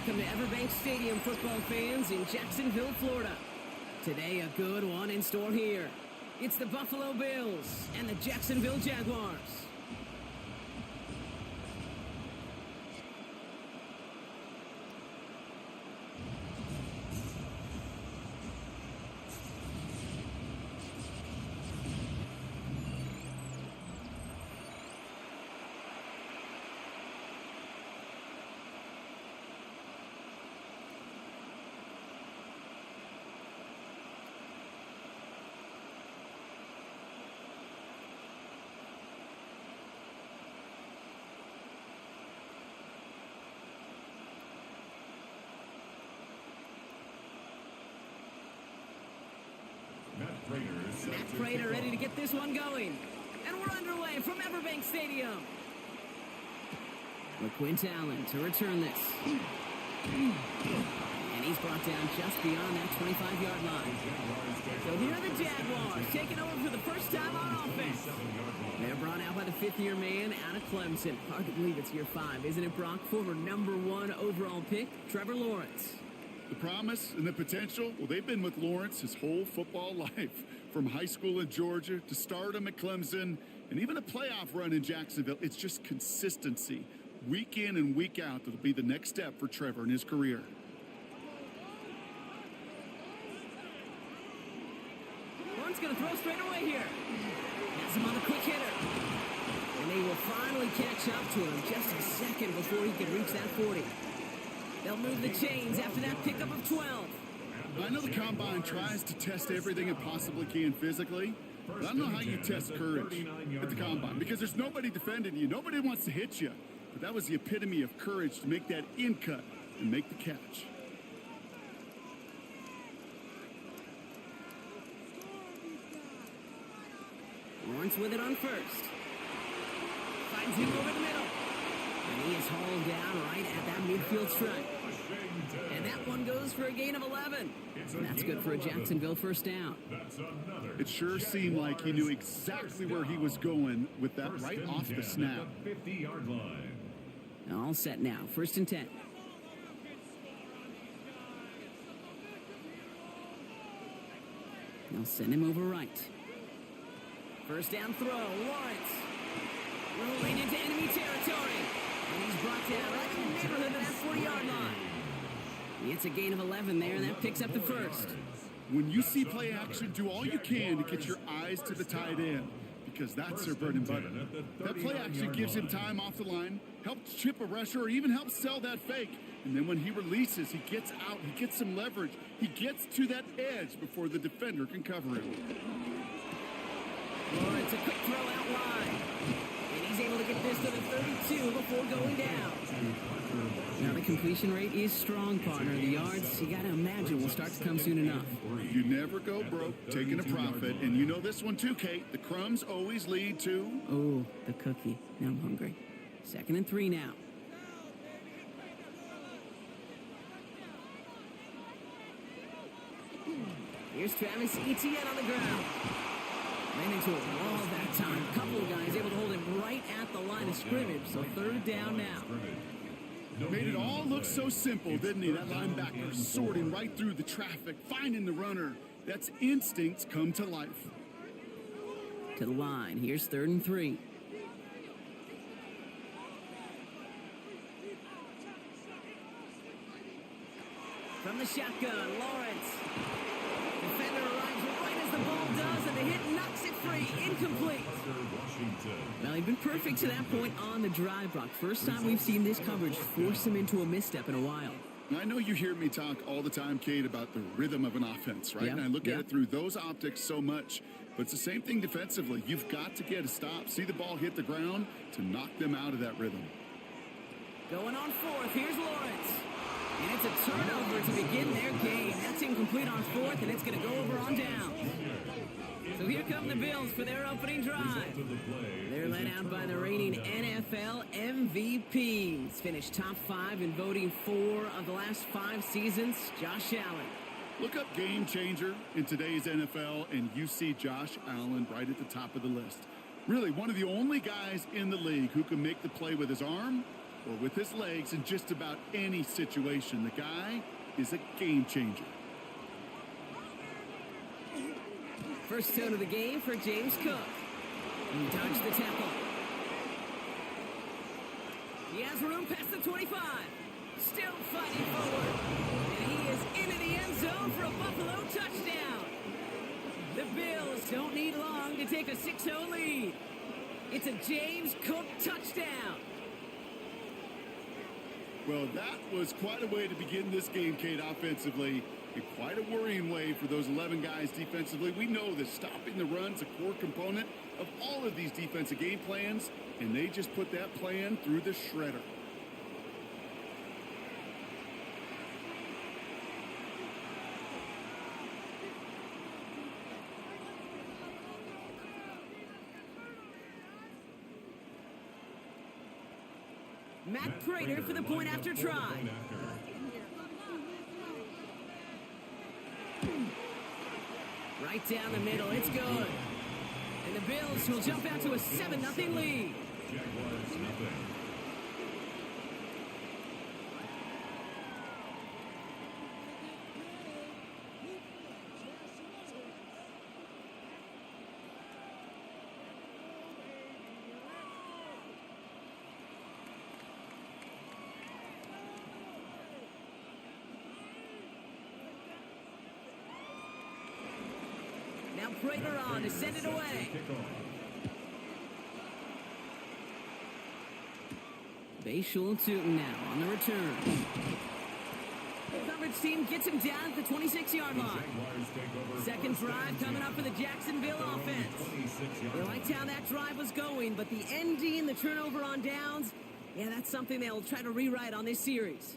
Welcome to Everbank Stadium, football fans in Jacksonville, Florida. Today, a good one in store here. It's the Buffalo Bills and the Jacksonville Jaguars. Matt Prater ready to get this one going. And we're underway from Everbank Stadium. LaQuint Allen to return this. And he's brought down just beyond that 25-yard line. So here are the Jaguars taking over for the first time on offense. They're brought out by the fifth-year man out of Clemson. Hard to believe it's year 5, isn't it, Brock? Former #1 overall pick, Trevor Lawrence. The promise and the potential, well, they've been with Lawrence his whole football life. From high school in Georgia to stardom at Clemson and even a playoff run in Jacksonville. It's just consistency. Week in and week out, that'll be the next step for Trevor in his career. Lawrence going to throw straight away here. Has him on the quick hitter. And they will finally catch up to him just a second before he can reach that 40. They'll move the chains after that pickup of 12. I know the Combine tries to test everything it possibly can physically, but I don't know how you test courage at the Combine because there's nobody defending you. Nobody wants to hit you. But that was the epitome of courage to make that in cut and make the catch. Lawrence with it on first. Finds him over the middle. And he is hauled down right at that midfield stripe. And that one goes for a gain of 11. And that's good for a Jacksonville first down. It sure seemed like he knew exactly where he was going with that right off the snap. All set now. 1st and 10. They'll send him over right. First down throw. Lawrence rolling into enemy territory. And he's brought down right in the neighborhood of that 40-yard line. It's a gain of 11 there, and that picks up the first. When you see play action, do all you can to get your eyes to the tight end, because that's their bread and butter. That play action gives him time off the line, helps chip a rusher, or even helps sell that fake. And then when he releases, he gets out, he gets some leverage. He gets to that edge before the defender can cover him. Lawrence, a quick throw out wide. And he's able to get this to the 32 before going down. Now the completion rate is strong, partner. The yards, you got to imagine, will start to come soon enough. You never go broke taking a profit. And you know this one too, Kate. The crumbs always lead to... Oh, the cookie. Now I'm hungry. 2nd and 3 now. Here's Travis Etienne on the ground. Ran into a wall that time. A couple of guys able to hold him right at the line of scrimmage. So 3rd down now. Made it all look so simple, didn't he? That linebacker sorting right through the traffic, finding the runner. That's instincts come to life. To the line. Here's 3rd and 3. From the shotgun, Lawrence. Defender arrives right as the ball does, and the hit knocks it free. Incomplete. Well, he'd been perfect to that point on the drive, Brock. First time we've seen this coverage force him into a misstep in a while. I know you hear me talk all the time, Kate, about the rhythm of an offense, right? Yep. And I look at it through those optics so much. But it's the same thing defensively. You've got to get a stop, see the ball hit the ground to knock them out of that rhythm. Going on 4th. Here's Lawrence. And it's a turnover to begin their game. That's incomplete on 4th, and it's going to go over on down. So here come the Bills for their opening drive. They're led out by the reigning NFL MVPs. Finished top 5 in voting 4 of the last 5 seasons, Josh Allen. Look up game changer in today's NFL, and you see Josh Allen right at the top of the list. Really, one of the only guys in the league who can make the play with his arm Well, with his legs in just about any situation, the guy is a game changer. First tone of the game for James Cook. He dodged the tackle. He has room past the 25. Still fighting forward. And he is into the end zone for a Buffalo touchdown. The Bills don't need long to take a 6-0 lead. It's a James Cook touchdown. Well, that was quite a way to begin this game, Kate, offensively. And quite a worrying way for those 11 guys defensively. We know that stopping the run's a core component of all of these defensive game plans, and they just put that plan through the shredder. Matt Prater for the point after try. Right down the middle, it's good. And the Bills will jump out to a 7-0 lead. Jaguars nothing. Now Prater on to send it away. Bayshul Tootin now on the return. Coverage team gets him down at the 26-yard line. Second drive coming up for the Jacksonville offense. They liked how that drive was going, but the ending, the turnover on downs, yeah, that's something they'll try to rewrite on this series.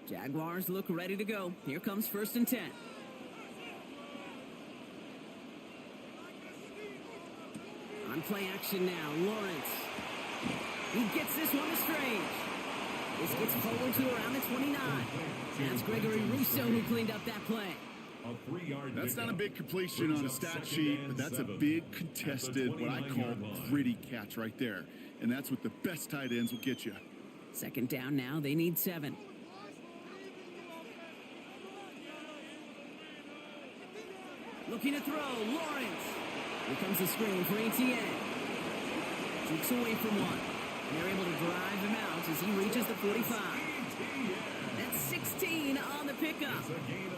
Jaguars look ready to go. Here comes 1st and 10. On play action now, Lawrence. He gets this one to Strange. This gets forward to around the 29. That's Gregory Rousseau who cleaned up that play. That's not a big completion on a stat sheet, but that's a big contested, what I call gritty catch right there. And that's what the best tight ends will get you. Second down now, they need 7. Looking to throw, Lawrence. Here comes the screen for Etienne. Jukes away from one. And they're able to drive him out as he reaches the 45. That's 16 on the pickup.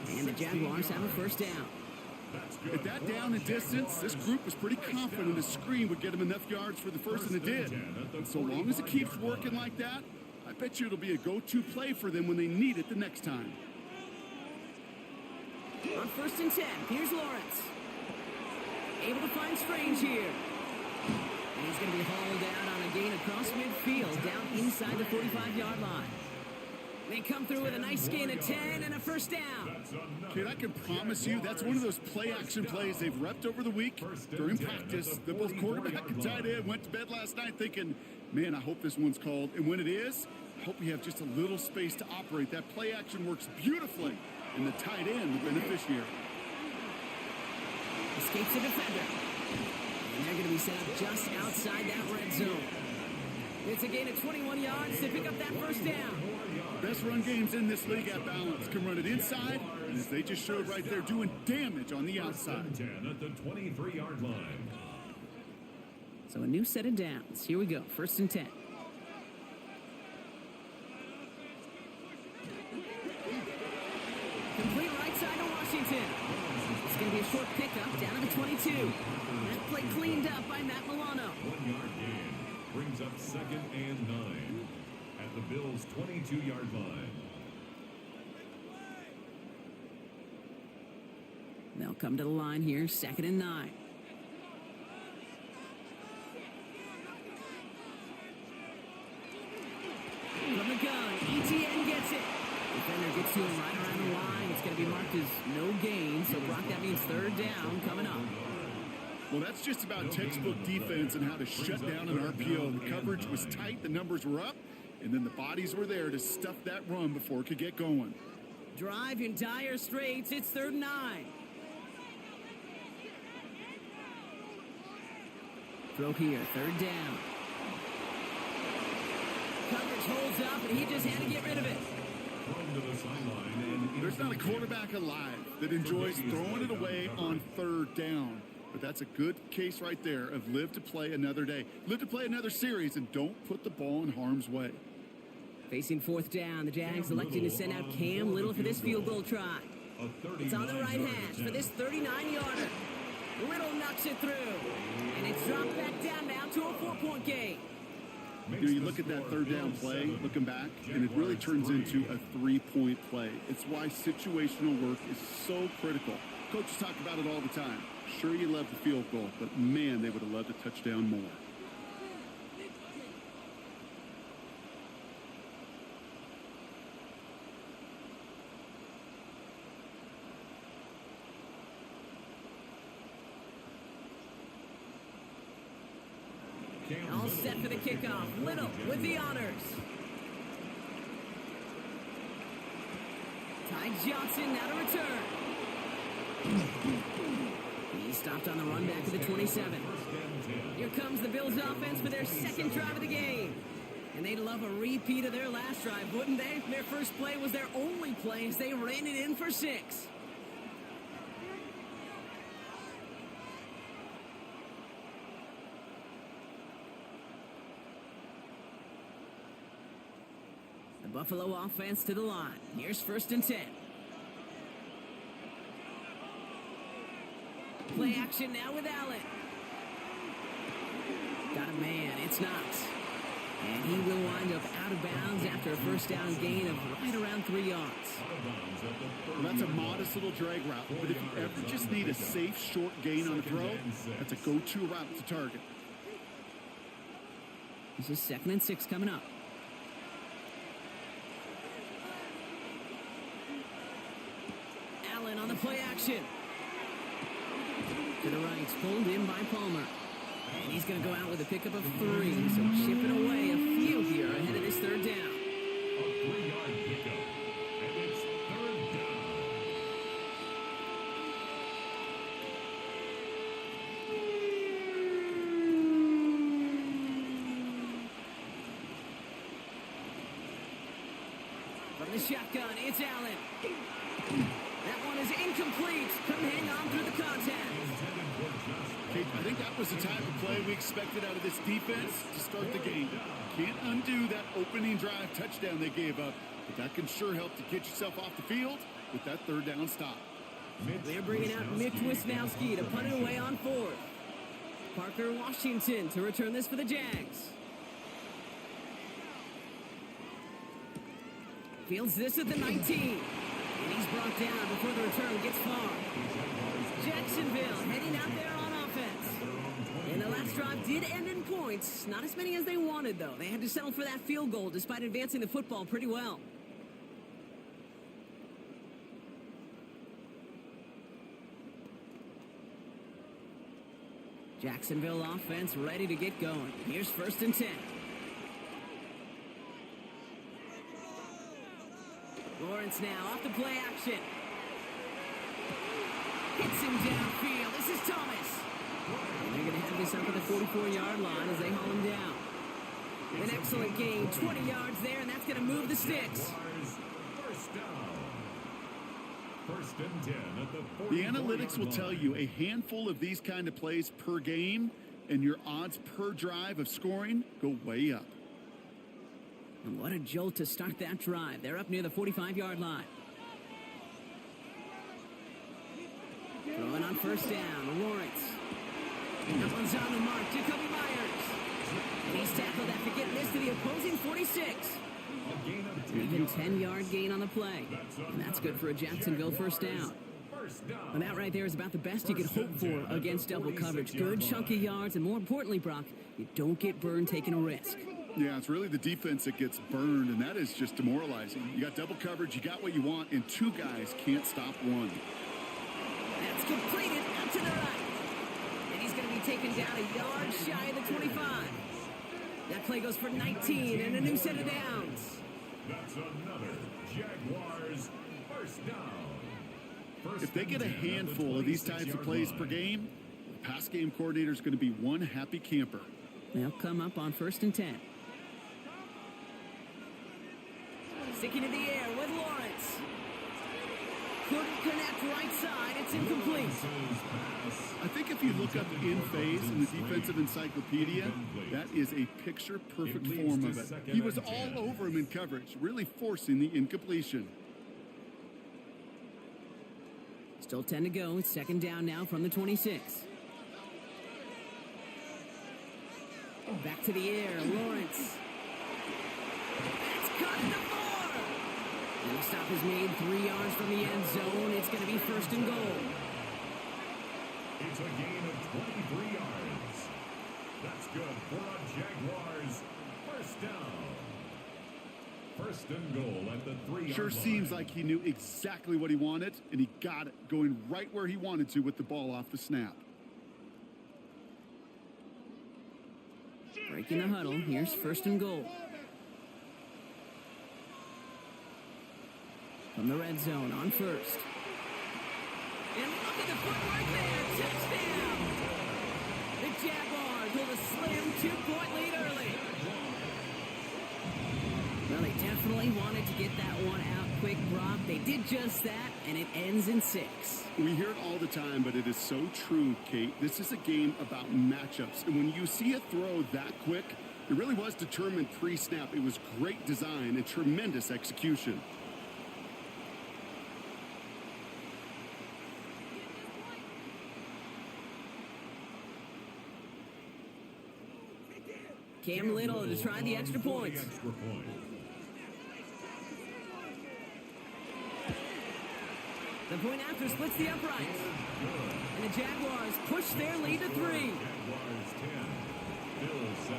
And the Jaguars have a first down. At that down and distance, this group was pretty confident the screen would get them enough yards for the first, and it did. And so long as it keeps working like that, I bet you it'll be a go-to play for them when they need it the next time. On 1st and 10, here's Lawrence. Able to find Strange here. And he's going to be hauled out on a gain across midfield, down inside the 45-yard line. They come through with a nice gain of 10 and a first down. Kid, I can promise you that's one of those play-action plays they've repped over the week during practice. The both quarterback and tight end went to bed last night thinking, man, I hope this one's called. And when it is, I hope we have just a little space to operate. That play-action works beautifully. And the tight end, the beneficiary. Escapes the defender. And they're going to be set up just outside that red zone. It's a gain of 21 yards to pick up that first down. Best run games in this league at balance. Can run it inside, and as they just showed right there, doing damage on the outside. 10 at the 23-yard line. So a new set of downs. Here we go. 1st and 10. Complete right side to Washington. It's going to be a short pickup down to the 22. That play cleaned up by Matt Milano. 1-yard gain brings up 2nd and 9 at the Bills' 22-yard line. They'll come to the line here, 2nd and 9. From the gun, Etienne gets it. Defender gets to him right around the line. It's going to be marked as no gain. So, Brock, that means 3rd down coming up. Well, that's just about textbook defense and how to shut down an RPO. The coverage was tight, the numbers were up, and then the bodies were there to stuff that run before it could get going. Drive in dire straits. It's 3rd and 9. Throw here, 3rd down. Coverage holds up, and he just had to get rid of it. There's not a quarterback alive that enjoys throwing it away on 3rd down. But that's a good case right there of live to play another day. Live to play another series, and don't put the ball in harm's way. Facing 4th down, the Jags electing to send out Cam Little for this field goal try. It's on the right hash for this 39-yarder. Little knocks it through, and it's dropped back down now to a 4-point game. You look at that 3rd down play, looking back, and it really turns into a 3-point play. It's why situational work is so critical. Coaches talk about it all the time. Sure, you love the field goal, but man, they would have loved a touchdown more. All set for the kickoff. Little with the honors. Ty Johnson now to return. He stopped on the run back to the 27. Here comes the Bills offense for their 2nd drive of the game. And they'd love a repeat of their last drive, wouldn't they? Their first play was their only play as they ran it in for 6. The Buffalo offense to the line. Here's 1st and 10. Play action now with Allen. Got a man. It's Knox. And he will wind up out of bounds after a 1st down gain of right around 3 yards. Well, that's a modest little drag route, but if you ever just need a safe, short gain on a throw, that's a go-to route to target. This is 2nd and 6 coming up. Allen on the play action. To the right, pulled in by Palmer. And he's going to go out with a pickup of 3. So chipping away a few here ahead of this 3rd down. A 3-yard pickup. And it's 3rd down. From the shotgun, it's Allen. That one is incomplete. Couldn't hang on through the contact. Kate, I think that was the type of play we expected out of this defense to start the game. Can't undo that opening drive touchdown they gave up, but that can sure help to get yourself off the field with that 3rd down stop. They're bringing out Mitch Wisnowski to punt it away on 4th. Parker Washington to return this for the Jags. Fields this at the 19. And he's brought down before the return gets far. Jacksonville heading out there on offense. And the last drive did end in points. Not as many as they wanted, though. They had to settle for that field goal despite advancing the football pretty well. Jacksonville offense ready to get going. Here's 1st and 10. Lawrence now off the play action. Hits him downfield. This is Thomas. And they're going to have this up at the 44-yard line as they haul him down. An excellent gain, 20 yards there, and that's going to move the sticks. First down. 1st and 10 at the 44-yard The analytics will tell you a handful of these kind of plays per game, and your odds per drive of scoring go way up. And what a jolt to start that drive. They're up near the 45-yard line. Throwing on 1st down, Lawrence. That one's on the mark, Jacoby Myers. And he's tackled after getting this to the opposing 46. An even 10-yard gain on the play. And that's good for a Jacksonville 1st down. And that right there is about the best you could hope for against double coverage. Good chunky yards, and more importantly, Brock, you don't get burned taking a risk. Yeah, it's really the defense that gets burned, and that is just demoralizing. You got double coverage, you got what you want, and 2 guys can't stop one. That's completed out to the right. And he's going to be taken down a yard shy of the 25. That play goes for 19 and a new set of downs. That's another Jaguars First down. If they get a handful of these types of plays per game, the pass game coordinator is going to be one happy camper. They'll come up on 1st and 10. Sticking in the air with Lawrence. Couldn't connect right side. It's incomplete. I think if you look up in phase in the defensive encyclopedia, that is a picture-perfect form of it. He was all over him in coverage, really forcing the incompletion. Still 10 to go. It's 2nd down now from the 26. Back to the air. Lawrence. That's cut to 4. And the stop is made 3 yards from the end zone. It's going to be 1st and goal. It's a gain of 23 yards. That's good for a Jaguars 1st down. 1st and goal at the 3-yard Sure line. seems like he knew exactly what he wanted, and he got it, going right where he wanted to with the ball off the snap. Breaking the huddle. Here's 1st and goal. From the red zone on 1st. And look at the footwork there. Touchdown! The Jaguars with a slim 2-point lead early. Well, they definitely wanted to get that one out quick, Brock. They did just that, and it ends in 6. We hear it all the time, but it is so true, Kate. This is a game about matchups. And when you see a throw that quick, it really was determined pre-snap. It was great design and tremendous execution. Cam Little to try the extra points. The point after splits the uprights. And the Jaguars push their lead to 3. Jaguars 10, Bills 7.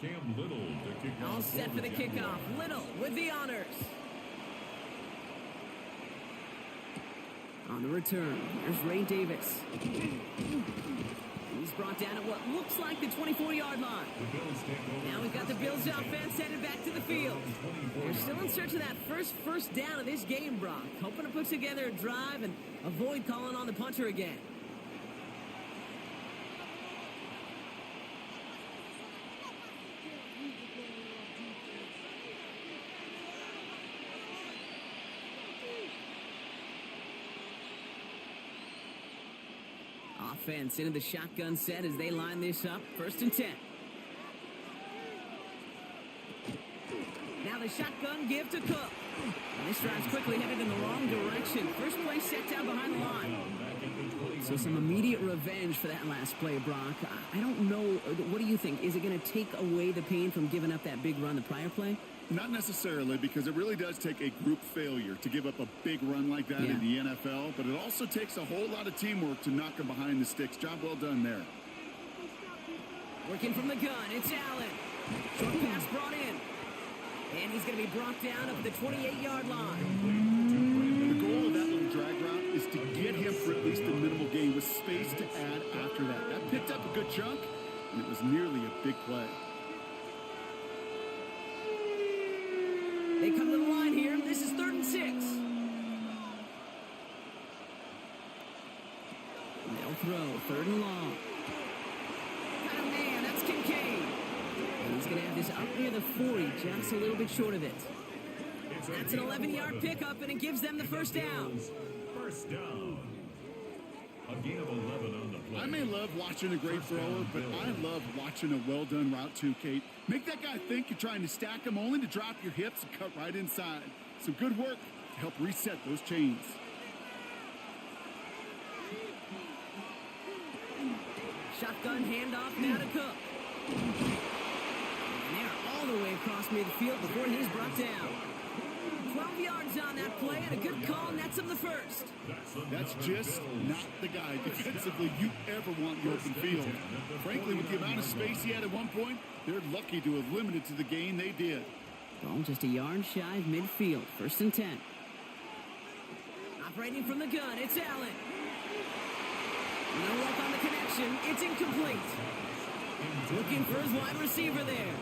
Cam Little to kick off. All set for the kickoff. Little with the honors. On the return, here's Ray Davis. He's brought down at what looks like the 24-yard line. Now we've got the Bills offense headed back to the field. They're still in search of that first down of this game, Brock. Hoping to put together a drive and avoid calling on the punter again. Offense into the shotgun set as they line this up. 1st and 10. Now the shotgun give to Cook. And this drive's quickly headed in the wrong direction. First play set down behind the line. So some immediate revenge for that last play, Brock. I don't know. What do you think? Is it going to take away the pain from giving up that big run the prior play? Not necessarily, because it really does take a group failure to give up a big run like that in the NFL, but it also takes a whole lot of teamwork to knock them behind the sticks. Job well done there. Working from the gun, it's Allen. Short pass brought in. And he's going to be brought down up the 28-yard line. The goal of that little drag route is to get him for at least a minimal gain with space to add after that. That picked up a good chunk, and it was nearly a big play. They come to the line here. This is 3rd and 6. They'll throw 3rd and long. Oh, man, that's Kincaid. And he's going to have this up near the 40, just a little bit short of it. That's an 11-yard pickup, and it gives them the 1st down. 1st down. A gain of 11 on the play. I may love watching a great thrower, but I love watching a well-done route too, Kate. Make that guy think you're trying to stack him, only to drop your hips and cut right inside. Some good work to help reset those chains. Shotgun handoff now to Cook. And they're all the way across midfield before he's brought down. 12 yards on that play, and a good call nets him the first. That's just not the guy defensively you ever want in the open field. Frankly, with the amount of space he had at one point, they're lucky to have limited to the gain they did. Ball just a yard shy of midfield. 1st and 10. Operating from the gun, it's Allen. No luck on the connection. It's incomplete. Looking for his wide receiver there.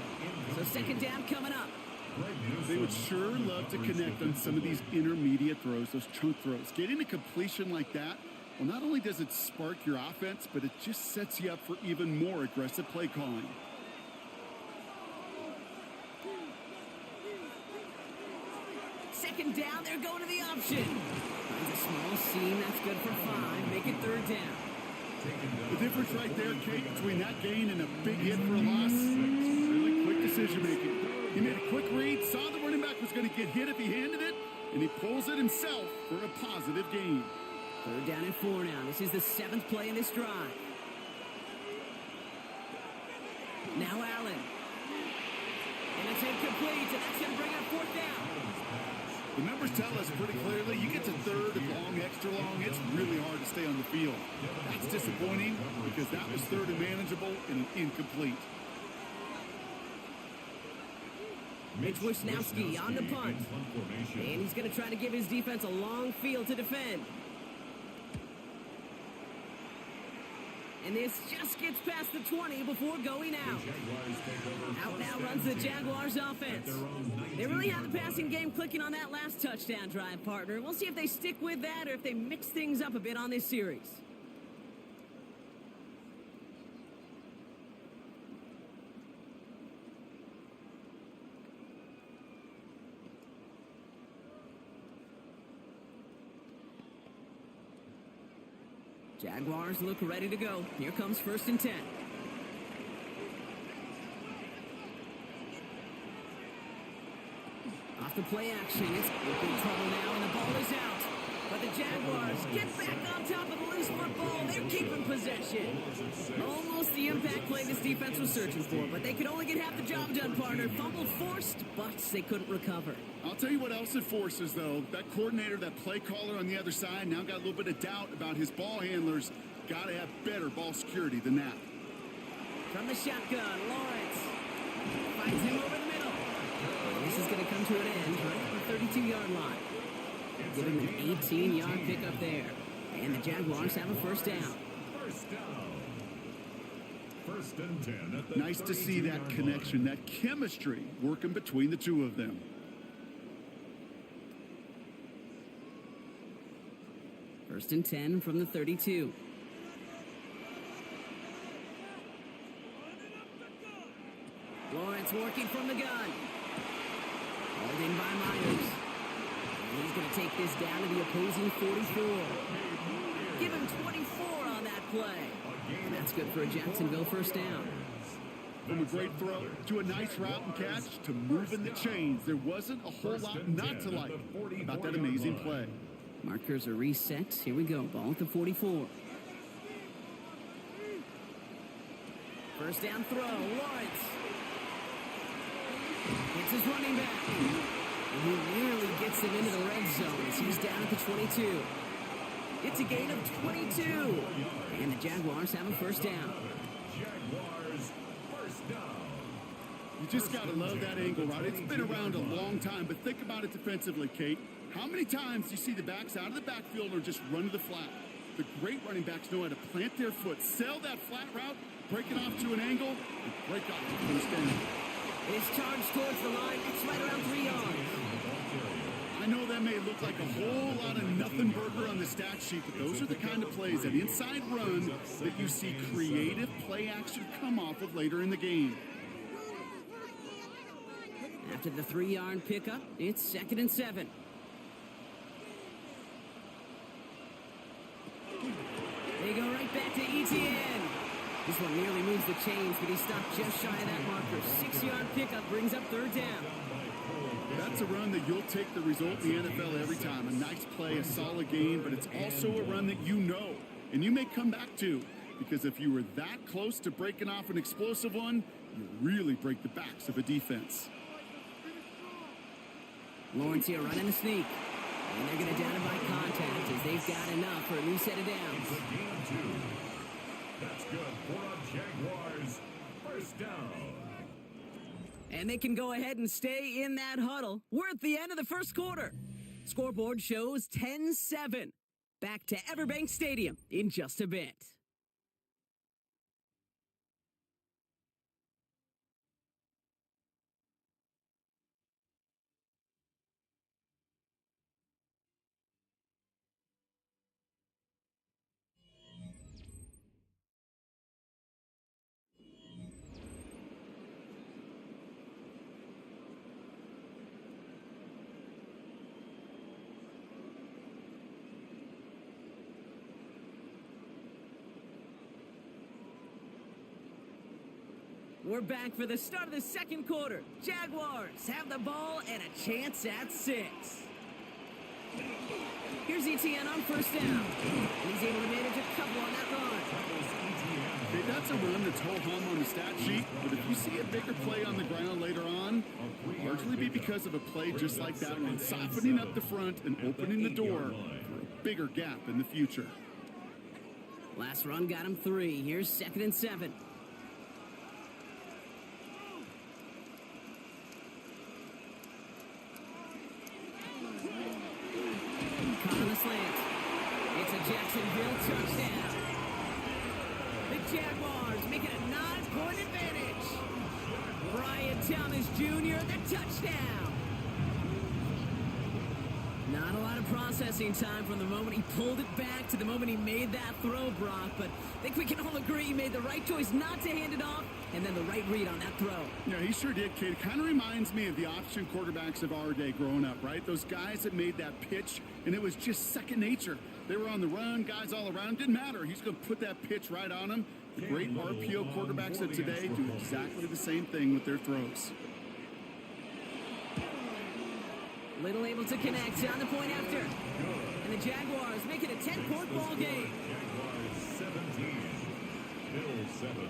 So 2nd down coming up. They would sure love to connect on some of these intermediate throws, those chunk throws. Getting a completion like that, well, not only does it spark your offense, but it just sets you up for even more aggressive play calling. Second down, they're going to the option. Finds a small seam, that's good for 5. Make it 3rd down. The difference right there, Kate, between that gain and a big hit for a loss, really quick decision making. He made a quick read, saw the running back was going to get hit if he handed it, and he pulls it himself for a positive gain. 3rd down and 4 now. This is the 7th play in this drive. Now Allen. And it's incomplete, and that's going to bring up 4th down. The numbers tell us pretty clearly, you get to 3rd and long, extra long, it's really hard to stay on the field. That's disappointing because that was 3rd and manageable and an incomplete. Mitch Wisnowski on the punt. And he's going to try to give his defense a long field to defend. And this just gets past the 20 before going out. Out now runs the Jaguars offense. They really have the passing game clicking on that last touchdown drive, partner. We'll see if they stick with that or if they mix things up a bit on this series. Jaguars look ready to go. Here comes 1st and 10. Off the play action. It's in trouble now, and the ball is out. But the Jaguars get back on top of the loose football. They're keeping possession. Almost the impact play this defense was searching for, but they could only get half the job done, partner. Fumble forced, but they couldn't recover. I'll tell you what else it forces, though. That coordinator, that play caller on the other side, now got a little bit of doubt about his ball handlers. Got to have better ball security than that. From the shotgun, Lawrence finds him over the middle. This is going to come to an end right at the 32-yard line. Give him an 18-yard pickup there. And the Jaguars have a 1st down. 1st and 10 at the nice to see that connection, that chemistry working between the two of them. 1st and 10 from the 32. Lawrence working from the gun. Hauled in by Myers. And he's going to take this down to the opposing 44. Give him 24 on that play. And that's good for a Jacksonville 1st down. From a great throw to a nice route and catch to moving the chains. There wasn't a whole lot not to like about that amazing play. Markers are reset. Here we go. Ball at the 44. 1st down throw. Lawrence. It's his running back. And he nearly gets him into the red zone as he's down at the 22. It's a gain of 22. And the Jaguars have a 1st down. Jaguars 1st down. You just got to love that angle, right? It's been around a long time, but think about it defensively, Kate. How many times do you see the backs out of the backfield or just run to the flat? The great running backs know how to plant their foot, sell that flat route, break it off to an angle, and break off the 1st down. It's charged towards the line. It's right around 3 yards. I know that may look like a whole lot of nothing burger on the stat sheet, but those are the kind of plays, that inside run, that you see creative play action come off of later in the game. After the 3-yard pickup, it's 2nd and 7. They go right back to ETN. This one nearly moves the chains, but he stopped just shy of that marker. 6-yard pickup brings up 3rd down. That's a run that you'll take the result in the NFL every time. A nice play, a solid game, but it's also a run that you know, and you may come back to, because if you were that close to breaking off an explosive one, you really break the backs of a defense. Lawrence here running the sneak. And they're going to down it by contact as they've got enough for a new set of downs. It's a gain of 2. That's good for a Jaguars first down. And they can go ahead and stay in that huddle. We're at the end of the first quarter. Scoreboard shows 10-7. Back to Everbank Stadium in just a bit. We're back for the start of the second quarter. Jaguars have the ball and a chance at 6. Here's ETN on first down. And he's able to manage a couple on that run. Hey, that's a run that's ho-hum on the stat sheet, but if you see a bigger play on the ground later on, it'll largely be because of a play just like that one, softening up the front and opening the door for a bigger gap in the future. Last run got him 3. Here's 2nd and 7. Caught on the slant. It's a Jacksonville touchdown. The Jaguars make it a 9-point advantage. Brian Thomas Jr., the touchdown. Not a lot of processing time from the moment he pulled it back to the moment he made that throw, Brock. But I think we can all agree he made the right choice not to hand it off, and then the right read on that throw. Yeah, he sure did, kid. It kind of reminds me of the option quarterbacks of our day growing up, right? Those guys that made that pitch, and it was just second nature. They were on the run, guys all around. Didn't matter. He's going to put that pitch right on him. The great RPO quarterbacks of today do exactly the same thing with their throws. Little able to connect on the point after. And the Jaguars make it a 10-point ball game. Jaguars 17, Bills 7.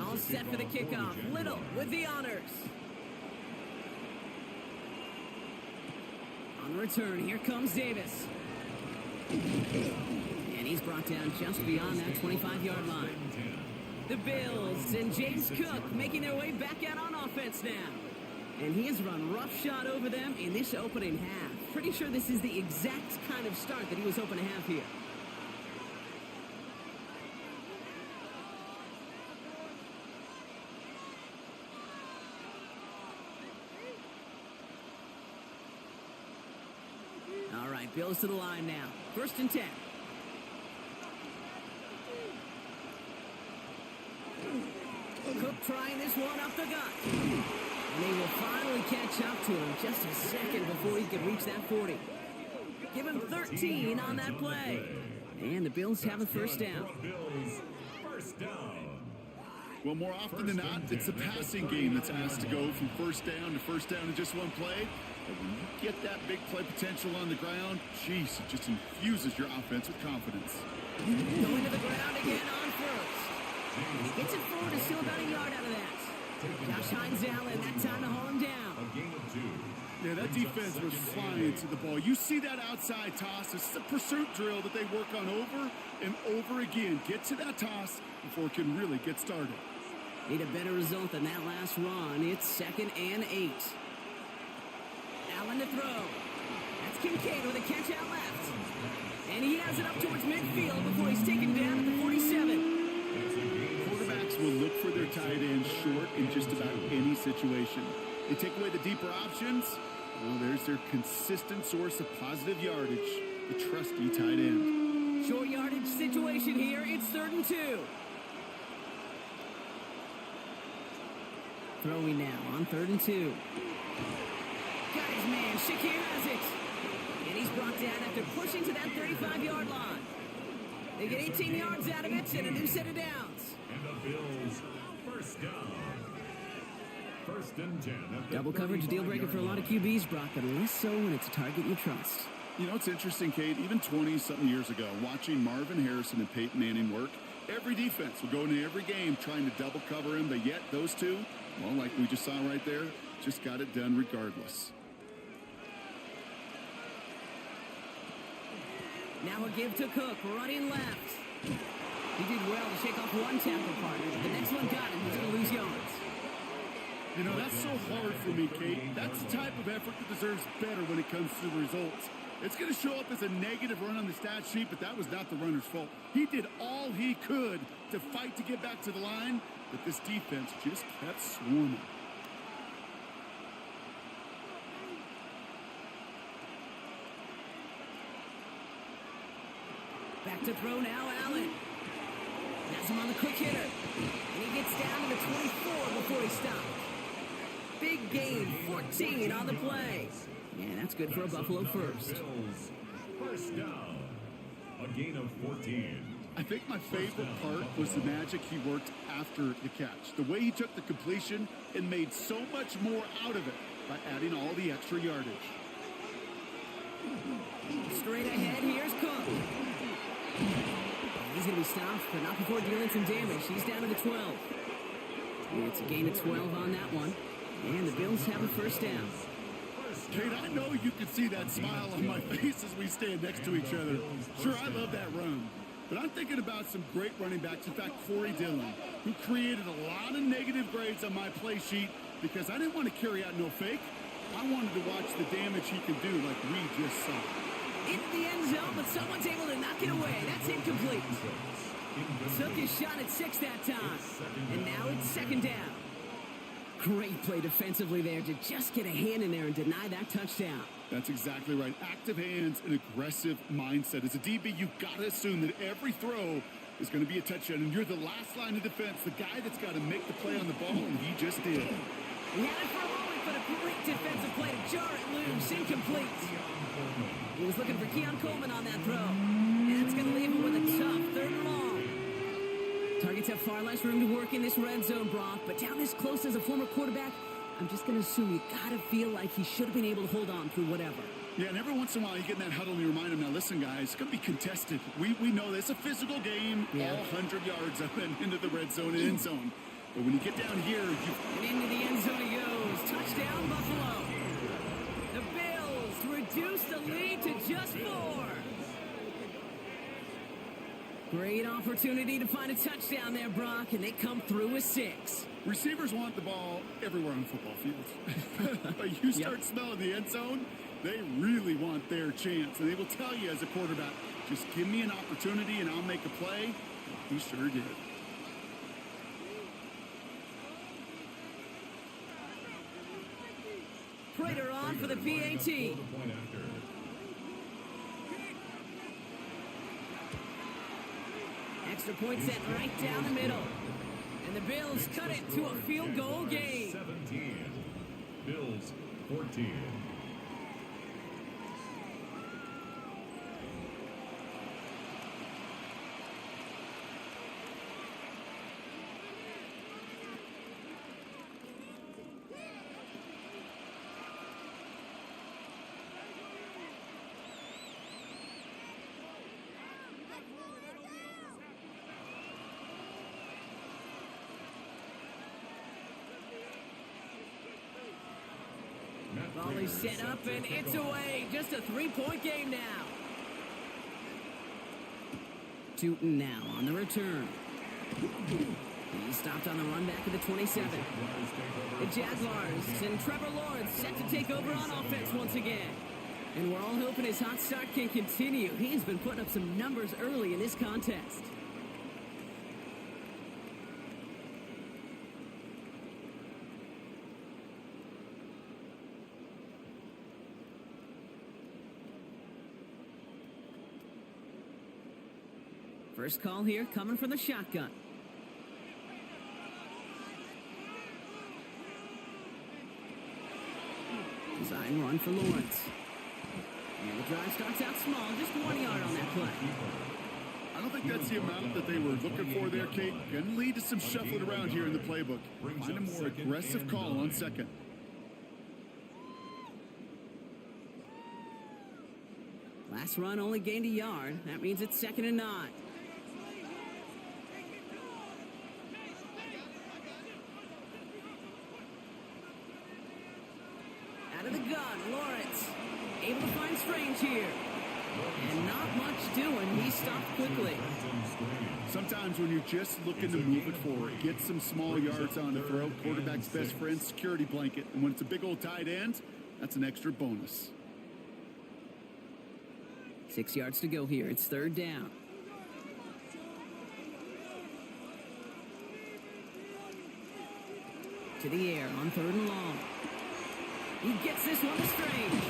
All set for the kickoff. Little with the honors. On the return, here comes Davis. And he's brought down just beyond that 25-yard line. The Bills and James Cook making their way back out on offense now. And he has run roughshod over them in this opening half. Pretty sure this is the exact kind of start that he was hoping to have here. Bills to the line now. 1st and 10. Cook trying this one up the gut. And they will finally catch up to him just a second before he can reach that 40. Give him 13 on that play. And the Bills have a first down. Well, more often than not, it's the passing game that's asked to go from first down in just one play. But when you get that big play potential on the ground, geez, it just infuses your offense with confidence. Going to the ground again on first. And he gets it forward to steal about a yard out of that. Josh Hines-Allen, that time to haul him down. Yeah, that defense was flying to the ball. You see that outside toss. This is a pursuit drill that they work on over and over again. Get to that toss before it can really get started. Need a better result than that last run. It's 2nd and 8. Allen to throw. That's Kincaid with a catch out left. And he has it up towards midfield before he's taken down at the 47. Quarterbacks will look for their tight end short in just about any situation. They take away the deeper options. Well, there's their consistent source of positive yardage, the trusty tight end. Short yardage situation here. It's 3rd and 2. Throwing now on 3rd and 2. Got his man. Shakir has it. And he's brought down after pushing to that 35-yard line. They get 18 yards out of it and a new set of downs. And the Bills, first down. First and 10. Double coverage deal breaker for a lot of QBs, Brock, but less so when it's a target you trust. You know, it's interesting, Kate, even 20-something years ago, watching Marvin Harrison and Peyton Manning work, every defense would go into every game trying to double cover him, but yet those two, well, like we just saw right there, just got it done regardless. Now a give to Cook, running left. He did well to shake off one tackle partner. The next one got him. He's going to lose yards. You know, that's so hard for me, Kate. That's the type of effort that deserves better when it comes to the results. It's going to show up as a negative run on the stat sheet, but that was not the runner's fault. He did all he could to fight to get back to the line, but this defense just kept swarming. Back to throw now, Allen. Has him on the quick hitter. And he gets down to the 24 before he stopped. Big gain, 14 on the play. Yeah, that's good for a Buffalo first. First down. A gain of 14. I think my favorite part was the magic he worked after the catch. The way he took the completion and made so much more out of it by adding all the extra yardage. Straight ahead, here's Cook. He's going to be stopped, but not before dealing some damage. He's down to the 12. And it's a gain of 12 on that one. And the Bills have a first down. Kate, I know you can see that smile on my face as we stand next to each other. Sure, I love that run. But I'm thinking about some great running backs. In fact, Corey Dillon, who created a lot of negative grades on my play sheet because I didn't want to carry out no fake. I wanted to watch the damage he can do like we just saw. Into the end zone, but someone's able to knock it away. That's incomplete. Took his shot at 6 that time. And now it's second down. Great play defensively there to just get a hand in there and deny that touchdown. That's exactly right. Active hands and aggressive mindset. As a DB, you've got to assume that every throw is going to be a touchdown. And you're the last line of defense, the guy that's got to make the play on the ball, and he just did. He had it for a moment, but a great defensive play to jar it loose. Incomplete. He was looking for Keon Coleman on that throw. And that's going to leave him with a tough 3rd and long. Targets have far less room to work in this red zone, Brock. But down this close as a former quarterback, I'm just going to assume you got to feel like he should have been able to hold on through whatever. Yeah, and every once in a while you get in that huddle and you remind him, now listen, guys, it's going to be contested. We know this. It's a physical game, all 100 yards up and into the red zone and end zone. But when you get down here, And into the end zone he goes. Touchdown, Buffalo. The Bills reduce the lead to just 4. Great opportunity to find a touchdown there, Brock, and they come through with 6. Receivers want the ball everywhere on football fields. But you start smelling the end zone, they really want their chance. And they will tell you as a quarterback, just give me an opportunity and I'll make a play. He sure did. Prater on for the PAT. Extra point set right down the middle. And the Bills cut it to a field goal game. 17. Bills 14. Volley set up and it's away. Just a 3-point game now. Tootin now on the return. He stopped on the run back of the 27. The Jaguars and Trevor Lawrence set to take over on offense once again. And we're all hoping his hot start can continue. He's been putting up some numbers early in this contest. First call here coming from the shotgun. Design run for Lawrence. And the drive starts out small, just 1 yard on that play. I don't think that's the amount that they were looking for there, Kate. Going to lead to some shuffling around here in the playbook. Find a more aggressive call on second. Last run only gained a yard. That means it's 2nd and 9. Out of the gun, Lawrence. Able to find Strange here. And not much doing. He stopped quickly. Sometimes when you're just looking to move it forward, get some small yards on the throw, quarterback's best friend, security blanket. And when it's a big old tight end, that's an extra bonus. 6 yards to go here. It's 3rd down. To the air on 3rd and long. He gets this one to Strange.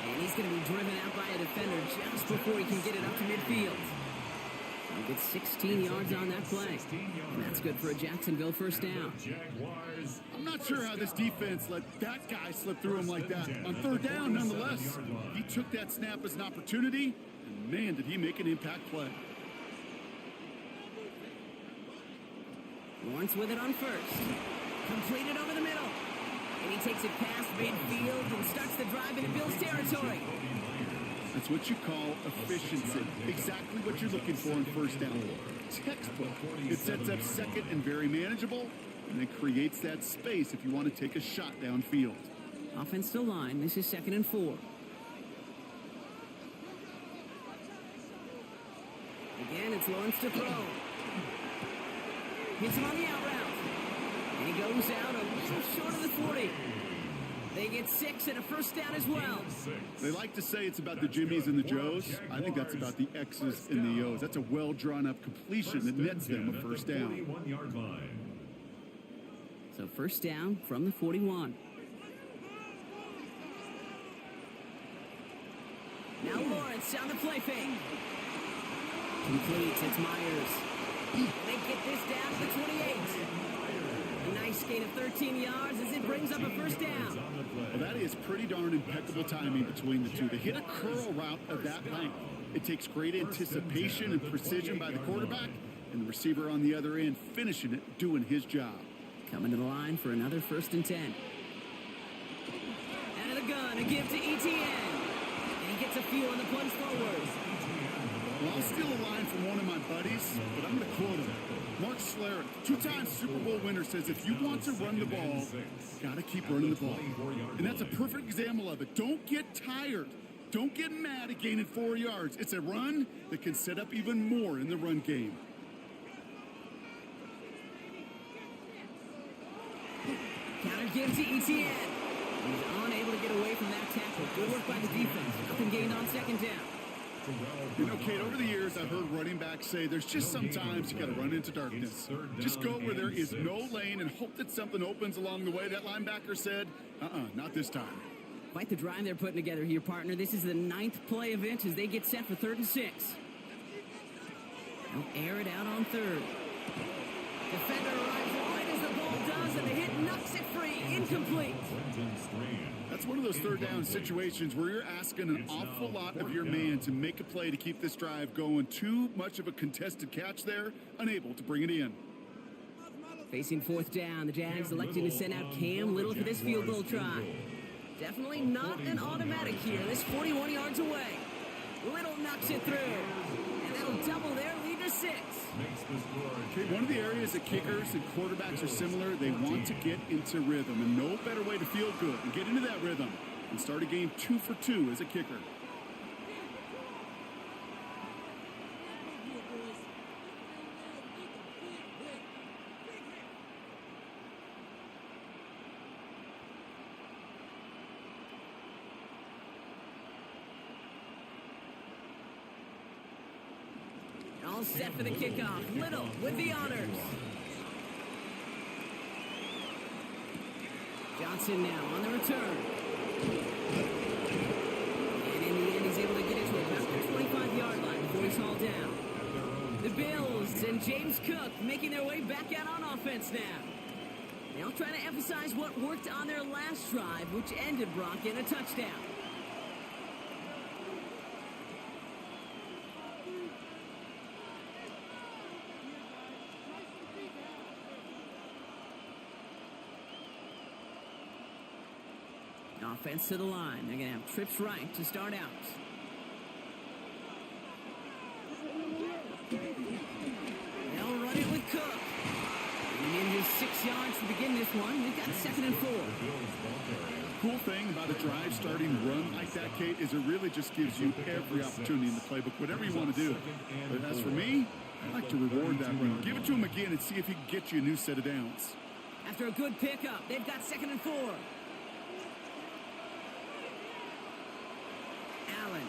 And he's going to be driven out by a defender just before he can get it up to midfield. He gets 16 yards on that play. And that's good for a Jacksonville first down. I'm not sure how this defense let that guy slip through him like that. On 3rd down, nonetheless, he took that snap as an opportunity, and man, did he make an impact play. Lawrence with it on 1st. Completed over the middle. And he takes it past midfield and starts the drive into Bills territory. That's what you call efficiency. Exactly what you're looking for in 1st down. Textbook. It sets up second and very manageable, and it creates that space if you want to take a shot downfield. Offensive line, this is 2nd and 4. Again, it's Lawrence to throw. Hits him on the out route. And he goes out a little short of the 40. They get 6 and a first down as well. They like to say it's about the Jimmies and the Joes. I think that's about the X's and the O's. That's a well-drawn-up completion that nets them a first down. So first down from the 41. Now Lawrence on the play fake. Completes, it's Myers. They get this down to the 28. A nice gain of 13 yards as it brings up a first down. Well, that is pretty darn impeccable timing between the two. They hit a curl route of that length. It takes great anticipation and precision by the quarterback, and the receiver on the other end finishing it, doing his job. Coming to the line for another 1st and 10. Out of the gun, a give to ETN. And he gets a few on the plunge forward. Well, I'll steal a line from one of my buddies, but I'm going to quote him. Mark Schlereth, 2-time Super Bowl winner, says if you want to run the ball, got to keep running the ball. And that's a perfect example of it. Don't get tired. Don't get mad at gaining 4 yards. It's a run that can set up even more in the run game. Counter give to ETN. He's unable to get away from that tackle. Good work by the defense. Nothing gained on 2nd down. You know, Kate, over the years, I've heard running backs say there's just sometimes you got to run into darkness. Just go where there is no lane and hope that something opens along the way. That linebacker said, not this time. Quite the drive they're putting together here, partner. This is the 9th play of it as they get set for 3rd and 6. They'll air it out on 3rd. Defender arrives right as the ball does, and the hit knocks it free. Incomplete. That's one of those 3rd down situations where you're asking an awful lot of your man to make a play to keep this drive going. Too much of a contested catch there, unable to bring it in. Facing 4th down, the Jags electing to send out Cam Little for this field goal try. Definitely not an automatic here. This 41 yards away. Little knocks it through. And that'll double their lead to 6. Okay, one of the areas that kickers and quarterbacks are similar, they want to get into rhythm. And no better way to feel good and get into that rhythm and start a game 2 for 2 as a kicker. All set for the kickoff. Little with the honors. Johnson now on the return. And in the end, he's able to get it to about the 25-yard line before he's hauled down. The Bills and James Cook making their way back out on offense now. They'll try to emphasize what worked on their last drive, which ended, Brock, in a touchdown. offense to the line. They're going to have trips right to start out. They'll run it with Cook. And in just 6 yards to begin this one. We've got 2nd and 4. Cool thing about a drive starting run like that, Kate, is it really just gives you every opportunity in the playbook, whatever you want to do. But as for me, I like to reward that run. Give it to him again and see if he can get you a new set of downs. After a good pickup, they've got 2nd and 4. Allen.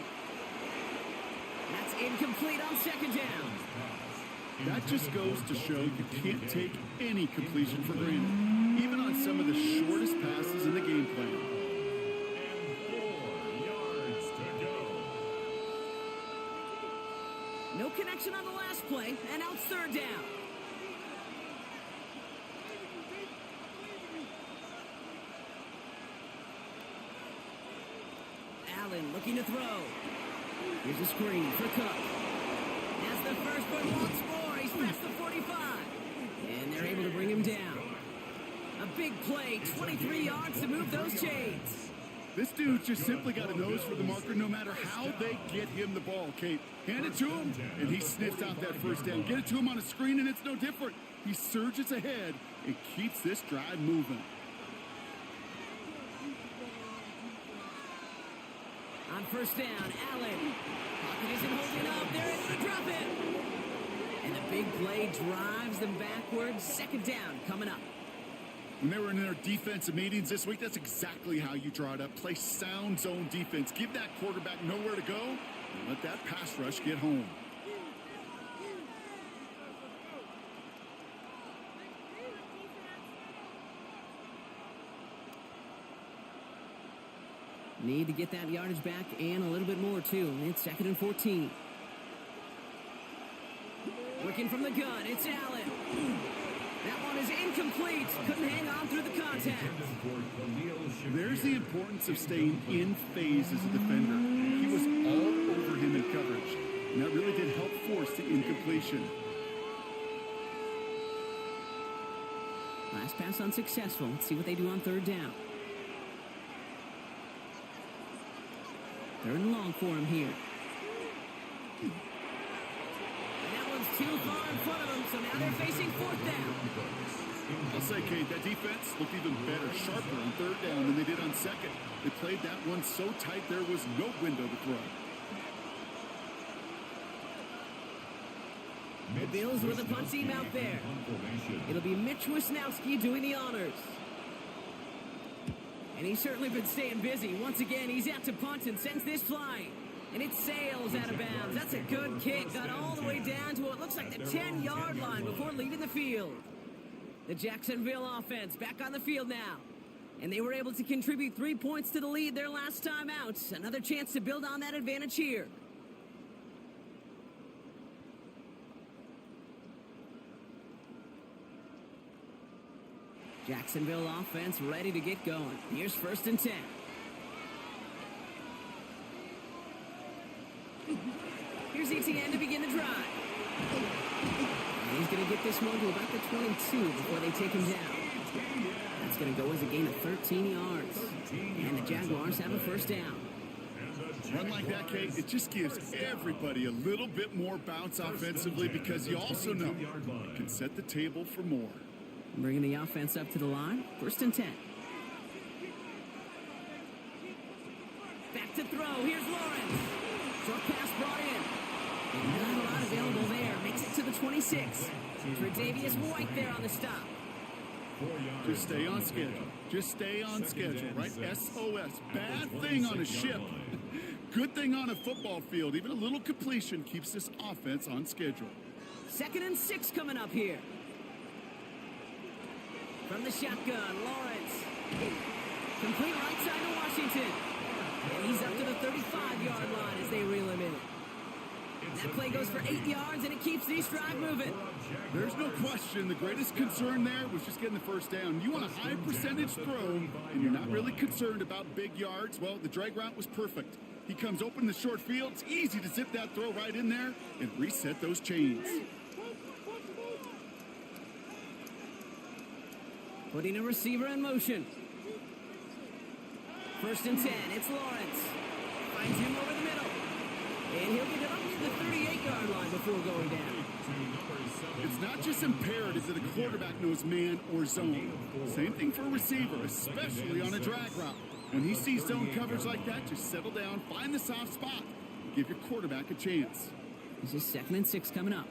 That's incomplete on 2nd down. That just goes to show you can't take any completion for granted, even on some of the shortest passes in the game plan. And 4 yards to go. No connection on the last play, and now it's 3rd down. Allen looking to throw. Here's a screen for Cook. As the first one wants more, he's past the 45. And they're able to bring him down. A big play, 23 yards to move those chains. This dude's just simply got a nose for the marker no matter how they get him the ball, Kate. Hand it to him, and he sniffs out that first down. Get it to him on a screen, and it's no different. He surges ahead and keeps this drive moving. On 1st down, Allen. Pocket isn't holding up. They're able to drop it. And the big play drives them backwards. 2nd down coming up. When they were in their defensive meetings this week, that's exactly how you draw it up. Play sound zone defense. Give that quarterback nowhere to go and let that pass rush get home. Need to get that yardage back and a little bit more, too. It's 2nd and 14. Working from the gun, it's Allen. That one is incomplete. Couldn't hang on through the contact. There's the importance of staying in phase as a defender. He was all over him in coverage, and that really did help force the incompletion. Last pass unsuccessful. Let's see what they do on 3rd down. 3rd and long for him here. And that one's too far in front of them, so now they're facing 4th down. I'll say, Kate, that defense looked even better, sharper on 3rd down than they did on 2nd. They played that one so tight there was no window to throw. The Bills were the punt team out there. It'll be Mitch Wisnowski doing the honors. And he's certainly been staying busy. Once again, he's out to punt and sends this flying. And it sails out of bounds. That's a good kick. Got all the way down to what looks like the 10-yard line before leaving the field. The Jacksonville offense back on the field now. And they were able to contribute 3 points to the lead their last time out. Another chance to build on that advantage here. Jacksonville offense ready to get going. Here's 1st and 10. Here's ETN to begin the drive. And he's going to get this one to about the 22 before they take him down. That's going to go as a gain of 13 yards. And the Jaguars have a 1st down. Run like that, Kate, it just gives everybody a little bit more bounce offensively because you also know you can set the table for more. Bringing the offense up to the line. 1st and 10. Back to throw. Here's Lawrence. Short pass brought in. And not a lot available there. Makes it to the 26. Tre'Davious White there on the stop. Just stay on schedule. Just stay on schedule, right? SOS. Bad thing on a ship. Good thing on a football field. Even a little completion keeps this offense on schedule. 2nd and 6 coming up here. From the shotgun, Lawrence. Complete right side to Washington. And he's up to the 35-yard line as they reel him in. That play goes for 8 yards, and it keeps this drive moving. There's no question the greatest concern there was just getting the 1st down. You want a high percentage throw, and you're not really concerned about big yards. Well, the drag route was perfect. He comes open in the short field. It's easy to zip that throw right in there and reset those chains. Putting a receiver in motion. First and 10, it's Lawrence. Finds him over the middle. And he'll get it up near the 38-yard line before going down. It's not just imperative that a quarterback knows man or zone. Same thing for a receiver, especially on a drag route. When he sees zone coverage like that, just settle down, find the soft spot, and give your quarterback a chance. This is 2nd and 6 coming up.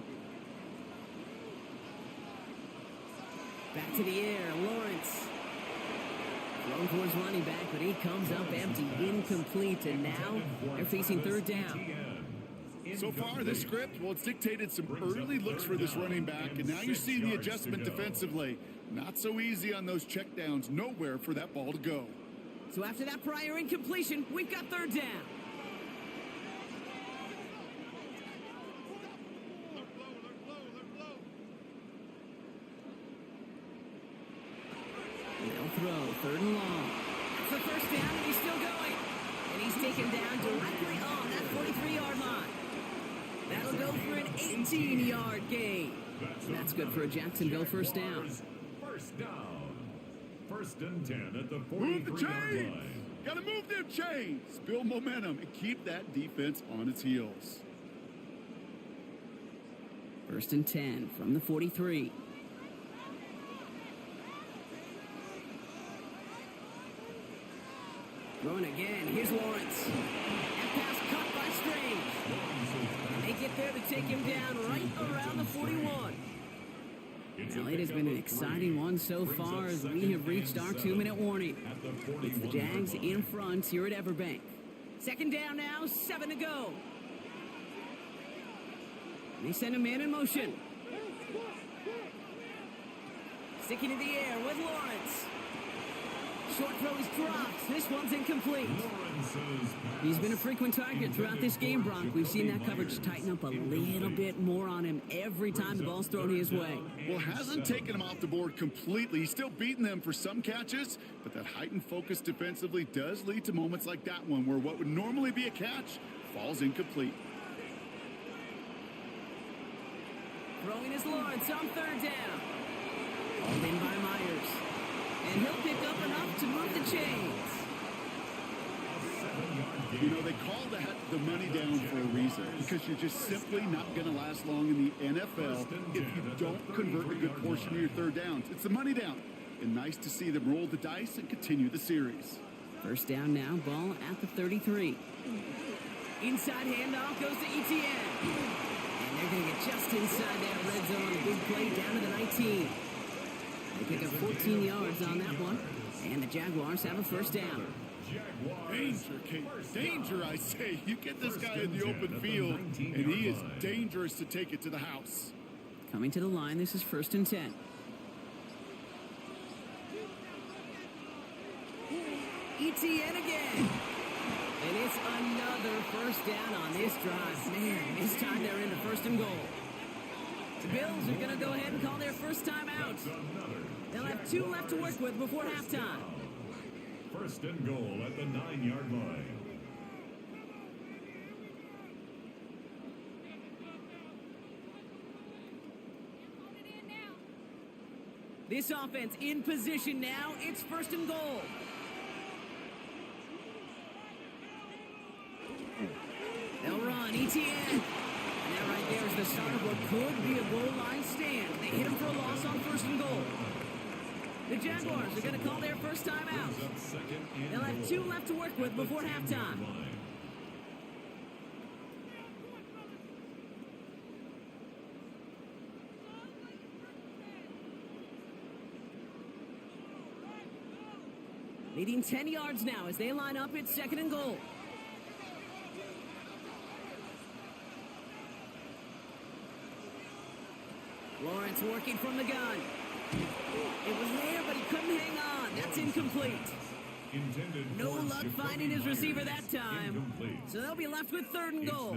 Back to the air, Lawrence. Thrown towards running back, but he comes up empty, incomplete, and now they're facing 3rd down. So far, this script, well, it's dictated some early looks for this running back, and now you see the adjustment defensively. Not so easy on those checkdowns, nowhere for that ball to go. So after that prior incompletion, we've got 3rd down. They'll throw, 3rd and long. That's the first down, and he's still going. And he's taken down directly on that 43-yard line. That'll go for an 18-yard gain. And that's good for a Jacksonville first down. First down. 1st and 10 at the Move the 43-yard chains! line. Gotta move them chains! Build momentum and keep that defense on its heels. 1st and 10 from the 43. Throwing again. Here's Lawrence. That pass caught by Strange. And they get there to take him down right around the 41. Well, it has been an exciting one so far as we have reached our 2-minute warning. It's the Jags in front here at Everbank. 2nd down now, 7 to go. They send a man in motion. Sticking in the air with Lawrence. Short throw is dropped. This one's incomplete. He's been a frequent target throughout this game, Brock. We've seen that coverage tighten up a little bit more on him every time the ball's thrown his way. Well, hasn't taken him off the board completely. He's still beating them for some catches, but that heightened focus defensively does lead to moments like that one where what would normally be a catch falls incomplete. Throwing is Lawrence on 3rd down. Called in by Myers. And he'll pick up enough to move the chains. You know, they call that the money down for a reason, because you're just simply not going to last long in the NFL if you don't convert a good portion of your 3rd downs. It's the money down. And nice to see them roll the dice and continue the series. 1st down now, ball at the 33. Inside handoff goes to Etienne. And they're going to get just inside that red zone on a big play down to the 19. They pick up 14 yards on that one, and the Jaguars have a 1st down. Danger, Kate. Danger, I say. You get this guy in the open field, and he is dangerous to take it to the house. Coming to the line, this is 1st and 10. Etienne again. And it's another 1st down on this drive. Man, this time they're into 1st and goal. The Bills are going to go ahead and call their first time out. They'll have 2 left to work with before halftime. 1st and goal at the 9-yard line. This offense in position now. It's 1st and goal. They'll run. Etienne. And that right there is the start of what could be a goal line stand. They hit him for a loss on 1st and goal. The Jaguars are going to call their first time out. They'll have 2 left to work with before halftime. Leading 10 yards now as they line up at 2nd and goal. Lawrence working from the gun. It was there, but he couldn't hang on. That's incomplete. No luck finding his receiver that time. So they'll be left with 3rd and goal.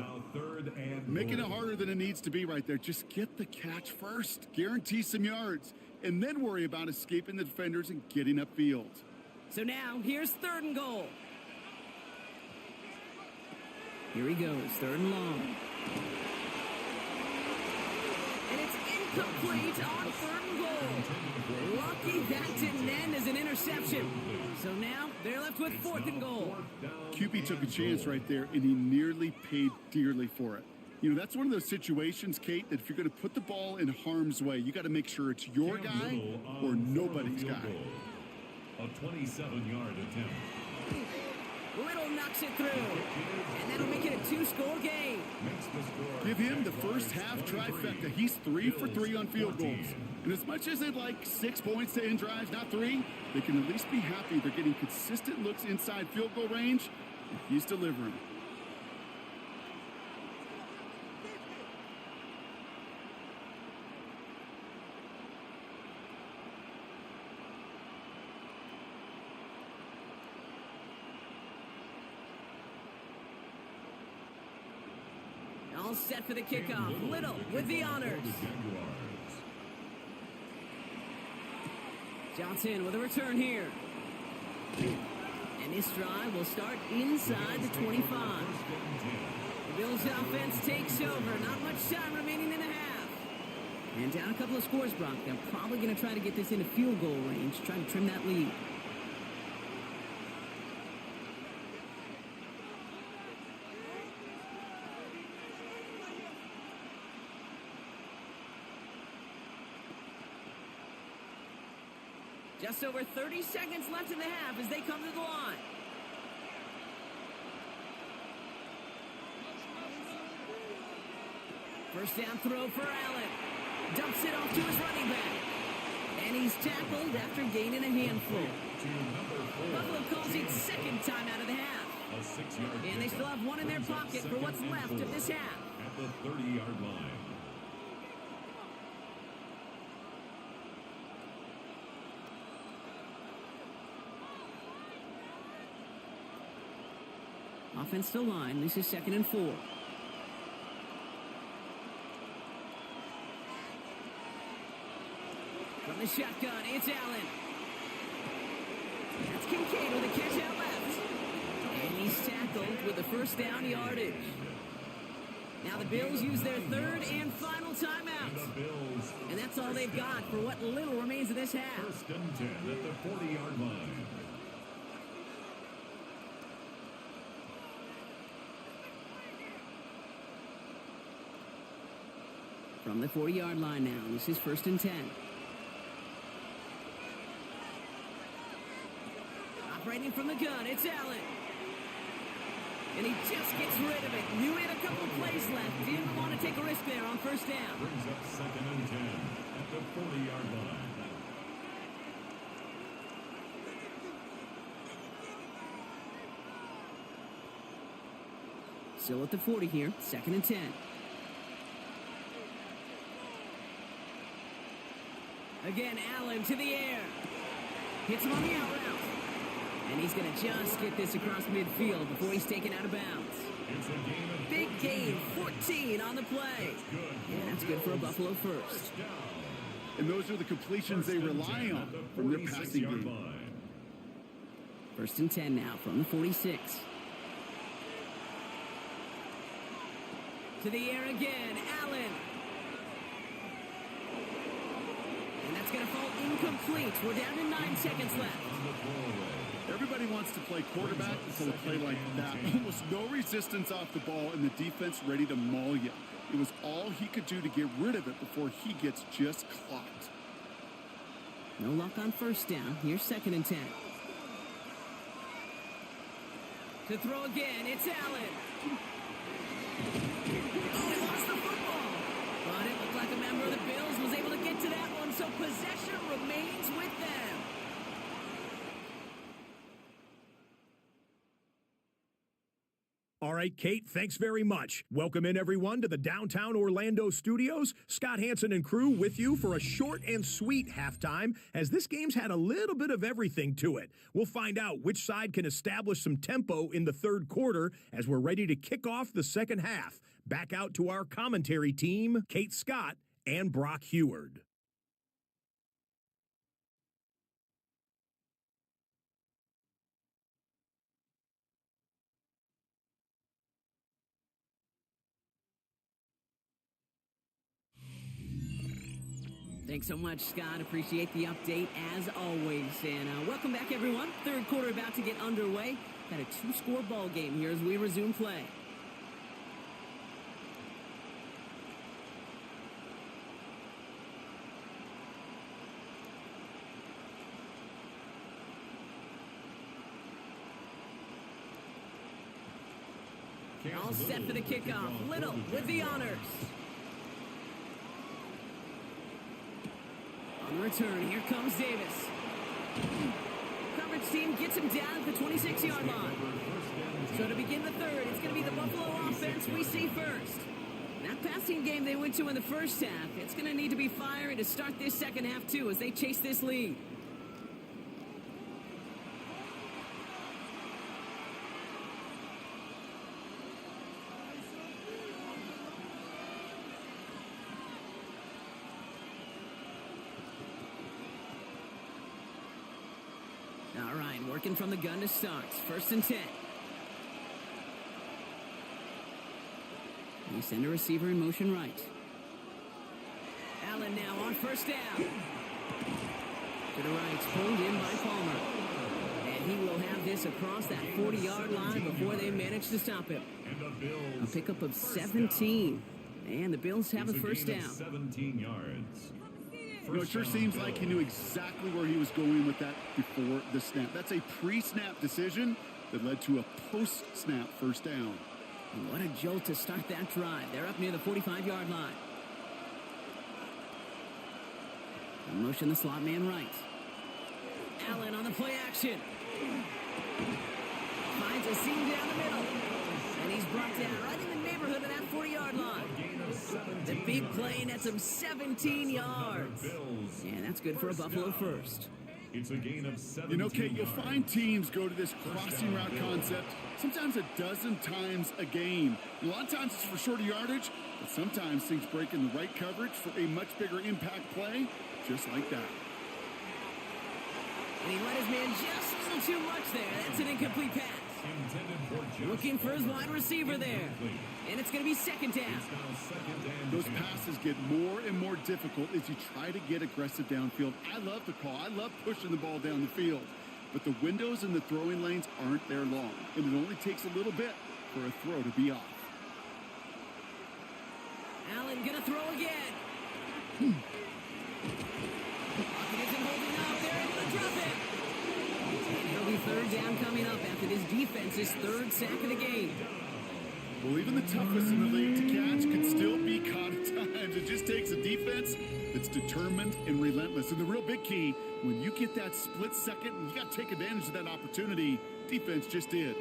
Making it harder than it needs to be right there. Just get the catch first. Guarantee some yards. And then worry about escaping the defenders and getting upfield. So now, here's 3rd and goal. Here he goes, 3rd and long. And it's incomplete on 3rd and goal. Lucky that didn't end as an interception. So now they're left with 4th and goal. QB took a chance right there, and he nearly paid dearly for it. You know, that's one of those situations, Kate, that if you're going to put the ball in harm's way, you got to make sure it's your guy or nobody's guy. A 27-yard attempt. Little knocks it through, and that'll make it a 2-score game. Give him the first half trifecta. He's 3 for 3 on field goals. And as much as they'd like 6 points to end drives, not 3, they can at least be happy they're getting consistent looks inside field goal range, and he's delivering. All set for the kickoff. Little with the honors. Johnson with a return here. And this drive will start inside the 25. The Bills offense takes over. Not much time remaining in the half. And down a couple of scores, Brock. They're probably going to try to get this into field goal range, trying to trim that lead. Just over 30 seconds left in the half as they come to the line. First down throw for Allen. Dumps it off to his running back. And he's tackled after gaining a handful. Buffalo calls it 2nd time out of the half. And they still have 1 in their pocket for what's left of this half. At the 30-yard line. Offense to line. This is 2nd and 4. From the shotgun, it's Allen. That's Kincaid with a catch out left. And he's tackled with the first down yardage. Now the Bills use their 3rd and final timeout. And that's all they've got for what little remains of this half. 1st and 10 at the 40-yard line. From the 40-yard line now, this is 1st and 10. Operating from the gun, it's Allen. And he just gets rid of it. Knew he had a couple of plays left. Didn't want to take a risk there on 1st down. Brings up 2nd and 10 at the 40-yard line. Still at the 40 here, 2nd and 10. Again, Allen to the air. Hits him on the out route. And he's going to just get this across midfield before he's taken out of bounds. Big gain, 14 on the play. And that's good for a Buffalo first. And those are the completions they rely on from their passing game. 1st and 10 now from the 46. To the air again, Allen. And that's going to fall incomplete. We're down to 9 seconds left. Everybody wants to play quarterback until a play like that. Almost no resistance off the ball and the defense ready to maul you. It was all he could do to get rid of it before he gets just clocked. No luck on 1st down. Here's 2nd and 10. To throw again, it's Allen. Oh, he lost the football. But it looked like a member of the Bills was able to get to that one, so possession remains with them. All right, Kate, thanks very much. Welcome in, everyone, to the downtown Orlando studios. Scott Hansen and crew with you for a short and sweet halftime, as this game's had a little bit of everything to it. We'll find out which side can establish some tempo in the 3rd quarter as we're ready to kick off the 2nd half. Back out to our commentary team, Kate Scott and Brock Heward. Thanks so much, Scott. Appreciate the update as always. And welcome back, everyone. Third quarter about to get underway. Got a 2-score ball game here as we resume play. All set for the kickoff. Little with the honors. On the return, here comes Davis. Coverage team gets him down at the 26-yard line. So to begin the third, it's going to be the Buffalo offense we see first. That passing game they went to in the first half, it's going to need to be fiery to start this second half too as they chase this lead. All right, working from the gun to start. 1st and 10. We send a receiver in motion right. Allen now on 1st down. To the right, pulled in by Palmer. And he will have this across that 40-yard line before they manage to stop him. A pickup of 17. And the Bills have a 1st down. 17 yards. You know, it sure seems like he knew exactly where he was going with that before the snap. That's a pre-snap decision that led to a post-snap 1st down. And what a jolt to start that drive. They're up near the 45-yard line. In motion, the slot man right. Allen on the play action. Finds a seam down the middle. And he's brought down right in the neighborhood of that 40-yard line. The big play nets him 17 yards. And that's good for a Buffalo 1st. It's a gain of 17. You know, Kate, you'll find teams go to this crossing route concept sometimes a dozen times a game. A lot of times it's for shorter yardage, but sometimes things break in the right coverage for a much bigger impact play, just like that. And he let his man just a little too much there. That's an incomplete pass. Looking for his wide receiver there. And it's going to be 2nd down. Those passes get more and more difficult as you try to get aggressive downfield. I love the call. I love pushing the ball down the field. But the windows in the throwing lanes aren't there long. And it only takes a little bit for a throw to be off. Allen going to throw again. Pocket isn't holding up. They're able to drop it. And it'll be 3rd down coming up after this defense's 3rd sack of the game. Well, even the toughest in the league to catch can still be caught at times. It just takes a defense that's determined and relentless. And the real big key, when you get that split second, you got to take advantage of that opportunity. Defense just did.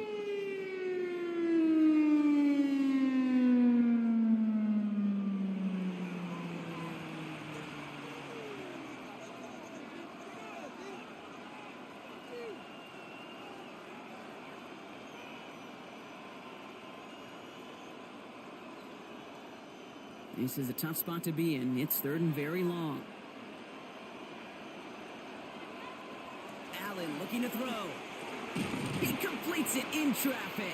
This is a tough spot to be in. It's 3rd and very long. Allen looking to throw. He completes it in traffic.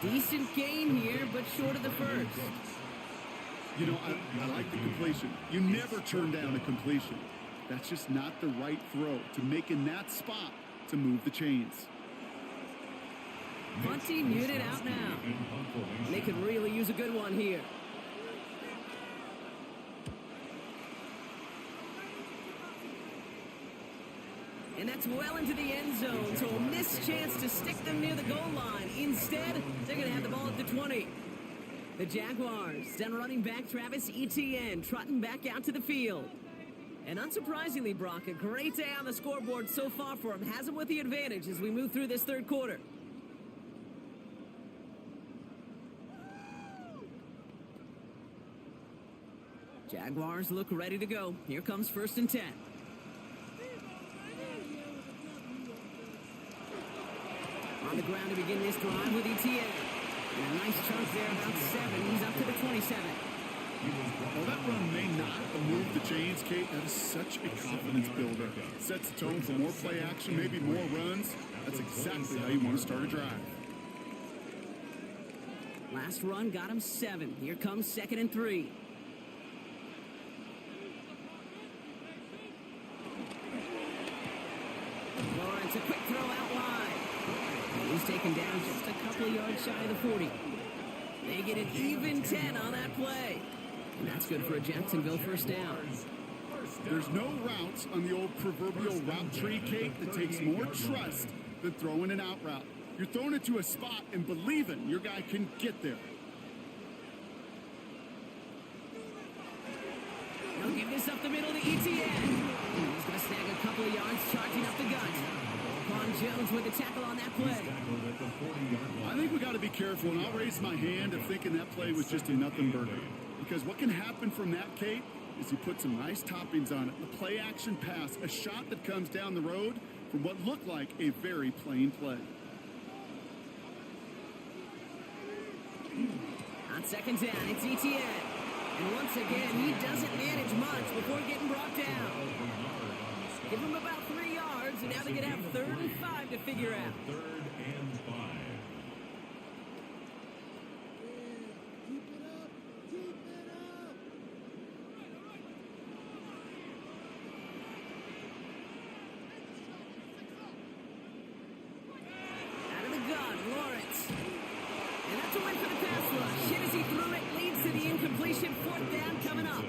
Decent gain here, but short of the 1st. You know, I like the completion. You never turn down a completion. That's just not the right throw to make in that spot to move the chains. Punting unit out now. And they could really use a good one here. And that's well into the end zone, so a missed chance to stick them near the goal line. Instead, they're going to have the ball at the 20. The Jaguars send running back Travis Etienne trotting back out to the field. And unsurprisingly, Brock, a great day on the scoreboard so far for him. Has him with the advantage as we move through this 3rd quarter. Jaguars look ready to go. Here comes 1st and 10. On the ground to begin this drive with Etienne. And a nice chunk there, about 7. He's up to the 27. Well, that run may not move the chains, Kate. That is such a confidence builder. Sets the tone for more play action, maybe more runs. That's exactly how you want to start a drive. Last run got him 7. Here comes 2nd and 3. It's a quick throw out wide. He's taken down just a couple of yards shy of the 40. They get an even 10 on that play. And that's good for a Jacksonville first down. There's no routes on the old proverbial route tree, Kate, that takes more trust than throwing an out route. You're throwing it to a spot and believing your guy can get there. They'll give this up the middle to ETN. He's going to snag a couple of yards charging up the gut. Quan Jones with the tackle on that play. I think we got to be careful, and I'll raise my hand of thinking that play was just a nothing burger. Because what can happen from that, Kate, is he put some nice toppings on it. The play action pass, a shot that comes down the road from what looked like a very plain play. On second down, it's ETN. And once again, he doesn't manage much before getting brought down. Give him about 3 yards, and now they're going to have 3rd and 5 to figure out. 3rd and 5. Out of the gun, Lawrence. And that's a win for the pass rush. Shit as he threw it, leads to the incompletion. 4th down coming up.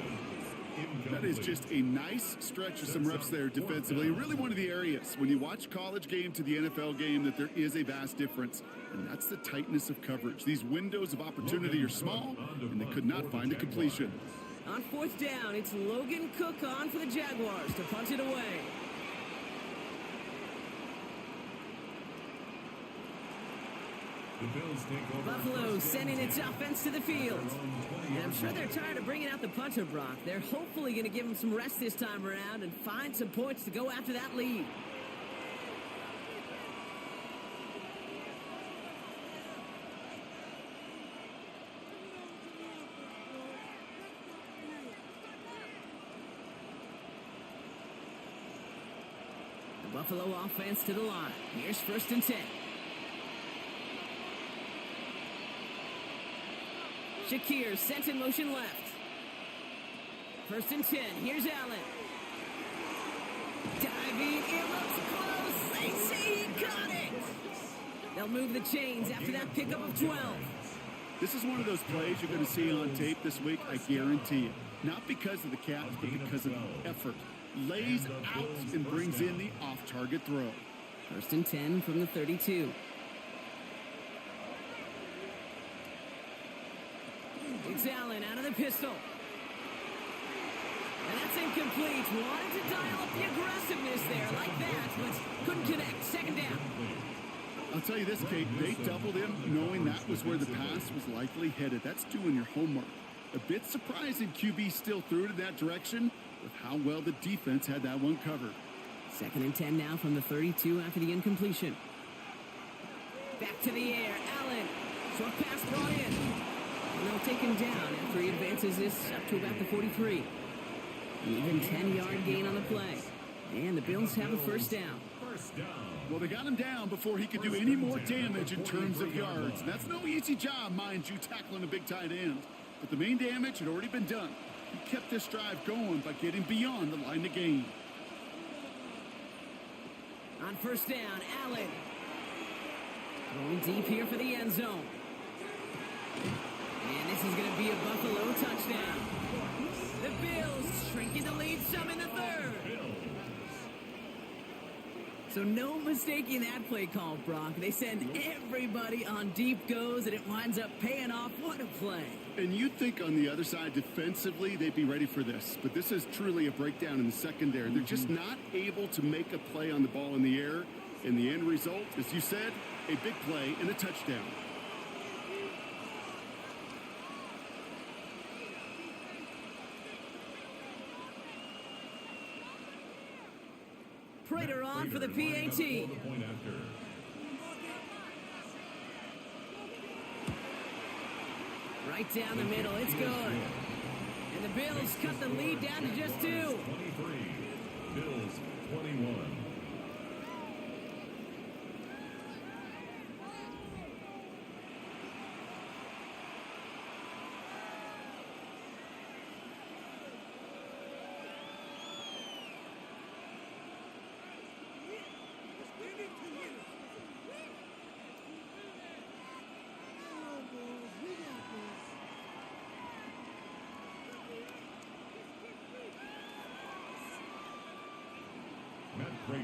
That is just a nice stretch of some reps there defensively. Really one of the areas when you watch college game to the NFL game that there is a vast difference, and that's the tightness of coverage. These windows of opportunity are small, and they could not find a completion. On 4th down, it's Logan Cook on for the Jaguars to punch it away. The Bills take over. Buffalo sending its offense to the field. And I'm sure they're tired of bringing out the punter, Brock. They're hopefully going to give him some rest this time around and find some points to go after that lead. The Buffalo offense to the line. Here's 1st and 10. Shakir sent in motion left. 1st and 10. Here's Allen. Diving. It looks close. They say he got it. They'll move the chains after that pickup of 12. This is one of those plays you're going to see on tape this week, I guarantee you. Not because of the Cats, but because of the effort. Lays out and brings in the off-target throw. 1st and 10 from the 32. It's Allen out of the pistol. And that's incomplete. Wanted to dial up the aggressiveness there like that, but couldn't connect. 2nd down. I'll tell you this, Kate, they doubled him knowing that was where the pass was likely headed. That's doing your homework. A bit surprising QB still threw it in that direction with how well the defense had that one covered. 2nd and 10 now from the 32 after the incompletion. Back to the air. Allen. Short pass brought in. And they'll take him down after he advances this up to about the 43. An even 10-yard gain on the play. And the Bills have a 1st down. Well, they got him down before he could do any more damage in terms of yards. That's no easy job, mind you, tackling a big tight end. But the main damage had already been done. He kept this drive going by getting beyond the line of gain. On 1st down, Allen. Going deep here for the end zone. And this is going to be a Buffalo touchdown. The Bills shrinking the lead some in the 3rd. So no mistaking that play call, Brock. They send everybody on deep goes, and it winds up paying off. What a play. And you'd think on the other side, defensively, they'd be ready for this. But this is truly a breakdown in the secondary. They're just not able to make a play on the ball in the air. And the end result, as you said, a big play and a touchdown. Prater on for the PAT. Right down the middle, it's good. And the Bills cut the lead down to just 2. 23, Bills 21.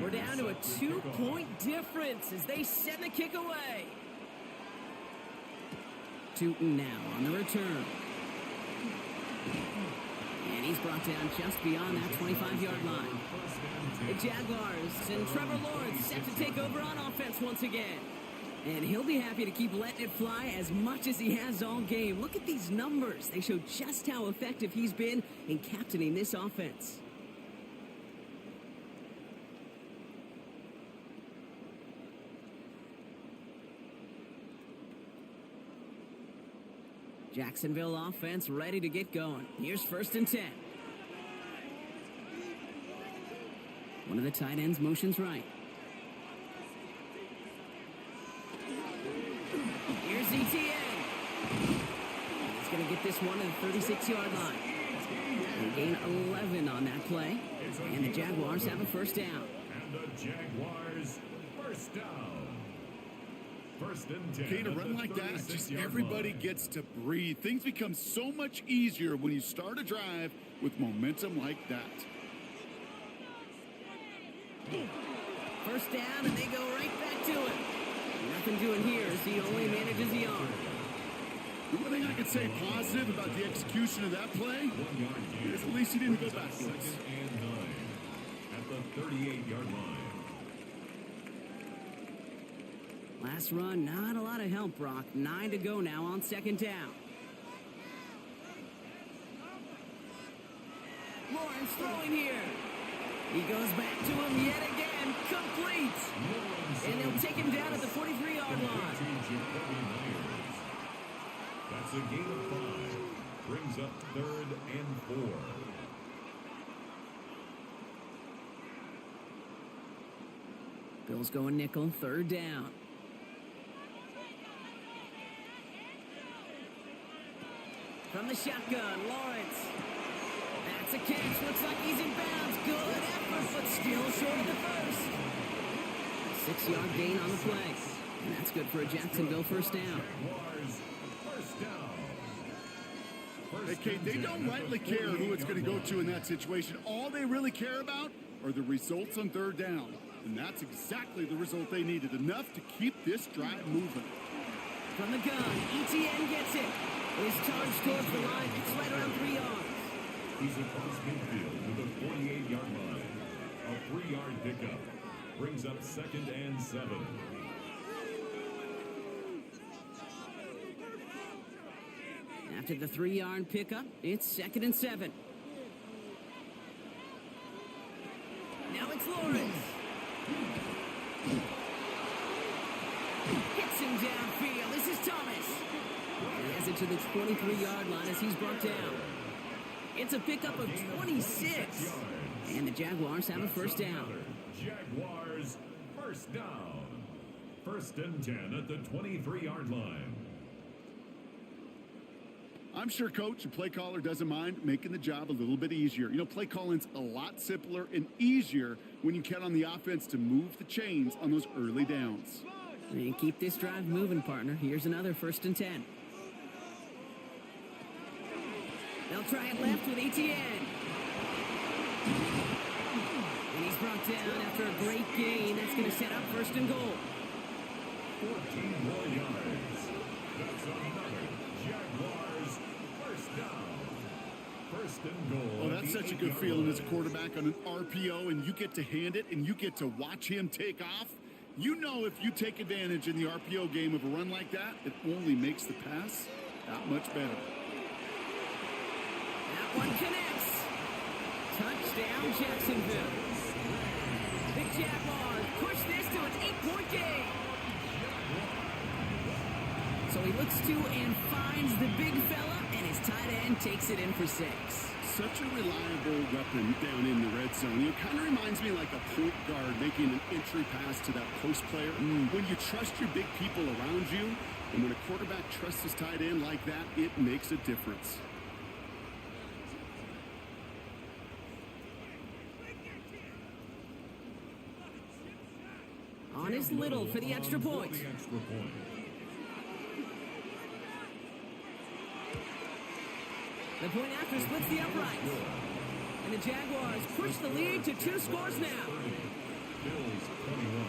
We're down to a 2-point difference as they send the kick away. Tootin now on the return. And he's brought down just beyond that 25-yard line. The Jaguars and Trevor Lawrence set to take over on offense once again. And he'll be happy to keep letting it fly as much as he has all game. Look at these numbers. They show just how effective he's been in captaining this offense. Jacksonville offense ready to get going. Here's 1st and 10. One of the tight ends motions right. Here's ETN. He's going to get this one at the 36-yard line. They gain 11 on that play. And the Jaguars have a 1st down. And the Jaguars, 1st down. 1st and 10. Okay, to run like that, just everybody gets to breathe. Things become so much easier when you start a drive with momentum like that. 1st down, and they go right back to it. Nothing doing here as he only manages the arm. The one thing I can say positive about the execution of that play is at least he didn't go backwards. 2nd and 9 at the 38-yard line. Last run, not a lot of help, Brock. 9 to go now on 2nd down. Lawrence throwing here. He goes back to him yet again. Complete. And they'll take him down at the 43-yard line. That's a gain of 5. Brings up 3rd and 4. Bills going nickel, 3rd down. From the shotgun, Lawrence. That's a catch. Looks like he's in bounds. Good effort, but still short of the 1st. 6-yard gain on the play. And that's good for a Jacksonville 1st down. Jaguars, 1st down. Hey, Kate, they don't rightly care who it's going to go to in that situation. All they really care about are the results on 3rd down. And that's exactly the result they needed. Enough to keep this drive moving. From the gun, ETN gets it. Is charged towards the line. It's right around 3 yards. He's across midfield to the 48-yard line. A 3-yard pickup brings up 2nd and 7. After the 3-yard pickup, it's 2nd and 7. Now it's Lawrence. Hits him downfield. This is Thomas. He has it to the 23-yard line as he's brought down. It's a pickup of 26. And the Jaguars have a 1st down. Jaguars, 1st down. 1st and 10 at the 23-yard line. I'm sure coach and play caller doesn't mind making the job a little bit easier. You know, play calling's a lot simpler and easier when you count on the offense to move the chains on those early downs. And keep this drive moving, partner. Here's another 1st and 10. They'll try it left with ETN. And he's brought down after a great gain. That's going to set up 1st and goal. 14 more yards. That's another Jaguars 1st down. 1st and goal. Oh, that's such a good feeling as a quarterback on an RPO, and you get to hand it, and you get to watch him take off. You know if you take advantage in the RPO game of a run like that, it only makes the pass that much better. That one connects. Touchdown, Jacksonville. The Jaguars push this to an 8-point game. So he looks to and finds the big fella, and his tight end takes it in for 6. Such a reliable weapon down in the red zone. It kind of reminds me like a point guard making an entry pass to that post player. When you trust your big people around you, and when a quarterback trusts his tight end like that, it makes a difference. On is Little for the extra point. The point after splits the uprights. And the Jaguars push the lead to 2 scores now. Bills 21.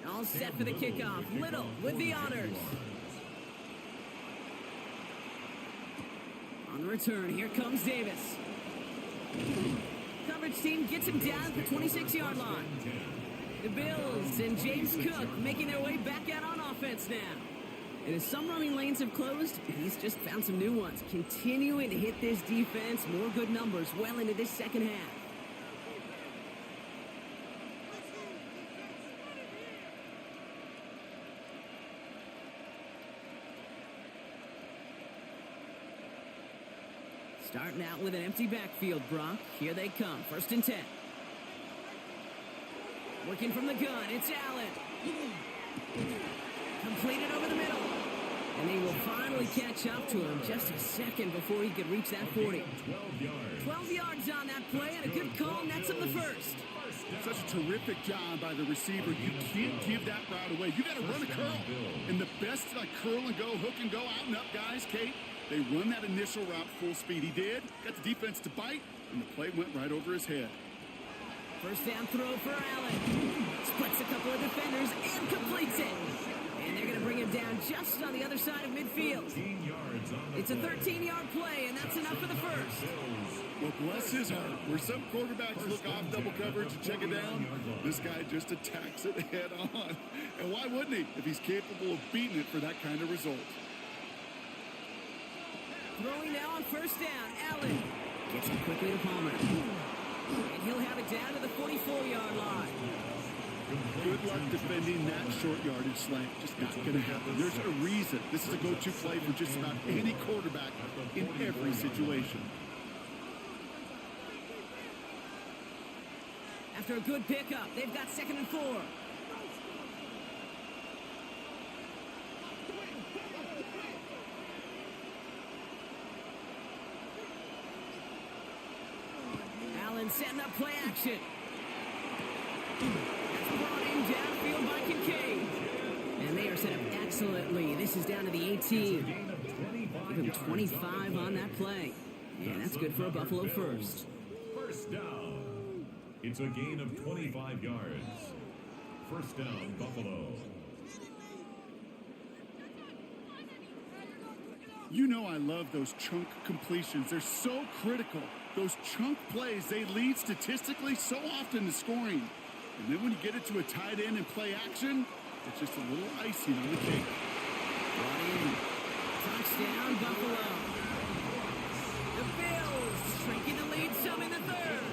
All set for the kickoff. Little with the honors. On the return, here comes Davis. Coverage team gets him down at the 26-yard line. The Bills and James Cook making their way back out on offense now. And as some running lanes have closed, he's just found some new ones. Continuing to hit this defense, more good numbers well into this second half. Starting out with an empty backfield, Brock. Here they come. 1st and 10. Working from the gun. It's Allen. Completed over the middle. And they will finally catch up to him just a second before he could reach that 40. 12 yards on that play and a good call nets him the first. Such a terrific job by the receiver. You can't give that route away. You got to run a curl. And the best, like curl and go, hook and go, out and up, guys, Kate. They run that initial route full speed. He did. Got the defense to bite, and the play went right over his head. 1st down throw for Allen. Splits a couple of defenders and completes it. And they're going to bring him down just on the other side of midfield. It's a 13-yard play, and that's enough for the first. Well, bless his heart. Where some quarterbacks look off double coverage and check it down, this guy just attacks it head on. And why wouldn't he if he's capable of beating it for that kind of result? Throwing now on 1st down. Allen gets it quickly to Palmer. And he'll have it down to the 44-yard line. Good luck defending that short yardage slant. Just not going to happen. There's a reason. This is a go-to play for just about any quarterback in every situation. After a good pickup, they've got 2nd and 4. Allen setting up play action. That's brought in downfield by Kincaid. And they are set up excellently. This is down to the 18. Give him 25 on that play. And that's good for a Buffalo first. 1st down. It's a gain of 25 yards. 1st down, Buffalo. You know I love those chunk completions. They're so critical. Those chunk plays, they lead statistically so often to scoring. And then when you get it to a tight end and play action, it's just a little icing on the cake. Brought in. Touchdown, Buffalo. The Bills shrinking the lead some in the 3rd.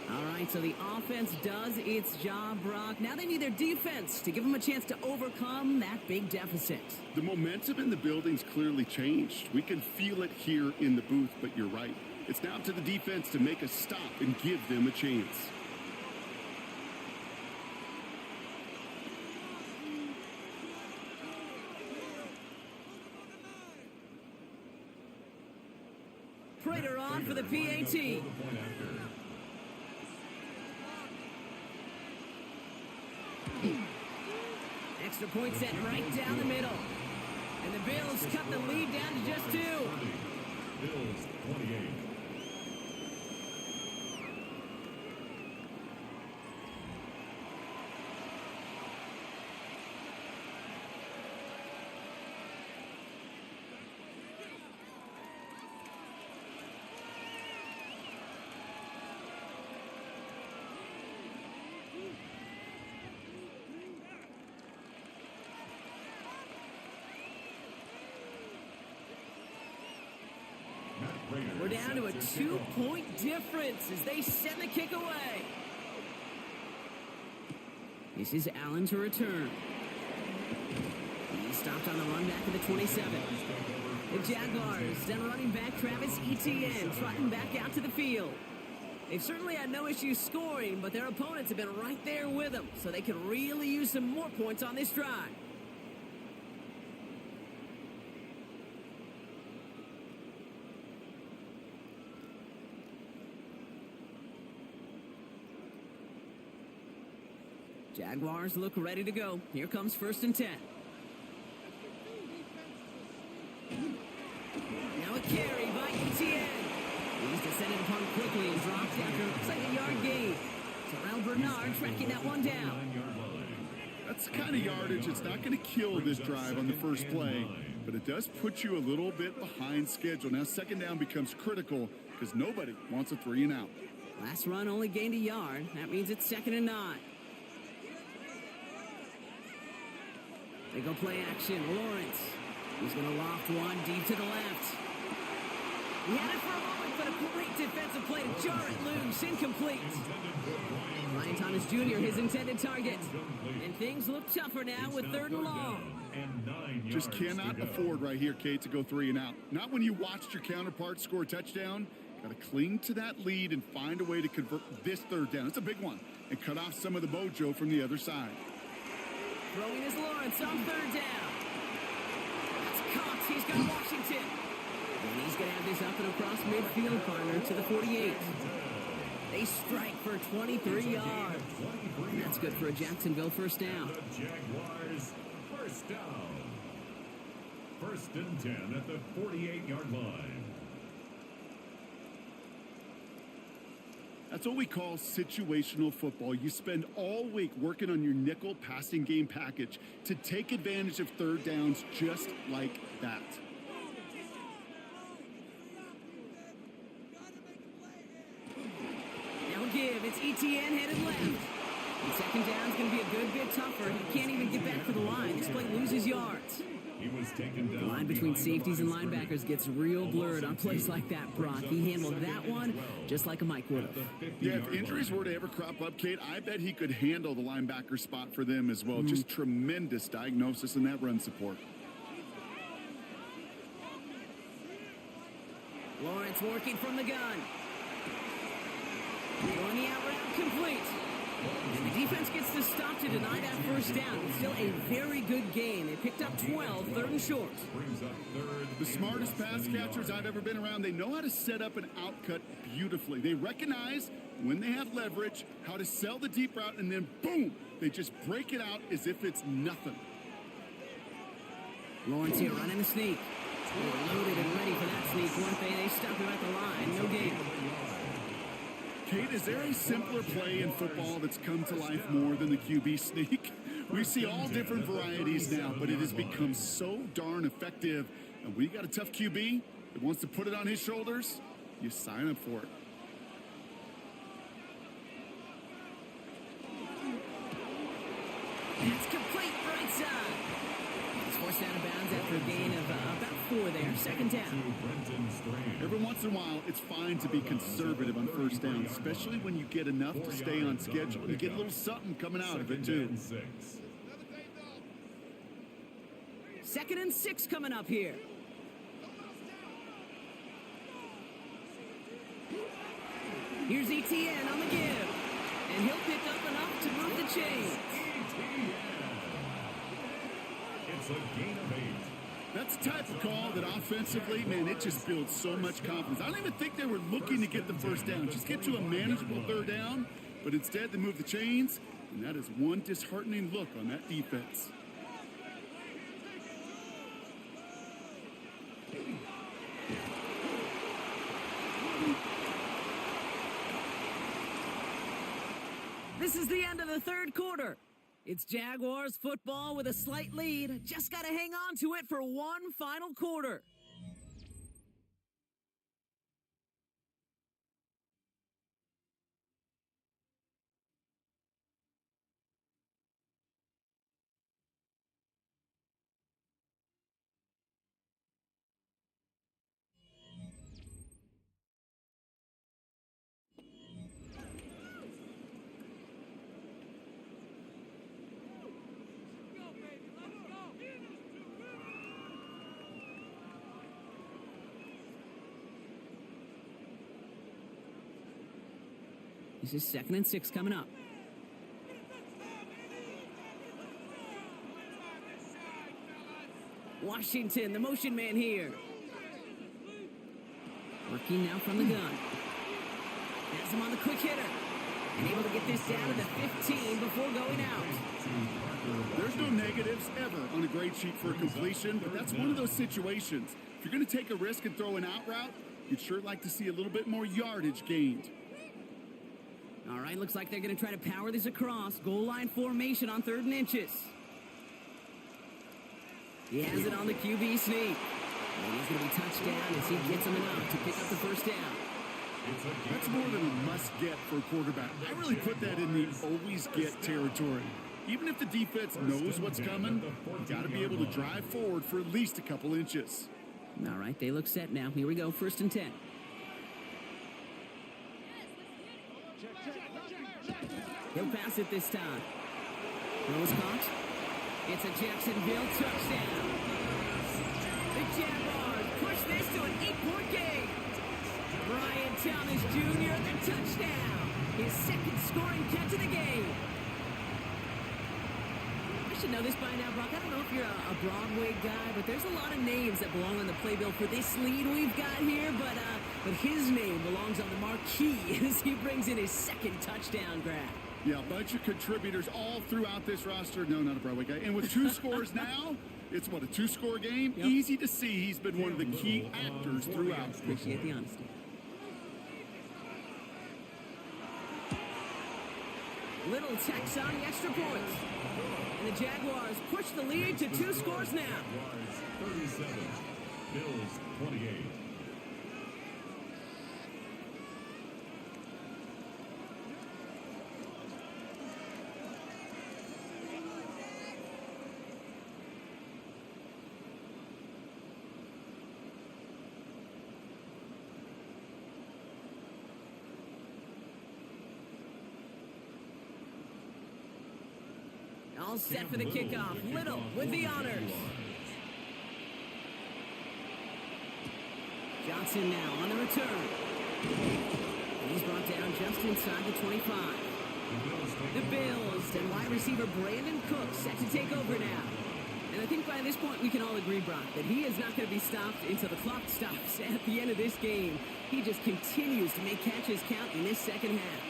All right, so the offense does its job, Brock. Now they need their defense to give them a chance to overcome that big deficit. The momentum in the building's clearly changed. We can feel it here in the booth, but you're right. It's now up to the defense to make a stop and give them a chance. Prater on for the PAT. Extra point set right down the middle. And the Bills cut the lead down to just 2. Bills 28. We're down to a 2-point difference as they send the kick away. This is Allen to return. He stopped on the run back at the 27. The Jaguars, then running back Travis Etienne, trotting back out to the field. They've certainly had no issues scoring, but their opponents have been right there with them, so they could really use some more points on this drive. Jaguars look ready to go. Here comes 1st and 10. Now a carry by ETN. He's descended upon quickly and dropped after it looks like a yard gain. Terrell Bernard tracking that one down. That's the kind of yardage it's not going to kill this drive on the first play, but it does put you a little bit behind schedule. Now 2nd down becomes critical because nobody wants a 3 and out. Last run only gained a yard. That means it's 2nd and 9. They go play action. Lawrence. He's going to loft one deep to the left. He had it for a moment, but a great defensive play to jar it loose. Incomplete. Ryan Thomas Jr., his intended target. And things look tougher now with 3rd and long. Just cannot afford right here, Kate, to go 3 and out. Not when you watched your counterpart score a touchdown. Got to cling to that lead and find a way to convert this 3rd down. It's a big one. And cut off some of the mojo from the other side. Throwing is Lawrence on 3rd down. That's caught. He's got Washington. And he's going to have this up and across midfield, partner, to the 48. They strike for 23 yards. And that's good for a Jacksonville 1st down. The Jaguars 1st down. 1st and 10 at the 48-yard line. That's what we call situational football. You spend all week working on your nickel passing game package to take advantage of 3rd downs just like that. Now a give. It's ETN headed left. And 2nd down is going to be a good bit tougher. He can't even get back to the line. This play loses yards. He was taken down. The line between safeties and linebackers gets real blurred on plays like that, Brock. He handled that one just like a Mike would have. Yeah, if injuries were to ever crop up, Kate, I bet he could handle the linebacker spot for them as well. Just tremendous diagnosis in that run support. Lawrence working from the gun. Throwing the out route complete. And the defense gets the stop to deny that 1st down. It's still a very good game. They picked up 12, 3rd and short. The smartest pass catchers I've ever been around, they know how to set up an outcut beautifully. They recognize when they have leverage, how to sell the deep route, and then boom, they just break it out as if it's nothing. Lawrence here running the sneak. They were loaded and ready for that sneak, weren't they? They stopped him at the line. No gain. Kate, is there a simpler play in football that's come to life more than the QB sneak? We see all different varieties now, but it has become so darn effective. And when you got a tough QB that wants to put it on his shoulders, you sign up for it. It's complete right side. It's forced out of bounds after a gain of about 4 there. 2nd down. Every once in a while, it's fine to be conservative on 1st down, especially when you get enough to stay on schedule. You get a little something coming out of it, too. 2nd and 6 coming up here. Here's ETN on the give. And he'll pick up enough to move the chains. It's a gain of 8. That's the type of call that offensively, man, it just builds so much confidence. I don't even think they were looking to get the 1st down. Just get to a manageable 3rd down, but instead they move the chains, and that is one disheartening look on that defense. This is the end of the 3rd quarter. It's Jaguars football with a slight lead. Just got to hang on to it for one final quarter. This is 2nd and 6 coming up. Washington, the motion man here. Working now from the gun. Has him on the quick hitter. And able to get this down to the 15 before going out. There's no negatives ever on a grade sheet for a completion, but that's one of those situations. If you're going to take a risk and throw an out route, you'd sure like to see a little bit more yardage gained. All right, looks like they're going to try to power this across. Goal line formation on 3rd and inches. He has it on the QB sneak. And he's going to be touched down as he gets him enough to pick up the first down. That's more than a must-get for a quarterback. I really put that in the always-get territory. Even if the defense knows what's coming, you got to be able to drive forward for at least a couple inches. All right, they look set now. Here we go, 1st and 10. He'll pass it this time. Throws caught. It's a Jacksonville touchdown. The Jaguars push this to an 8-point game. Brian Thomas Jr., the touchdown. His 2nd scoring catch of the game. I should know this by now, Brock. I don't know if you're a Broadway guy, but there's a lot of names that belong on the playbill for this lead we've got here. But his name belongs on the marquee as he brings in his 2nd touchdown grab. Yeah, a bunch of contributors all throughout this roster. No, not a Broadway guy. And with 2 scores now, it's what, a 2-score game? Yep. Easy to see he's been one of the key actors throughout. Appreciate the honesty. Little tax on the extra points. And the Jaguars push the lead to 2 scores now. Jaguars 37, Bills 28. All set for the kickoff. Little with the honors. Johnson now on the return. And he's brought down just inside the 25. The Bills and wide receiver Brandon Cook set to take over now. And I think by this point we can all agree, Brock, that he is not going to be stopped until the clock stops at the end of this game. He just continues to make catches count in this 2nd half.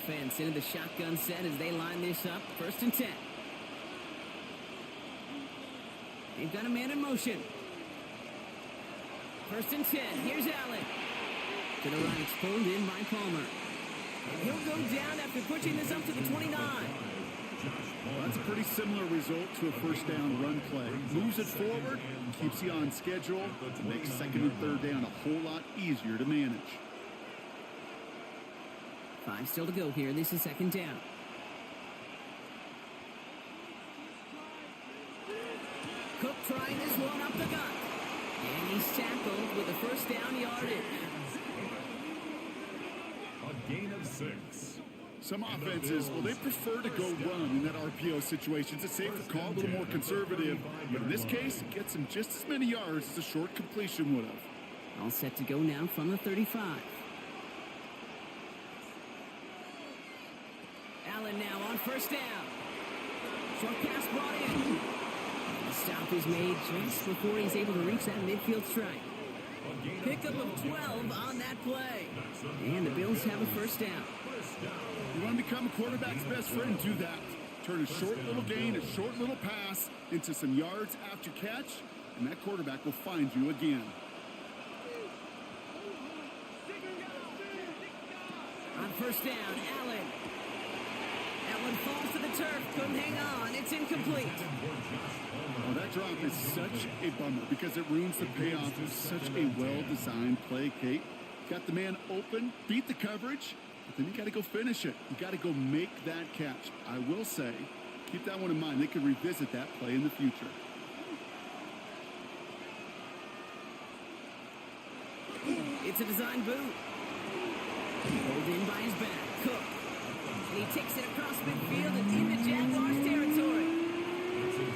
Offense into the shotgun set as they line this up. 1st and 10. They've got a man in motion. 1st and 10. Here's Allen. To the right, pulled in by Palmer. And he'll go down after pushing this up to the 29. Well, that's a pretty similar result to a 1st down run play. Moves it forward, keeps you on schedule, makes 2nd and 3rd down a whole lot easier to manage. 5 still to go here. This is 2nd down. Cook trying this one up the gut. And he's tackled with the 1st down yardage. A gain of 6. Some offenses, well, they prefer to go run in that RPO situation. It's a safer call, a little more conservative. But in this case, it gets him just as many yards as a short completion would have. All set to go now from the 35. Allen now on 1st down. Short pass brought in. And the stop is made just before he's able to reach that midfield strike. Pickup of 12 on that play. And the Bills have a 1st down. You want to become a quarterback's best friend, do that. Turn a short little gain, a short little pass into some yards after catch, and that quarterback will find you again. On 1st down, Allen. That one falls to the turf. Couldn't hang on. It's incomplete. Oh, that drop is such a bummer because it ruins the payoff of such a well-designed play, Kate. Got the man open, beat the coverage, but then you got to go finish it. You got to go make that catch. I will say, keep that one in mind. They could revisit that play in the future. It's a design boot. Pulled in by his back. Cook. And he takes it across midfield and into Jaguars territory.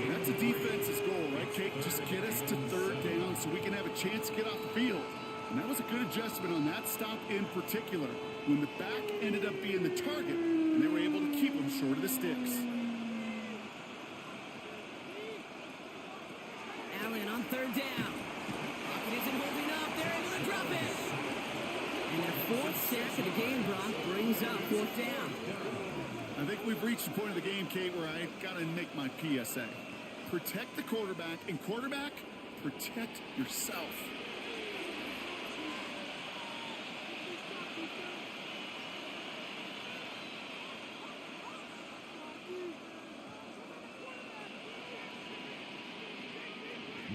That's a defense's goal, right, Kate? Just get us to 3rd down so we can have a chance to get off the field. And that was a good adjustment on that stop in particular, when the back ended up being the target, and they were able to keep him short of the sticks. third down. Pocket isn't holding up. They're able to drop it. And their fourth sack of the game, Brock, brings up fourth down. I think we've reached the point of the game, Kate, where I got to make my PSA. Protect the quarterback, and quarterback, protect yourself.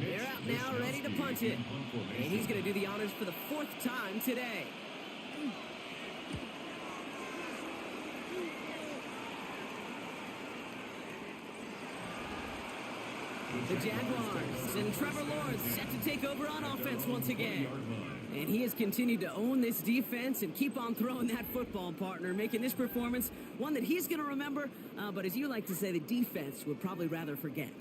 They're out now, ready to punt it. And he's going to do the honors for the fourth time today. The Jaguars and Trevor Lawrence set to take over on offense once again. And he has continued to own this defense and keep on throwing that football, partner, making this performance one that he's going to remember, but as you like to say, the defense would probably rather forget.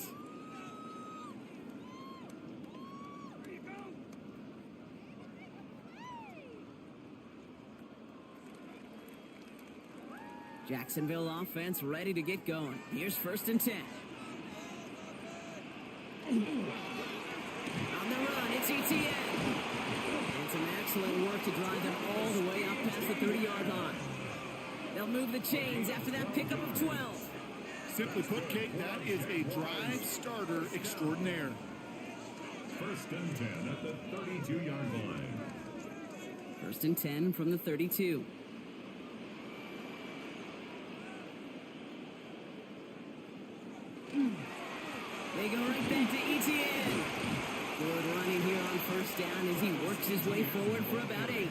Jacksonville offense ready to get going. Here's 1st and 10. On the run, it's ETN. And some excellent work to drive them all the way up past the 30-yard line. They'll move the chains after that pickup of 12. Simply put, Kate, that is a drive starter extraordinaire. 1st and 10 at the 32-yard line. 1st and 10 from the 32. They go right back to ETN. Good running here on 1st down as he works his way forward for about 8.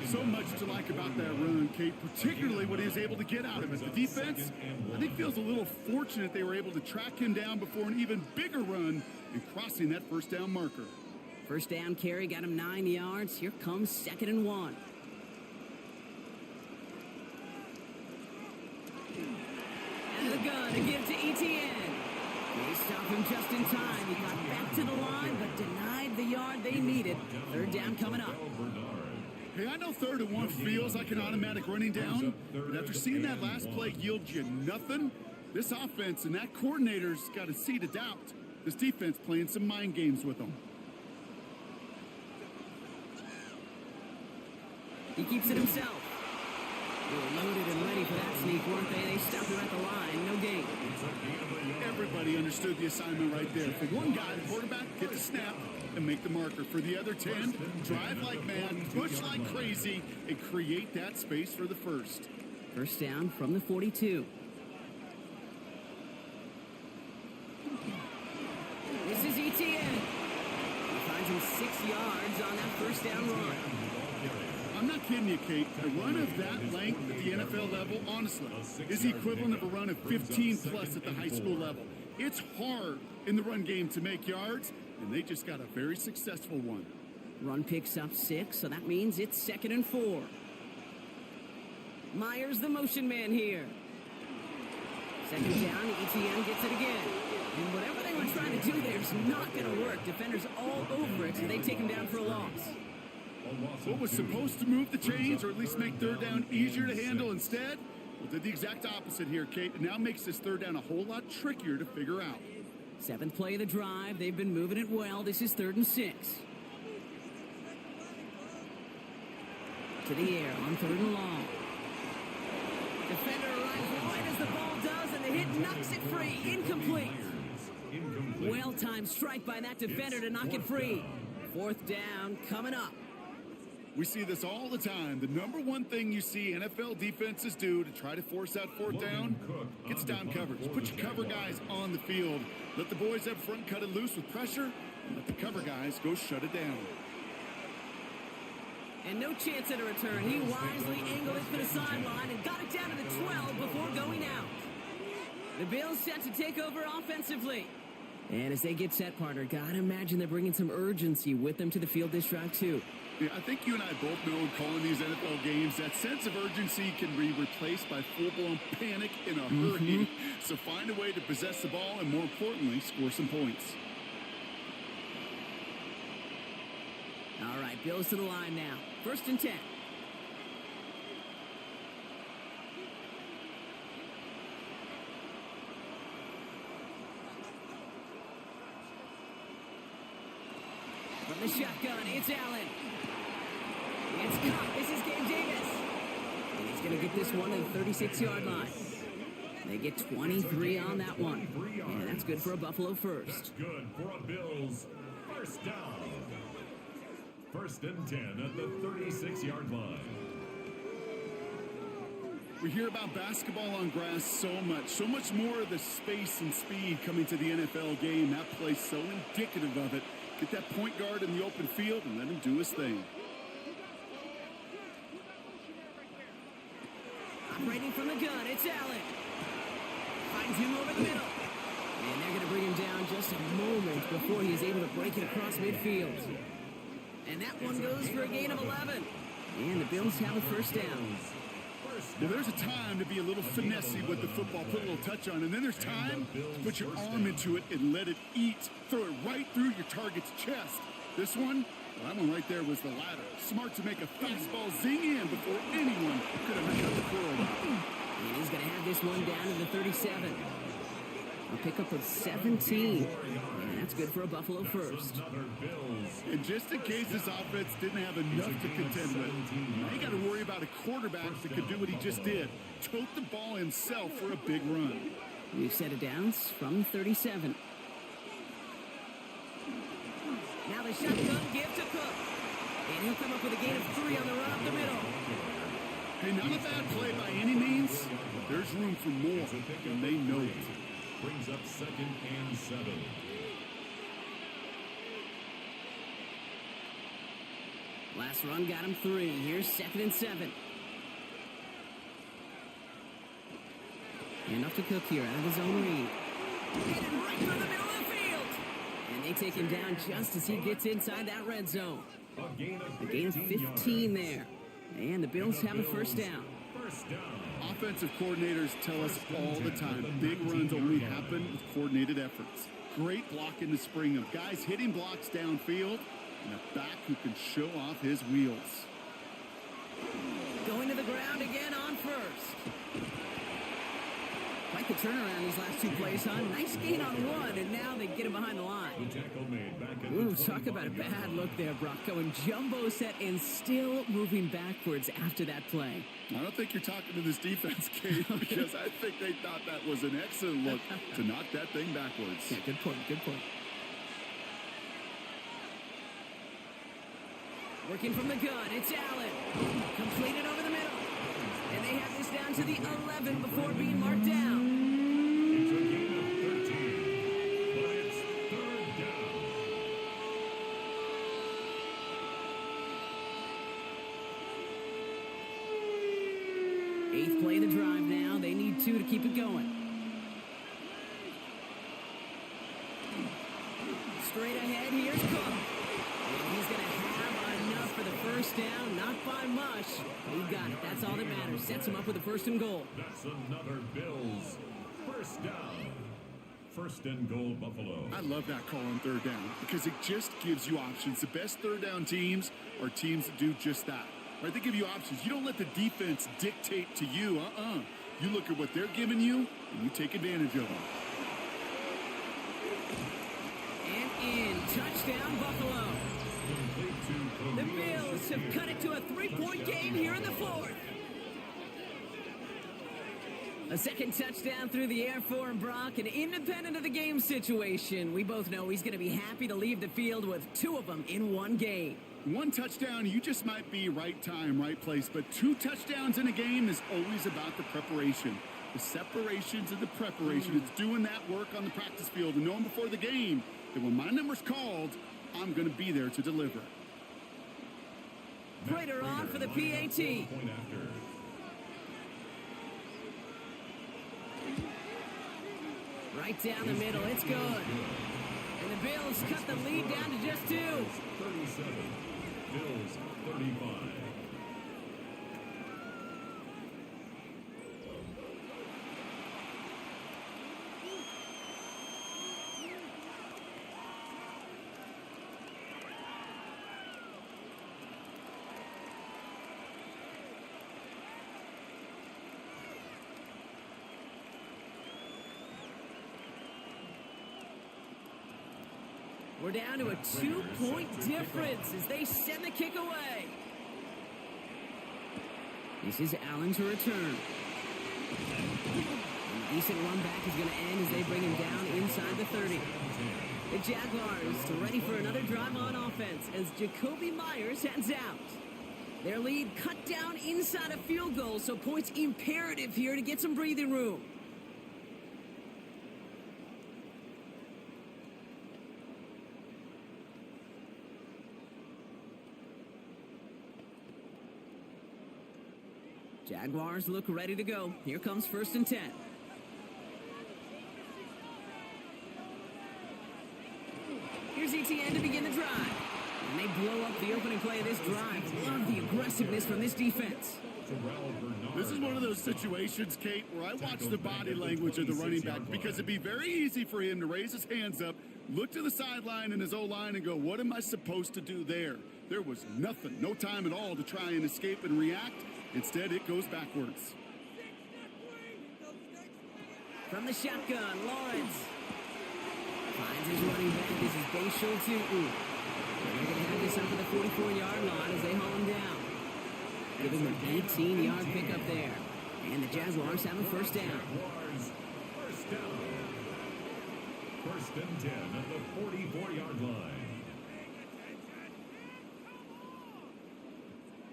So much to like about that run, Kate, particularly what he was able to get out of it. The defense, I think, feels a little fortunate they were able to track him down before an even bigger run and crossing that 1st down marker. 1st down carry got him 9 yards. Here comes 2nd and 1. Out of the gun to give to ETN. They stop him just in time. He got back to the line, but denied the yard they needed. 3rd down coming up. Hey, I know 3rd and 1 feels like an automatic running down, but after seeing that last play yield you nothing, this offense and that coordinator's got a seed of doubt. This defense playing some mind games with them. He keeps it himself. They were loaded and ready for that sneak, weren't they? They stopped him at the line. No gain. Everybody understood the assignment right there. For one guy, the quarterback, get the snap and make the marker. For the other 10, drive like mad, push like crazy, and create that space for the 1st. 1st down from the 42. This is ETN. He finds him 6 yards on that 1st down run. I'm not kidding you, Kate. A run of that length at the NFL level, honestly, is the equivalent of a run of 15 plus at the high school level. It's hard in the run game to make yards, and they just got a very successful one. Run picks up 6, so that means it's 2nd and 4. Myers, the motion man here. 2nd down, ETN gets it again. And whatever they were trying to do there is not going to work. Defenders all over it, so they take him down for a loss. What was supposed to move the chains, or at least make 3rd down easier to handle instead, well, did the exact opposite here, Kate. It now makes this 3rd down a whole lot trickier to figure out. 7th play of the drive. They've been moving it well. This is 3rd and 6. To the air on 3rd and long. Defender arrives right as the ball does, and the hit knocks it free. Incomplete. Well-timed strike by that defender to knock it free. 4th down coming up. We see this all the time. The number one thing you see NFL defenses do to try to force that 4th down, gets down coverage. Put your cover guys on the field. Let the boys up front cut it loose with pressure, and let the cover guys go shut it down. And no chance at a return. He wisely angled it for the sideline and got it down to the 12 before going out. The Bills set to take over offensively. And as they get set, partner, gotta imagine they're bringing some urgency with them to the field this drive, too. Yeah, I think you and I both know in calling these NFL games, that sense of urgency can be replaced by full-blown panic in a hurry. So find a way to possess the ball and, more importantly, score some points. All right, Bills to the line now. 1st and 10. shotgun. It's Allen. It's caught. This is Gabe Davis. And he's going to get this one to the 36-yard line. They get 23 on that one. And that's good for a Buffalo first. That's good for a Bills first down. First and 10 at the 36-yard line. We hear about basketball on grass so much more of the space and speed coming to the NFL game. That play's so indicative of it. Get that point guard in the open field and let him do his thing. Operating from the gun, it's Allen. Finds him over the middle. And they're going to bring him down just a moment before he's able to break it across midfield. And that one goes for a gain of 11. And the Bills have a first down. Well, there's a time to be a little finessey with the football, put a little touch on, and then there's time to put your arm into it and let it eat. Throw it right through your target's chest. This one, well, that one right there was the latter. Smart to make a fastball zing in before anyone could have messed up the curl. And he's going to have this one down to the 37. A pickup of 17. And that's good for a Buffalo first. And just in case this offense didn't have enough to contend with, now you got to worry about a quarterback that could do what he just did. Tote the ball himself for a big run. We've set it down from 37. Now the shotgun give to Cook. And he'll come up with a gain of 3 on the run up the middle. Hey, not a bad play by any means, but there's room for more, and they know it. Brings up 2nd and 7. Last run got him 3. Here's 2nd and 7. Enough to Cook here out of his own read. Hit him right through the middle of the field. And they take him down just as he gets inside that red zone. A gain of 15 there. And the Bills have a first down. Offensive coordinators tell us all the time, big runs only happen with coordinated efforts. Great block in the spring of guys hitting blocks downfield and a back who can show off his wheels. Going to the ground again on first. Quite the turnaround these last 2 plays, huh? Nice gain on 1, and now they get him behind the line. Ooh, talk about a bad look there, Brock. Going jumbo set and still moving backwards after that play. I don't think you're talking to this defense, Kate, because I think they thought that was an excellent look to knock that thing backwards. Yeah, good point, good point. Working from the gun, it's Allen. Completed over the middle. And they have this down to the 11 before being marked down. It's a gain of 13, but it's 3rd down. Eighth play of the drive now. They need 2 to keep it going. Straight ahead, here's Cook. And he's going to have enough for the first down. Not by much. He got it. That's all that matters. Sets him up with a 1st and goal. That's another Bills first down. 1st and goal, Buffalo. I love that call on 3rd down because it just gives you options. The best 3rd down teams are teams that do just that. Right? They give you options. You don't let the defense dictate to you. You look at what they're giving you, and you take advantage of them. And in. Touchdown, Buffalo. The Bills have cut it to a 3-point game here in the 4th. A second touchdown through the air for Brock, and independent of the game situation, we both know he's going to be happy to leave the field with 2 of them in one game. 1 touchdown, you just might be right time, right place, but 2 touchdowns in a game is always about the preparation. The separation to the preparation. It's doing that work on the practice field and knowing before the game that when my number's called, I'm going to be there to deliver. Prater on for the PAT. Right down the middle, it's good. And the Bills cut the lead down to just 2. 37, Bills 35. We're We're down to a 2-point difference as they send the kick away. This is Allen to return. A decent run back is going to end as they bring him down inside the 30. The Jaguars ready for another drive on offense as Jacoby Myers heads out. Their lead cut down inside a field goal, so points imperative here to get some breathing room. Jaguars look ready to go. Here comes 1st and 10. Here's ETN to begin the drive. And they blow up the opening play of this drive. Love the aggressiveness from this defense. This is one of those situations, Kate, where I watch the body language of the running back because it'd be very easy for him to raise his hands up, look to the sideline in his O-line and go, what am I supposed to do there? There was nothing, no time at all to try and escape and react. Instead, it goes backwards. From the shotgun, Lawrence finds his running back. This is Bayshul Tutu. They're going to have this up at the 44-yard line as they haul him down. Giving him an 18-yard pickup there. And the Jaguars have a 1st down. First down. 1st and 10 at the 44-yard line.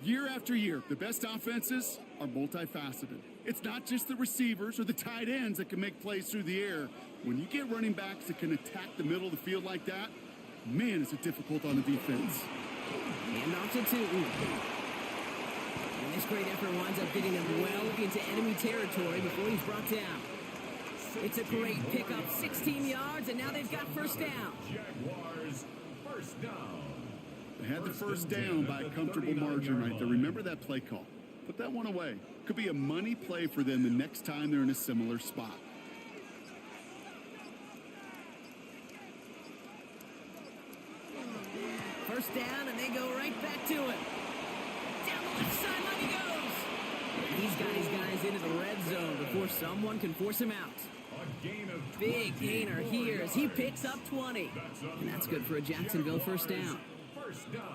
Year after year, the best offenses are multifaceted. It's not just the receivers or the tight ends that can make plays through the air. When you get running backs that can attack the middle of the field like that, man, is it difficult on the defense. And off to Tutu. And this great effort winds up getting him well into enemy territory before he's brought down. It's a great pickup, 16 yards, and now they've got 1st down. Jaguars, 1st down. They had the 1st down by a comfortable margin right there. Remember that play call. Put that one away. Could be a money play for them the next time they're in a similar spot. First down, and they go right back to it. Down the left sideline he goes. And he's got his guys into the red zone before someone can force him out. A gain of 20. Big gainer here as he picks up 20. And that's good for a Jacksonville 1st down.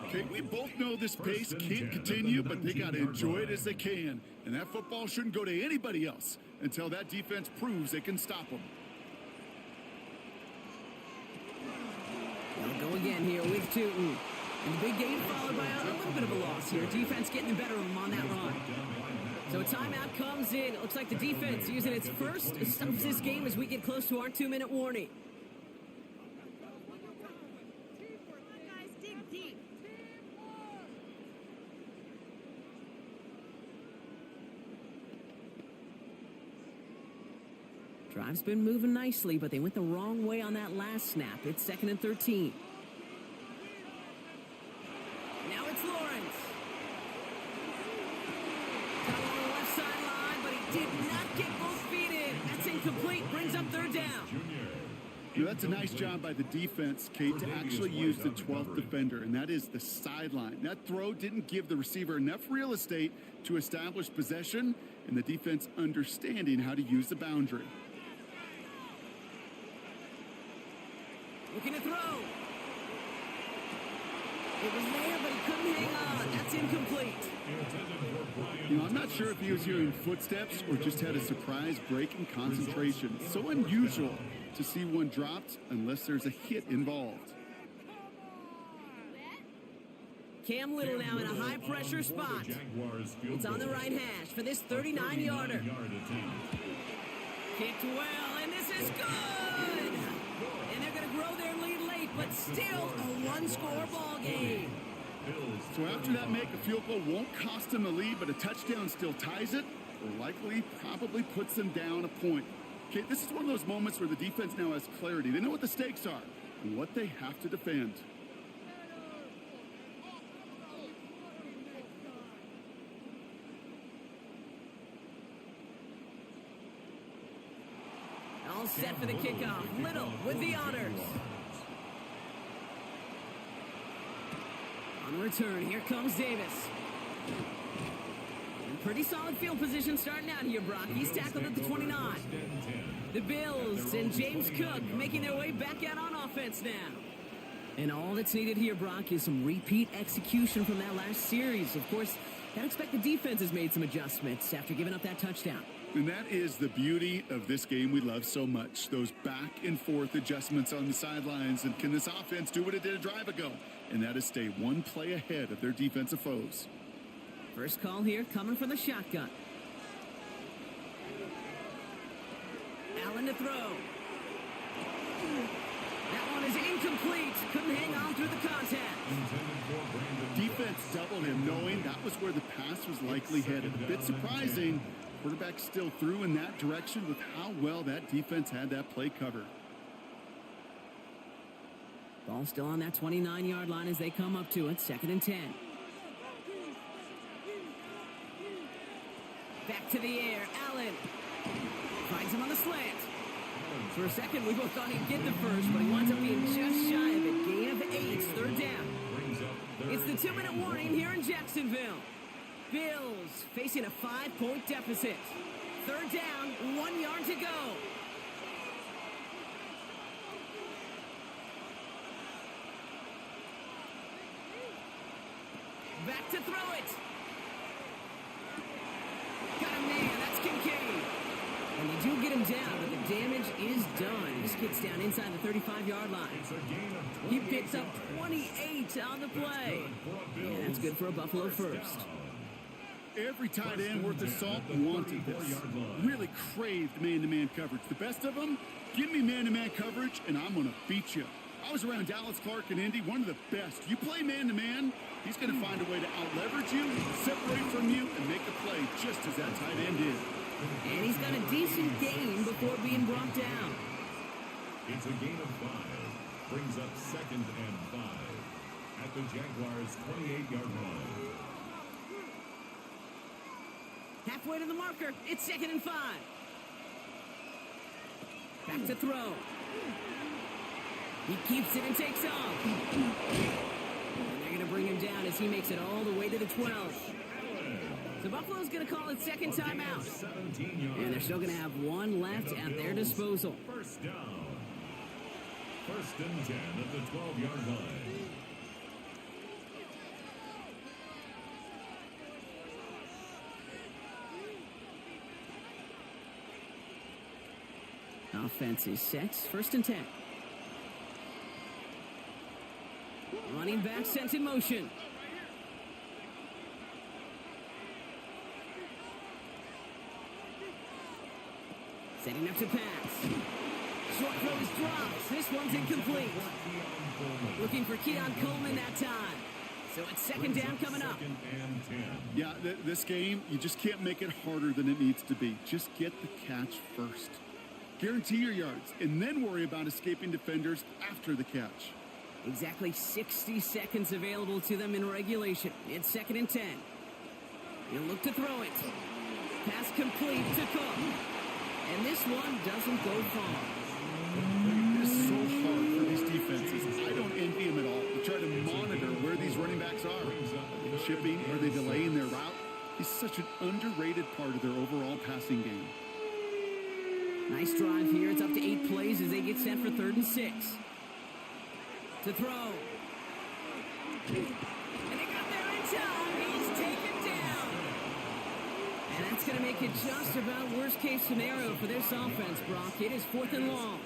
Okay, we both know this pace can't continue, but they got to enjoy it as they can. And that football shouldn't go to anybody else until that defense proves they can stop them. They'll go again here with Tutu. And the big gain followed by a little bit of a loss here. Defense getting the better of them on that run. So a timeout comes in. It looks like the defense using its first of this game as we get close to our 2-minute warning. Drive's been moving nicely, but they went the wrong way on that last snap. It's 2nd and 13. Now it's Lawrence. Got on the left sideline, but he did not get both feet in. That's incomplete. Brings up 3rd down. You know, that's a nice job by the defense, Kate, to actually use the 12th defender, and that is the sideline. That throw didn't give the receiver enough real estate to establish possession, and the defense understanding how to use the boundary. Looking to throw. It was there, but he couldn't hang on. That's incomplete. You know, I'm not sure if he was hearing footsteps or just had a surprise break in concentration. It's so unusual to see one dropped unless there's a hit involved. Cam Little now in a high-pressure spot. It's on the right hash for this 39-yarder. Kicked well, and this is good! And they're going to grow their lead late, but still a one-score ball game. So after that make, a field goal won't cost them the lead, but a touchdown still ties it, or likely probably puts them down a point. Okay, this is one of those moments where the defense now has clarity. They know what the stakes are and what they have to defend. All set for the kickoff. Little with the honors. On return, here comes Davis. And pretty solid field position starting out here, Brock. He's tackled at the 29. The Bills and James Cook making their way back out on offense now. And all that's needed here, Brock, is some repeat execution from that last series. Of course, I'd expect the defense has made some adjustments after giving up that touchdown. And that is the beauty of this game we love so much. Those back and forth adjustments on the sidelines. And can this offense do what it did a drive ago? And that is stay one play ahead of their defensive foes. First call here coming from the shotgun. Allen to throw. That one is incomplete. Couldn't hang on through the contact. Defense doubled him, knowing that was where the pass was likely headed. A bit surprising. Quarterback still threw in that direction with how well that defense had that play covered. Ball still on that 29-yard line as they come up to it. 2nd and 10. Back to the air. Allen finds him on the slant. For a second, we both thought he'd get the first, but he winds up being just shy of it. Gain of 8, 3rd down. It's the 2-minute warning here in Jacksonville. Bills facing a 5-point deficit. 3rd down, 1 yard to go. Back to throw it. Got a man, that's Kincaid. And they do get him down, but the damage is done. This kid's down inside the 35-yard line. He picks up 28 on the play. Yeah, that's good for a Buffalo first. Every tight end worth his salt wanted this. Really craved man-to-man coverage. The best of them, give me man-to-man coverage, and I'm going to beat you. I was around Dallas Clark and Indy, one of the best. You play man-to-man, he's going to find a way to out-leverage you, separate from you, and make a play just as that tight end did. And he's got a decent gain before being brought down. It's a gain of 5. Brings up 2nd and 5 at the Jaguars' 28-yard line. Halfway to the marker. It's 2nd and 5. Back to throw. He keeps it and takes off. And they're going to bring him down as he makes it all the way to the 12. So Buffalo's going to call it 2nd timeout. And they're still going to have 1 left at their disposal. First down. 1st and 10 at the 12-yard line. Offense is set. 1st and 10. Running back sent in motion. Setting up to pass. Short throw is dropped. This one's incomplete. Looking for Keon Coleman that time. So it's 2nd down coming up. Yeah, this game, you just can't make it harder than it needs to be. Just get the catch first. Guarantee your yards, and then worry about escaping defenders after the catch. Exactly 60 seconds available to them in regulation. It's 2nd and 10. He'll look to throw it. Pass complete to Cook. And this one doesn't go far. It is so hard for these defenses. I don't envy them at all. They try to monitor where these running backs are. Are they chipping? Are they delaying their route? He's such an underrated part of their overall passing game. Nice drive here. It's up to 8 plays as they get set for 3rd and 6. To throw. And they got there in time. He's taken down. And that's going to make it just about worst-case scenario for this offense, Brock. It is 4th and long.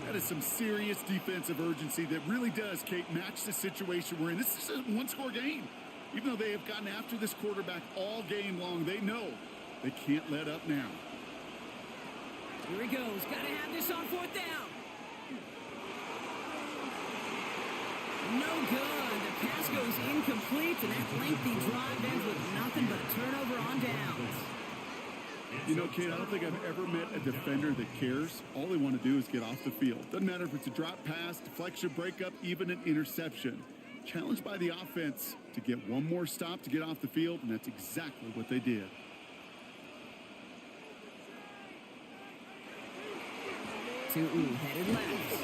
That is some serious defensive urgency that really does, Kate, match the situation we're in. This is a one-score game. Even though they have gotten after this quarterback all game long, they know they can't let up now. Here he goes. Got to have this on 4th down. No good. The pass goes incomplete, and that lengthy drive ends with nothing but a turnover on downs. You know, Kate, I don't think I've ever met a defender that cares. All they want to do is get off the field. Doesn't matter if it's a drop pass, deflection, breakup, even an interception. Challenged by the offense to get one more stop to get off the field, and that's exactly what they did. Headed left.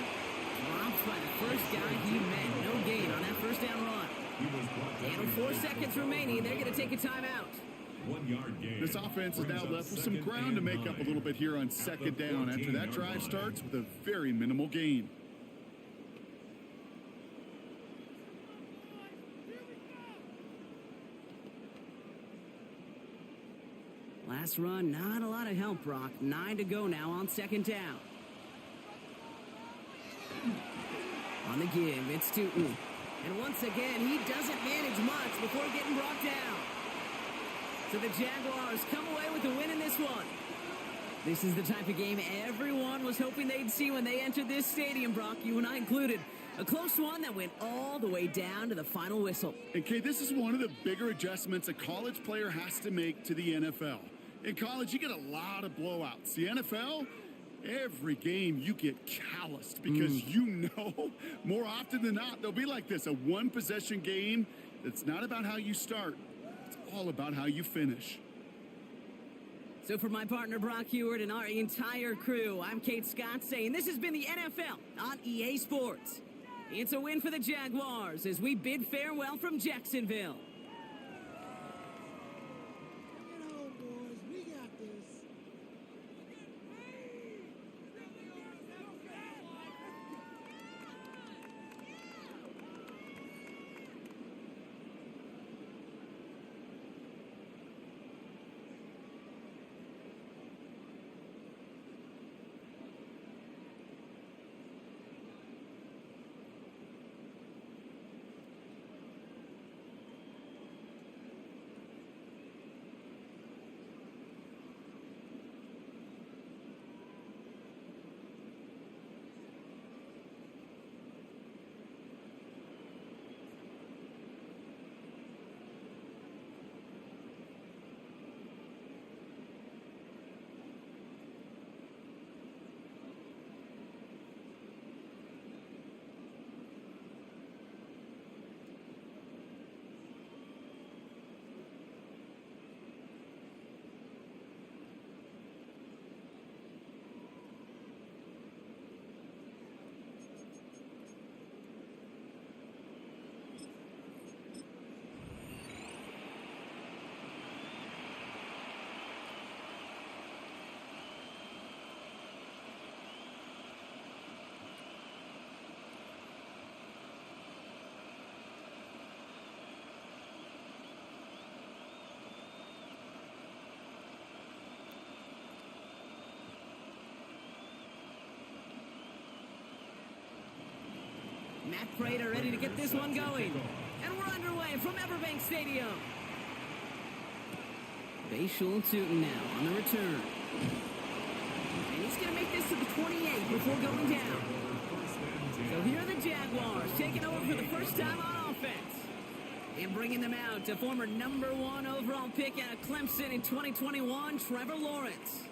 Dropped by the first guy he met. No gain on that 1st down run. And 4 seconds remaining. They're going to take a timeout. 1 yard gain. This offense is now left with some ground to make up a little bit here on 2nd down after that drive starts with a very minimal gain. Last run, not a lot of help, Brock. 9 to go now on second down. On the give, it's Tootin. And once again, he doesn't manage much before getting brought down. So the Jaguars come away with the win in this one. This is the type of game everyone was hoping they'd see when they entered this stadium, Brock, you and I included. A close one that went all the way down to the final whistle. And Kay, this is one of the bigger adjustments a college player has to make to the NFL. In college, you get a lot of blowouts. The NFL, every game you get calloused because you know more often than not they'll be like this, a one-possession game that's not about how you start. It's all about how you finish. So for my partner Brock Heward and our entire crew, I'm Kate Scott saying this has been the NFL on EA Sports. It's a win for the Jaguars as we bid farewell from Jacksonville. Matt Prater ready to get this one going. And we're underway from Everbank Stadium. Bayshul Tootin now on the return. And he's going to make this to the 28 before going down. So here are the Jaguars taking over for the first time on offense. And bringing them out to former #1 overall pick out of Clemson in 2021, Trevor Lawrence.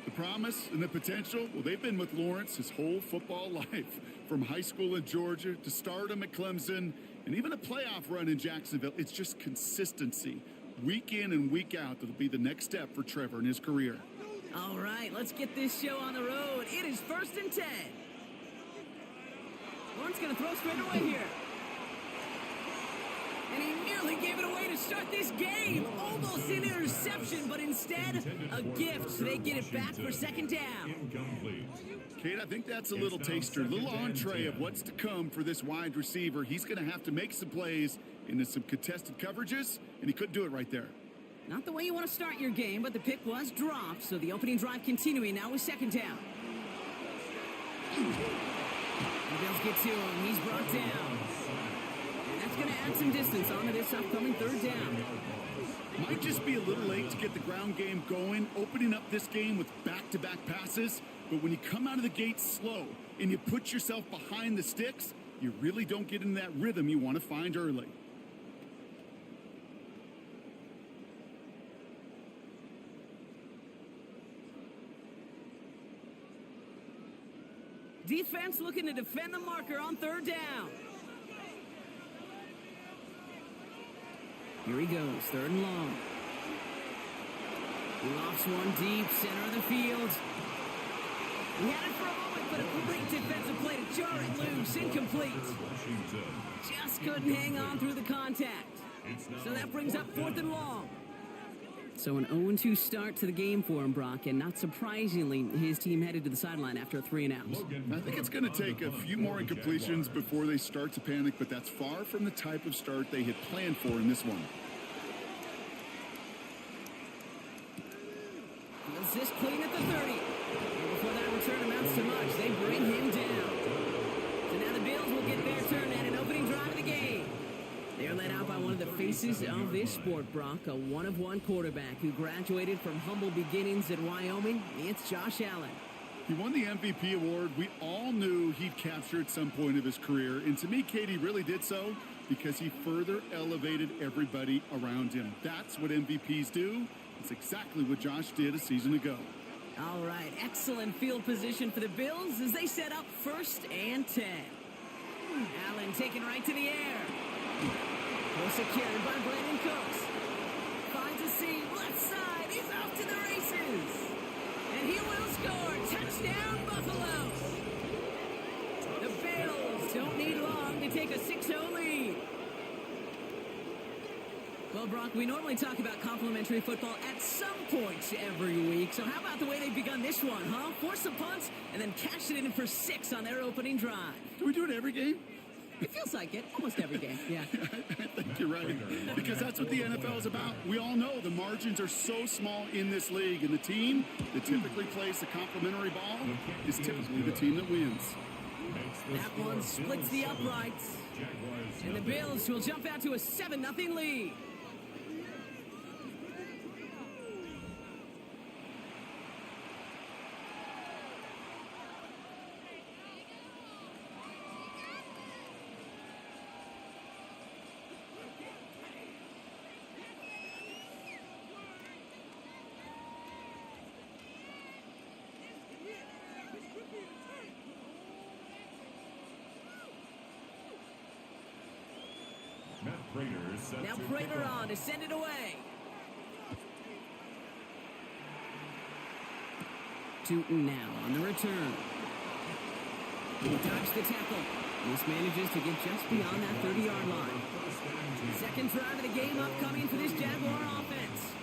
The promise and the potential, well, they've been with Lawrence his whole football life. From high school in Georgia to stardom at Clemson and even a playoff run in Jacksonville. It's just consistency. Week in and week out, that'll be the next step for Trevor in his career. All right, let's get this show on the road. It is 1st and 10. Lawrence going to throw straight away here. And he nearly gave it away to start this game. Almost an interception, but instead a gift. They get it back for second down. Kate, I think that's a little taster, a little entree of what's to come for this wide receiver. He's going to have to make some plays into some contested coverages, and he couldn't do it right there. Not the way you want to start your game, but the pick was dropped, so the opening drive continuing now with second down. The Bills get to him. He's brought down. And that's going to add some distance onto this upcoming third down. Might just be a little late to get the ground game going, opening up this game with back-to-back passes. But when you come out of the gate slow and you put yourself behind the sticks, you really don't get into that rhythm you want to find early. Defense looking to defend the marker on third down. Here he goes, 3rd and long. He lofts one deep, center of the field. He had it for a moment, but a great defensive play to jar it loose, incomplete. Just couldn't hang on through the contact. So that brings up 4th and long. So an 0-2 start to the game for him, Brock, and not surprisingly, his team headed to the sideline after a 3-and-out. I think it's going to take a few more incompletions before they start to panic, but that's far from the type of start they had planned for in this one. keeps this clean at the 30. And before that return amounts to much, they bring him down. So now the Bills will get their turn at an opening drive of the game. They're led out by one of the faces of this sport, Brock, a one-of-one quarterback who graduated from humble beginnings at Wyoming. It's Josh Allen. He won the MVP award. We all knew he'd capture at some point of his career. And to me, Katie really did so because he further elevated everybody around him. That's what MVPs do. It's exactly what Josh did a season ago. All right, excellent field position for the Bills as they set up 1st and 10. Allen taken right to the air. Also carried by Brandon Cooks. Finds a seam, left side. He's off to the races. And he will score. Touchdown, Buffalo. The Bills don't need long to take a 6-0 lead. Well, Brock, we normally talk about complimentary football at some points every week. So how about the way they've begun this one, huh? Force a punt and then cash it in for 6 on their opening drive. Do we do it every game? It feels like it. Almost every game, yeah. I think you're right. Because that's what the NFL is about. We all know the margins are so small in this league. And the team that typically plays the complimentary ball is typically the team that wins. That one splits the uprights. And the Bills will jump out to a 7-0 lead. Now Prater on to send it away. Tootin now on the return. He dodged the tackle. This manages to get just beyond that 30-yard line. Second drive of the game upcoming for this Jaguar offense.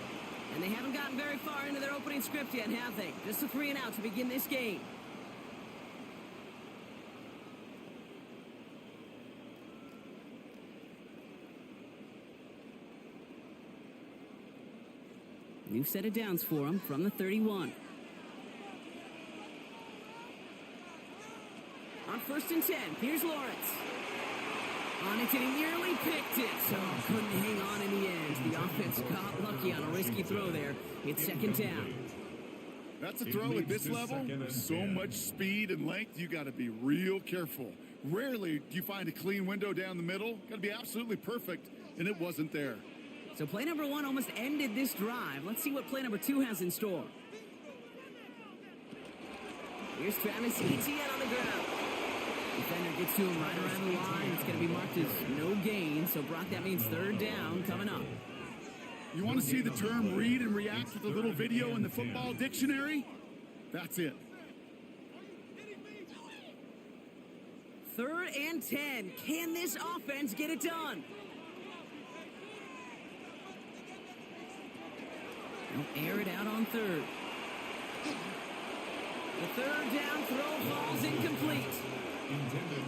And they haven't gotten very far into their opening script yet, have they? Just a 3-and-out to begin this game. New set of downs for him from the 31. On 1st and 10, here's Lawrence. On it, and he nearly picked it. So couldn't hang on in the end. The offense got lucky on a risky throw there. It's 2nd down. That's a throw at this level. So much speed and length, you got to be real careful. Rarely do you find a clean window down the middle. Got to be absolutely perfect, and it wasn't there. So play number 1 almost ended this drive. Let's see what play number 2 has in store. Here's Travis Etienne on the ground. Defender gets to him right around the line. It's going to be marked as no gain. So, Brock, that means 3rd down coming up. You want to see the term read and react with a little video in the football dictionary? That's it. 3rd and 10. Can this offense get it done? They'll air it out on 3rd. The 3rd down throw falls incomplete.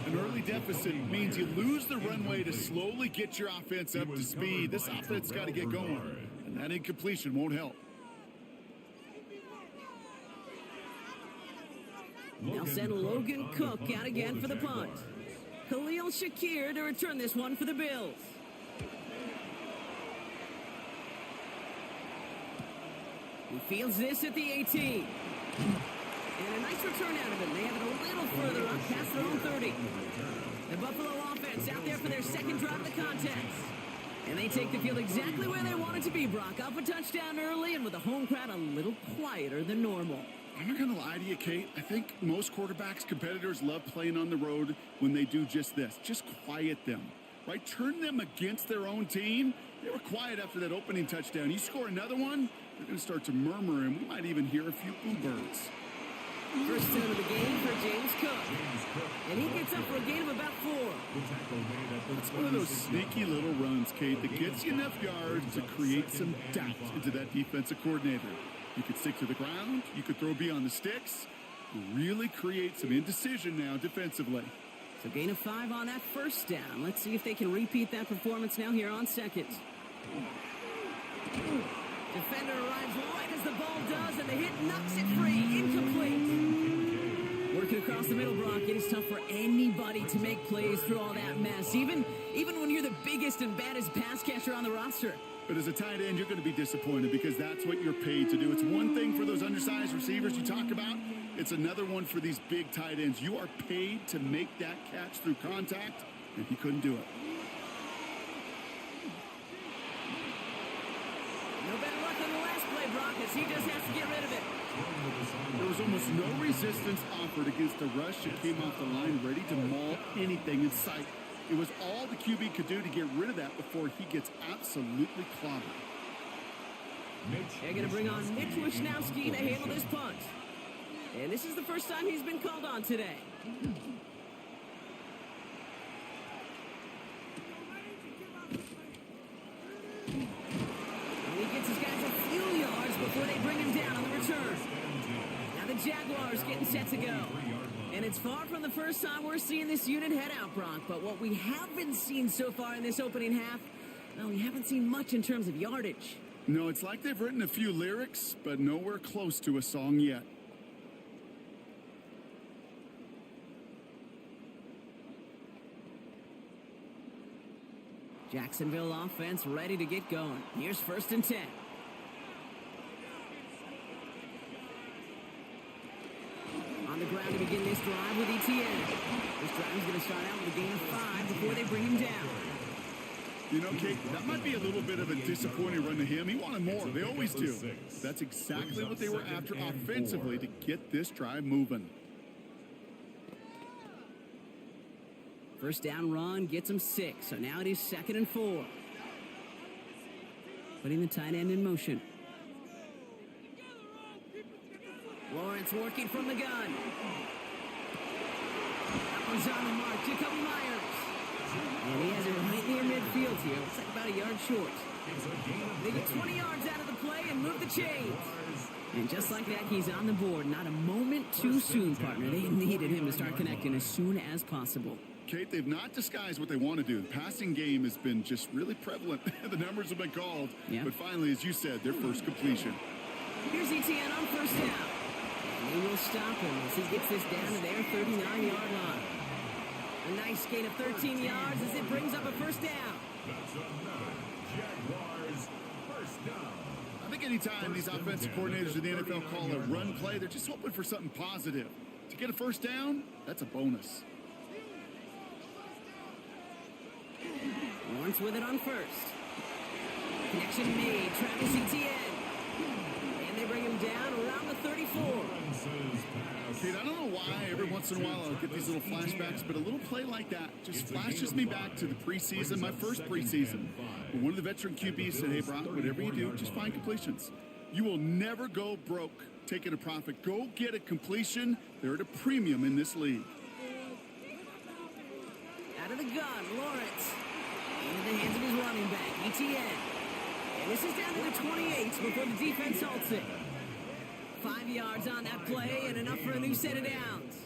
An early deficit means you lose the runway to slowly get your offense up to speed. This offense got to get going, and that incompletion won't help. They'll send Logan Cook out again for the punt. Khalil Shakir to return this one for the Bills. He fields this at the 18. And a nice return out of him. They have it a little further up past their own 30. The Buffalo offense out there for their 2nd drive of the contest. And they take the field exactly where they want it to be, Brock. Up a touchdown early and with the home crowd a little quieter than normal. I'm not going to lie to you, Kate. I think most quarterbacks, competitors love playing on the road when they do just this. Just quiet them, right? Turn them against their own team. They were quiet after that opening touchdown. You score another one, they're going to start to murmur, and we might even hear a few bluebirds. First down of the game for James Cook. And he gets up for a gain of about 4. It's one of those sneaky little runs, Kate, that gets you enough yards to create some doubt into that defensive coordinator. You could stick to the ground. You could throw beyond the sticks. Really create some indecision now defensively. So gain of 5 on that 1st down. Let's see if they can repeat that performance now here on 2nd. Defender arrives right as the ball does, and the hit knocks it free. Incomplete. Working across the middle, Brock, it is tough for anybody to make plays through all that mess, even when you're the biggest and baddest pass catcher on the roster. But as a tight end, you're going to be disappointed because that's what you're paid to do. It's one thing for those undersized receivers you talk about. It's another one for these big tight ends. You are paid to make that catch through contact, and he couldn't do it. No better luck than the last play, Brock, as he just has to get rid of it. There was almost no resistance offered against the rush that came off the line ready to maul anything in sight. It was all the QB could do to get rid of that before he gets absolutely clobbered. They're going to bring on Mitch Wishnowski to handle this punt. And this is the first time he's been called on today. And he gets his guys a few yards before they bring him down on the return. Now the Jaguars getting set to go. And it's far from the first time we're seeing this unit head out, Brock. But what we have been seeing so far in this opening half, well, we haven't seen much in terms of yardage. No, it's like they've written a few lyrics, but nowhere close to a song yet. Jacksonville offense ready to get going. Here's 1st and 10. On the ground to begin this drive with ETN. This drive is going to start out with a gain of 5 before they bring him down. You know, Kate, that might be a little bit of a disappointing run to him. He wanted more. They always do. That's exactly what they were after offensively to get this drive moving. First down run gets him 6, so now it is 2nd and 4. Putting the tight end in motion. Lawrence working from the gun. That one's on the mark. Jacoby Myers. And he has it right near midfield here. Looks like about a yard short. They get 20 yards out of the play and move the chains. And just like that, he's on the board. Not a moment too soon, partner. They needed him to start connecting as soon as possible. Kate, they've not disguised what they want to do. The passing game has been just really prevalent. The numbers have been called. Yeah. But finally, as you said, their first completion. Here's ETN on 1st down. And they will stop him as he gets this down to their 39-yard line. A nice gain of 13 yards as it brings up a 1st down. That's another Jaguars first down. I think anytime these offensive coordinators in the NFL call a run play, they're just hoping for something positive. To get a 1st down, that's a bonus. Lawrence with it on 1st. Connection made. Travis Etienne. And they bring him down around the 34. Kate, I don't know why every once in a while I'll get these little flashbacks, but a little play like that just flashes me back to the preseason, my first preseason. When one of the veteran QBs said, hey, Brock, whatever you do, just find completions. You will never go broke taking a profit. Go get a completion. They're at a premium in this league. Out of the gun, Lawrence. Into the hands of his running back, ETN. And this is down to the 28 before the defense halts it. 5 yards on that play and enough for a new set of downs.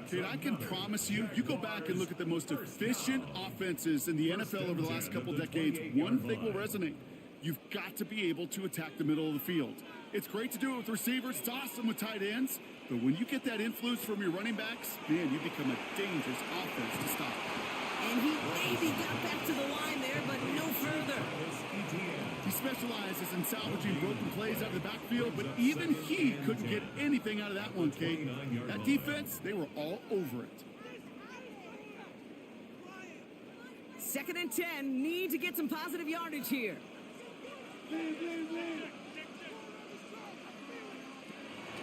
Kate, I can promise you, you go back and look at the most efficient offenses in the NFL over the last couple decades, one thing will resonate. You've got to be able to attack the middle of the field. It's great to do it with receivers. It's awesome with tight ends. But when you get that influence from your running backs, man, you become a dangerous offense to stop. And he maybe got back to the line there, but no further. He specializes in salvaging broken plays out of the backfield, but even he couldn't get anything out of that one, Kate. That defense, they were all over it. 2nd and 10, need to get some positive yardage here.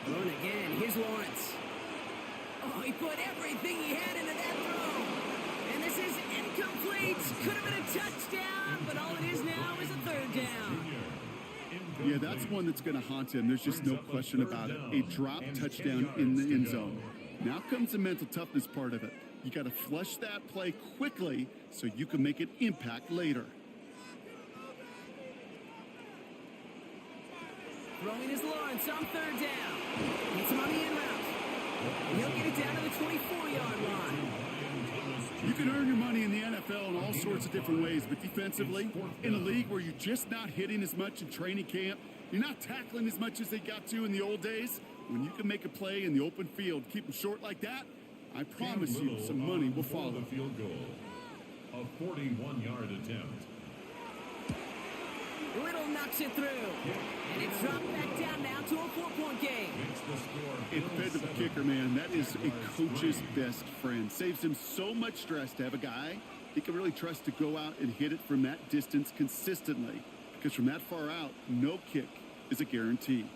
Throwing again, here's Lawrence. Oh, he put everything he had into that throw. And this is incomplete. Could have been a touchdown, but all it is now is a 3rd down. Yeah, that's one that's going to haunt him. There's just no question about it. A drop touchdown in the end zone. Now comes the mental toughness part of it. You got to flush that play quickly so you can make an impact later. Throwing is Lawrence on 3rd down. Gets him on the in route. He'll get it down to the 24-yard line. You can earn your money in the NFL in all sorts of different ways, but defensively, in a league where you're just not hitting as much in training camp, you're not tackling as much as they got to in the old days, when you can make a play in the open field, keep them short like that, I promise you some money will follow. The field goal. A 41-yard attempt. Little knocks it through. And it's dropped back down now to a 4-point game. Makes the score. A dependable kicker, man, that is a coach's best friend. Saves him so much stress to have a guy he can really trust to go out and hit it from that distance consistently. Because from that far out, no kick is a guarantee.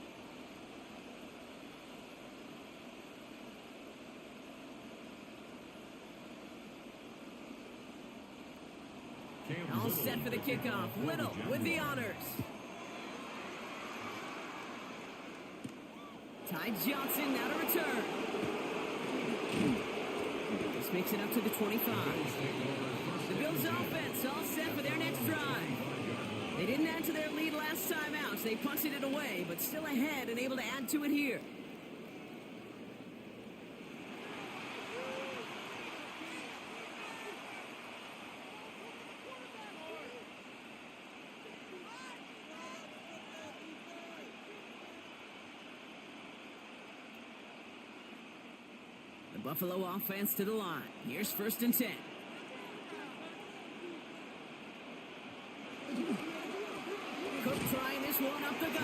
All set for the kickoff. Little with the honors. Ty Johnson now to return. This makes it up to the 25. The Bills offense all set for their next drive. They didn't add to their lead last time out, so they punted it away, but still ahead and able to add to it here. Buffalo offense to the line. Here's 1st and 10. Cook trying this one up the gut.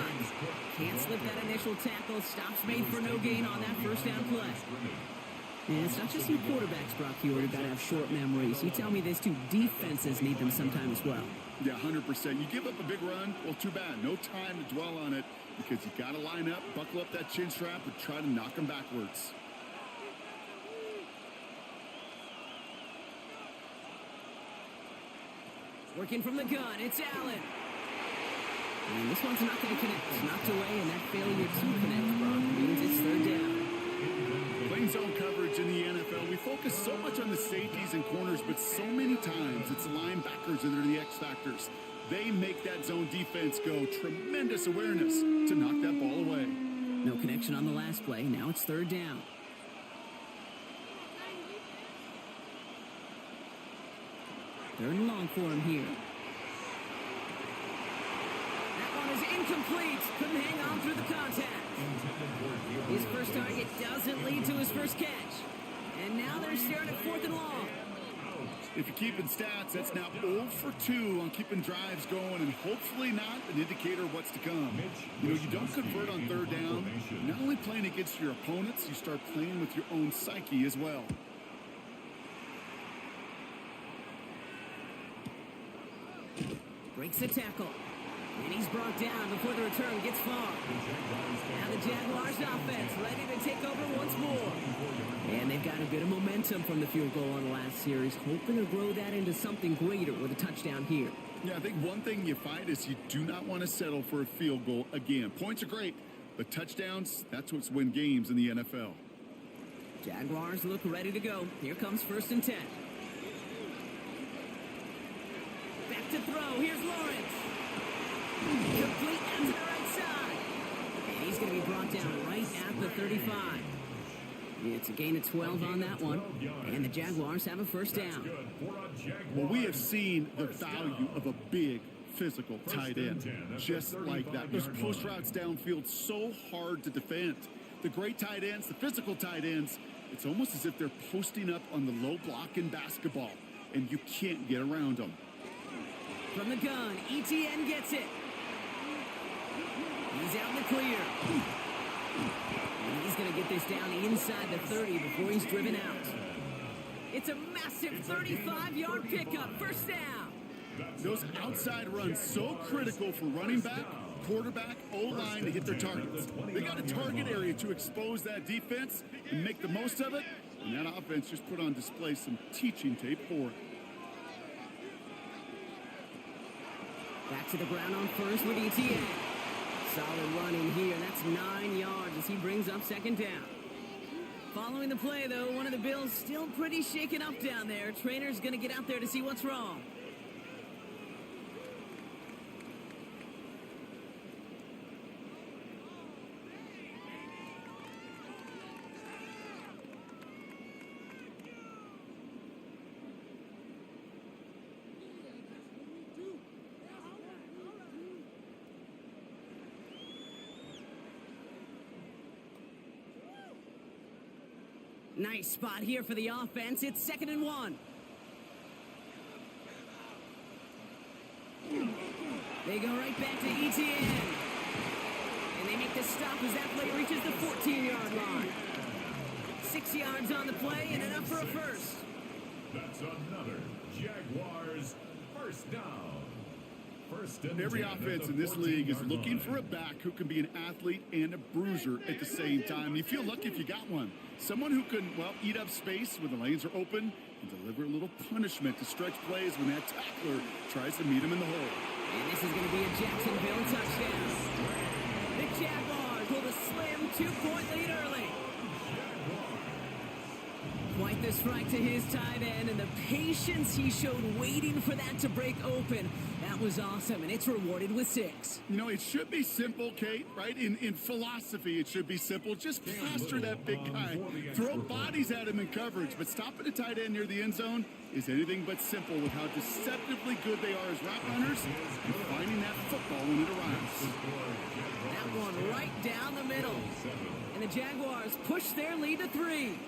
Can't slip that initial tackle. Stops made for no gain on that 1st down play. And it's not just you quarterbacks, Brock Hewitt, who got to have short memories. You tell me these two defenses need them sometime as well. Yeah, 100%. You give up a big run, well, too bad. No time to dwell on it because you got to line up, buckle up that chin strap, and try to knock them backwards. Working from the gun, it's Allen. And this one's not going to connect. Knocked away, and that failure to connect, Brock, means it's 3rd down. Playing zone coverage in the NFL, we focus so much on the safeties and corners, but so many times it's the linebackers that are the X factors. They make that zone defense go. Tremendous awareness to knock that ball away. No connection on the last play. Now it's 3rd down. Third and long for him here. That one is incomplete. Couldn't hang on through the contact. His first target doesn't lead to his first catch. And now they're staring at 4th and long. If you're keeping stats, that's now 0 for 2 on keeping drives going and hopefully not an indicator of what's to come. You know, you don't convert on 3rd down. Not only playing against your opponents, you start playing with your own psyche as well. Breaks the tackle. And he's brought down before the return gets far. Now the Jaguars offense ready to take over once more. And they've got a bit of momentum from the field goal on the last series, hoping to grow that into something greater with a touchdown here. Yeah, I think one thing you find is you do not want to settle for a field goal again. Points are great, but touchdowns, that's what's win games in the NFL. Jaguars look ready to go. Here comes 1st and 10. Back to throw. Here's Lawrence. Complete out to the right side. And he's going to be brought down right at the 35. It's a gain of 12 on that one. And the Jaguars have a 1st down. Well, we have seen the value of a big physical tight end. Just like that. Those post routes downfield so hard to defend. The great tight ends, the physical tight ends, it's almost as if they're posting up on the low block in basketball. And you can't get around them. From the gun, ETN gets it. He's out in the clear. And he's going to get this down inside the 30 before he's driven out. It's a massive 35-yard pickup. 1st down. Those outside runs so critical for running back, quarterback, O-line to hit their targets. They got a target area to expose that defense and make the most of it. And that offense just put on display some teaching tape for it. Back to the ground on 1st with ETN. Solid running here. That's 9 yards as he brings up 2nd down. Following the play, though, one of the Bills still pretty shaken up down there. Trainer's going to get out there to see what's wrong. Nice spot here for the offense. It's 2nd and 1. They go right back to ETN. And they make the stop as that play reaches the 14-yard line. 6 yards on the play and enough for a first. That's another Jaguars first down. First and Every 10 offense at the in this league is 14-yard looking line. for a back who can be an athlete and a bruiser at the same time. You feel lucky if you got one. Someone who can, well, eat up space when the lanes are open and deliver a little punishment to stretch plays when that tackler tries to meet him in the hole. And this is going to be a Jacksonville touchdown. The Jaguars hold a slim 2-point lead early. Quite the strike to his tight end, and the patience he showed waiting for that to break open. That was awesome, and it's rewarded with 6. You know, it should be simple, Kate, right? In philosophy, it should be simple. Just plaster that big guy. Throw bodies at him in coverage, but stopping a tight end near the end zone is anything but simple with how deceptively good they are as route runners and finding that football when it arrives. That one right down the middle. And the Jaguars push their lead to 3.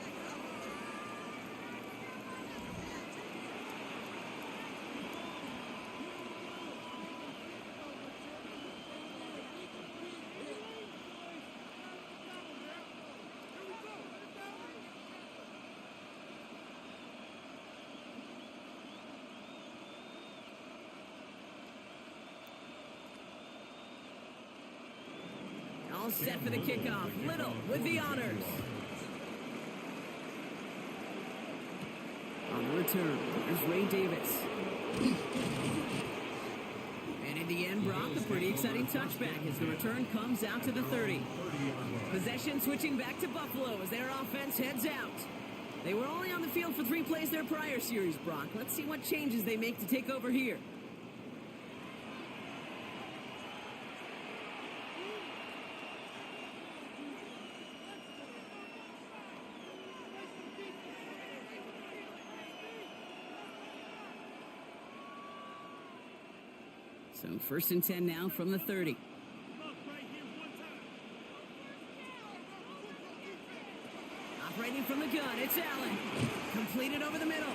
All set for the kickoff. Little with the honors. On the return, there's Ray Davis. And in the end, Brock, a pretty exciting touchback as the return comes out to the 30. Possession switching back to Buffalo as their offense heads out. They were only on the field for 3 plays their prior series, Brock. Let's see what changes they make to take over here. So 1st and 10 now from the 30. Operating from the gun, it's Allen. Completed over the middle.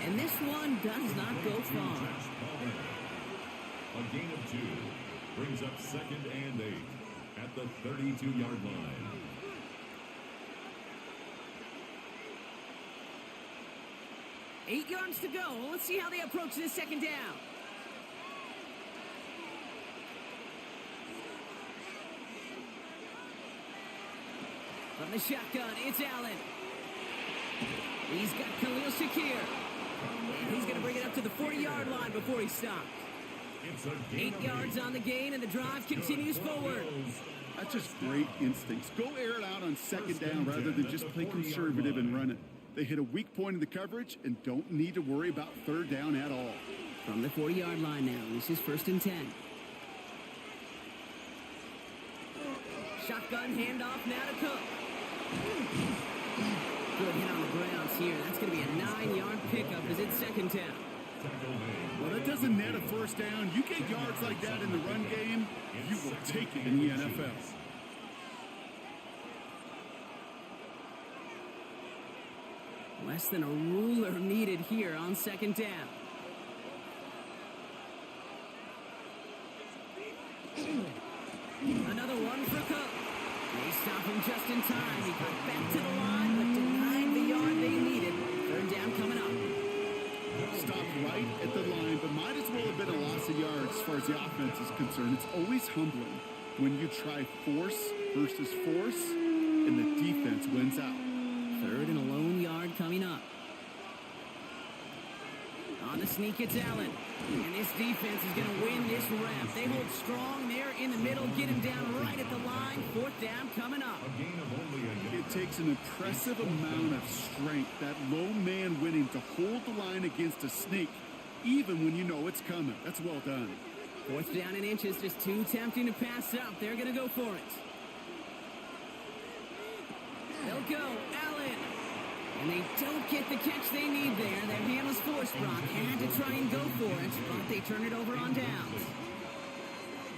And this one does not go far. A gain of 2 brings up 2nd and 8 at the 32-yard line. Eight yards to go. Let's see how they approach this 2nd down. From the shotgun, it's Allen. He's got Khalil Shakir. And he's going to bring it up to the 40-yard line before he stops. 8 yards on the gain, and the drive continues forward. That's just great instincts. Go air it out on 2nd down rather than just play conservative and run it. They hit a weak point in the coverage and don't need to worry about 3rd down at all. From the 40-yard line now, this is 1st and 10. Shotgun handoff now to Cook. Good hit on the grounds here. That's going to be a 9-yard pickup as it's 2nd down. Well, that doesn't net a 1st down. You get yards like that in the run game, you will take it in the NFL. Less than a ruler needed here on 2nd down. Another one for Cook. They stop him just in time. He got back to the line, but denied the yard they needed. 3rd down coming up. Stopped right at the line, but might as well have been a loss of yards as far as the offense is concerned. It's always humbling when you try force versus force, and the defense wins out. 3rd and a lone yard coming up. On the sneak, it's Allen. And this defense is going to win this rep. They hold strong there in the middle, get him down right at the line. 4th down coming up. It takes an impressive amount of strength, that low man winning, to hold the line against a sneak, even when you know it's coming. That's well done. 4th down in inches, just too tempting to pass up. They're going to go for it. They'll go, Allen. And they don't get the catch they need there. Their hand was forced, Brock. Had to try and go for it, but they turn it over on downs.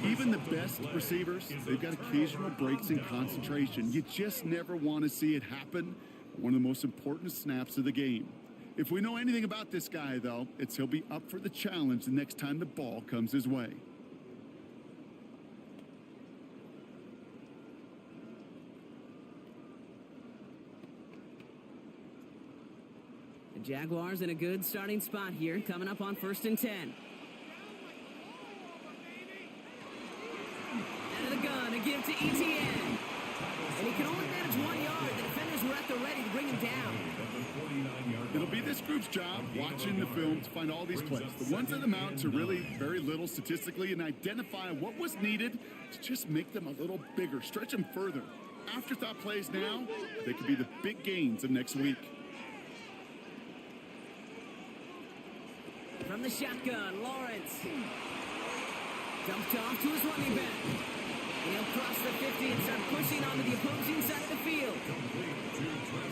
Even the best receivers, they've got occasional breaks in concentration. You just never want to see it happen one of the most important snaps of the game. If we know anything about this guy, though, it's he'll be up for the challenge the next time the ball comes his way. The Jaguars in a good starting spot here, coming up on 1st and 10. Out of the gun, a give to Etienne. And he can only manage 1 yard. The defenders were at the ready to bring him down. It'll be this group's job watching the film to find all these plays. The ones that amount to really very little statistically, and identify what was needed to just make them a little bigger, stretch them further. Afterthought plays now, they could be the big gains of next week. From the shotgun, Lawrence. Dumped off to his running back. And he'll cross the 50 and start pushing onto the opposing side of the field.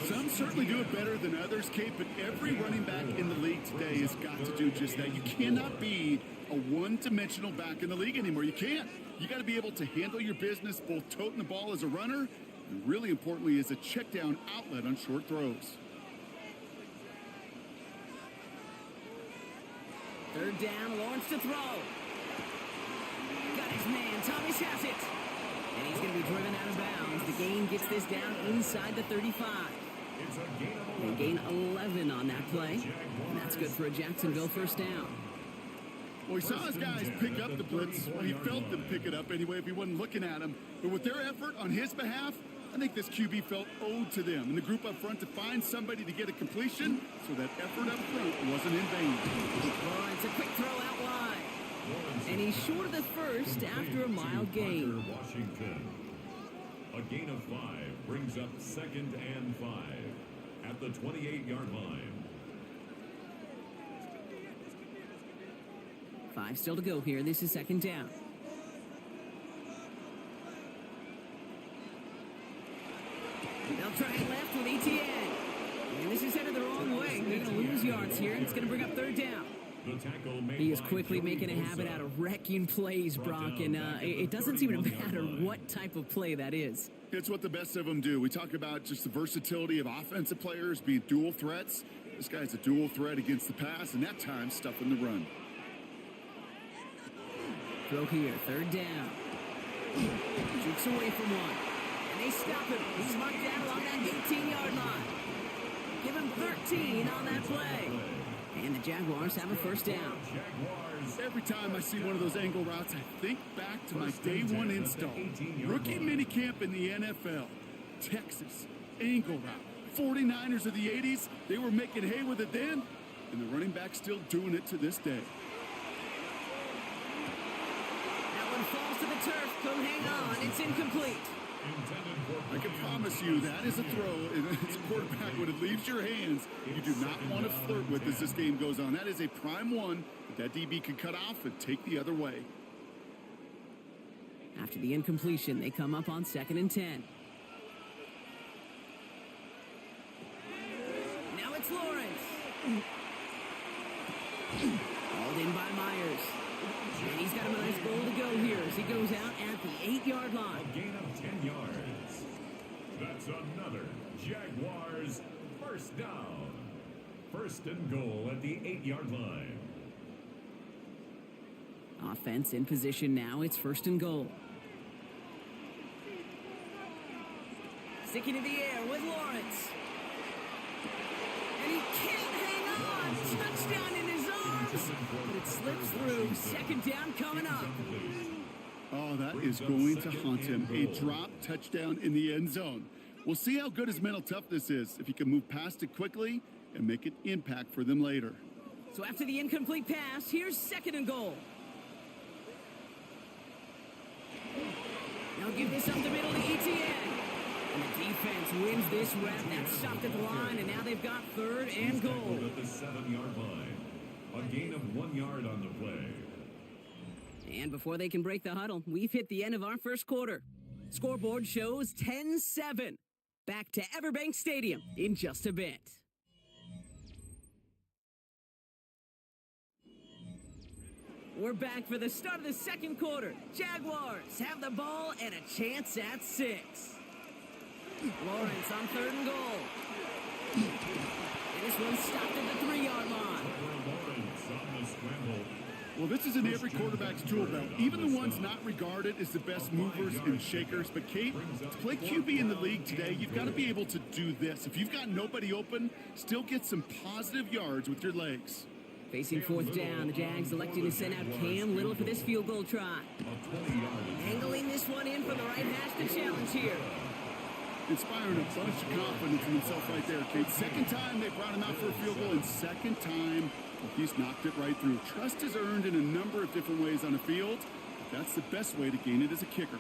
Some certainly do it better than others, Kate, but every running back in the league today has got to do just that. You cannot be a one-dimensional back in the league anymore. You can't. You got to be able to handle your business, both toting the ball as a runner, and really importantly, as a check-down outlet on short throws. 3rd down, Lawrence to throw. Got his man, Thomas has it. And he's going to be driven out of bounds. The gain gets this down inside the 35. They gain 11 on that play. And that's good for a Jacksonville 1st down. Well, he saw his guys pick up the blitz. Well, he felt them pick it up anyway if he wasn't looking at him. But with their effort on his behalf, I think this QB felt owed to them and the group up front to find somebody to get a completion so that effort up front wasn't in vain. Lawrence, a quick throw out wide. And he's short of the first after a mild gain. Washington. A gain of 5 brings up 2nd and 5 at the 28-yard line. 5 still to go here. This is 2nd down. They'll try it left with Etienne. And this is headed the wrong way. They're going to lose yards here, and it's going to bring up 3rd down. He is quickly making a habit out of wrecking plays, Brock, and it doesn't seem to matter what type of play that is. It's what the best of them do. We talk about just the versatility of offensive players being dual threats. This guy's a dual threat against the pass, and that time stuffing the run. Throw here, 3rd down. Jukes away from one. And they stop him. He's marked down along that 18-yard line. Give him 13 on that play. And the Jaguars have a 1st down. Every time I see one of those angle routes, I think back to my day 1 install. Rookie minicamp in the NFL. Texas, angle route. 49ers of the 80s, they were making hay with it then, and the running back's still doing it to this day. That one falls to the turf. Couldn't hang on. It's incomplete. I can promise you that is a throw, and it's a quarterback when it leaves your hands, you do not want to flirt with as this game goes on. That is a prime one that DB can cut off and take the other way. After the incompletion, they come up on 2nd and 10. Now it's Lawrence. Hauled in by Myers. And he's got a nice goal to go here as he goes out at the 8-yard line. A gain of 10 yards. That's another Jaguars 1st down. 1st and goal at the 8-yard line. Offense in position now. It's 1st and goal. Sticking in the air with Lawrence. And he can't hang on. Touchdown in his arms. But it slips through. 2nd down coming up. Oh, that is going to haunt him. A drop touchdown in the end zone. We'll see how good his mental toughness is, if he can move past it quickly and make an impact for them later. So after the incomplete pass, here's 2nd and goal. Now give this up the middle to Etienne. And the defense wins this rep. That's stopped at the line, and now they've got 3rd and goal. At the 7-yard line. A gain of 1 yard on the play. And before they can break the huddle, we've hit the end of our 1st quarter. Scoreboard shows 10-7. Back to Everbank Stadium in just a bit. We're back for the start of the 2nd quarter. Jaguars have the ball and a chance at 6. Lawrence on 3rd and goal. And this one stopped at the 3-yard line. Lawrence on the scramble. Well, this is in every quarterback's tool belt, even the ones not regarded as the best movers and shakers. But, Kate, to play QB in the league today, you've got to be able to do this. If you've got nobody open, still get some positive yards with your legs. Facing 4th down, the Jags electing to send out Cam Little for this field goal try. Angling this one in from the right hash to challenge here. Inspiring a bunch of confidence in himself right there, Kate. Second time they brought him out for a field goal, and second time he's knocked it right through. Trust is earned in a number of different ways on a field. That's the best way to gain it as a kicker.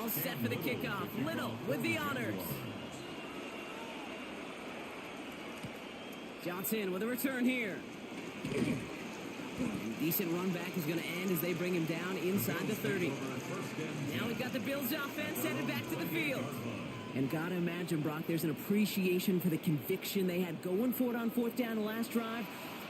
All set for the kickoff. Little with the honors. Johnson with a return here. Decent run back is going to end as they bring him down inside the 30. Now we've got the Bills offense headed back to the field. And gotta imagine, Brock, there's an appreciation for the conviction they had going for it on 4th down the last drive.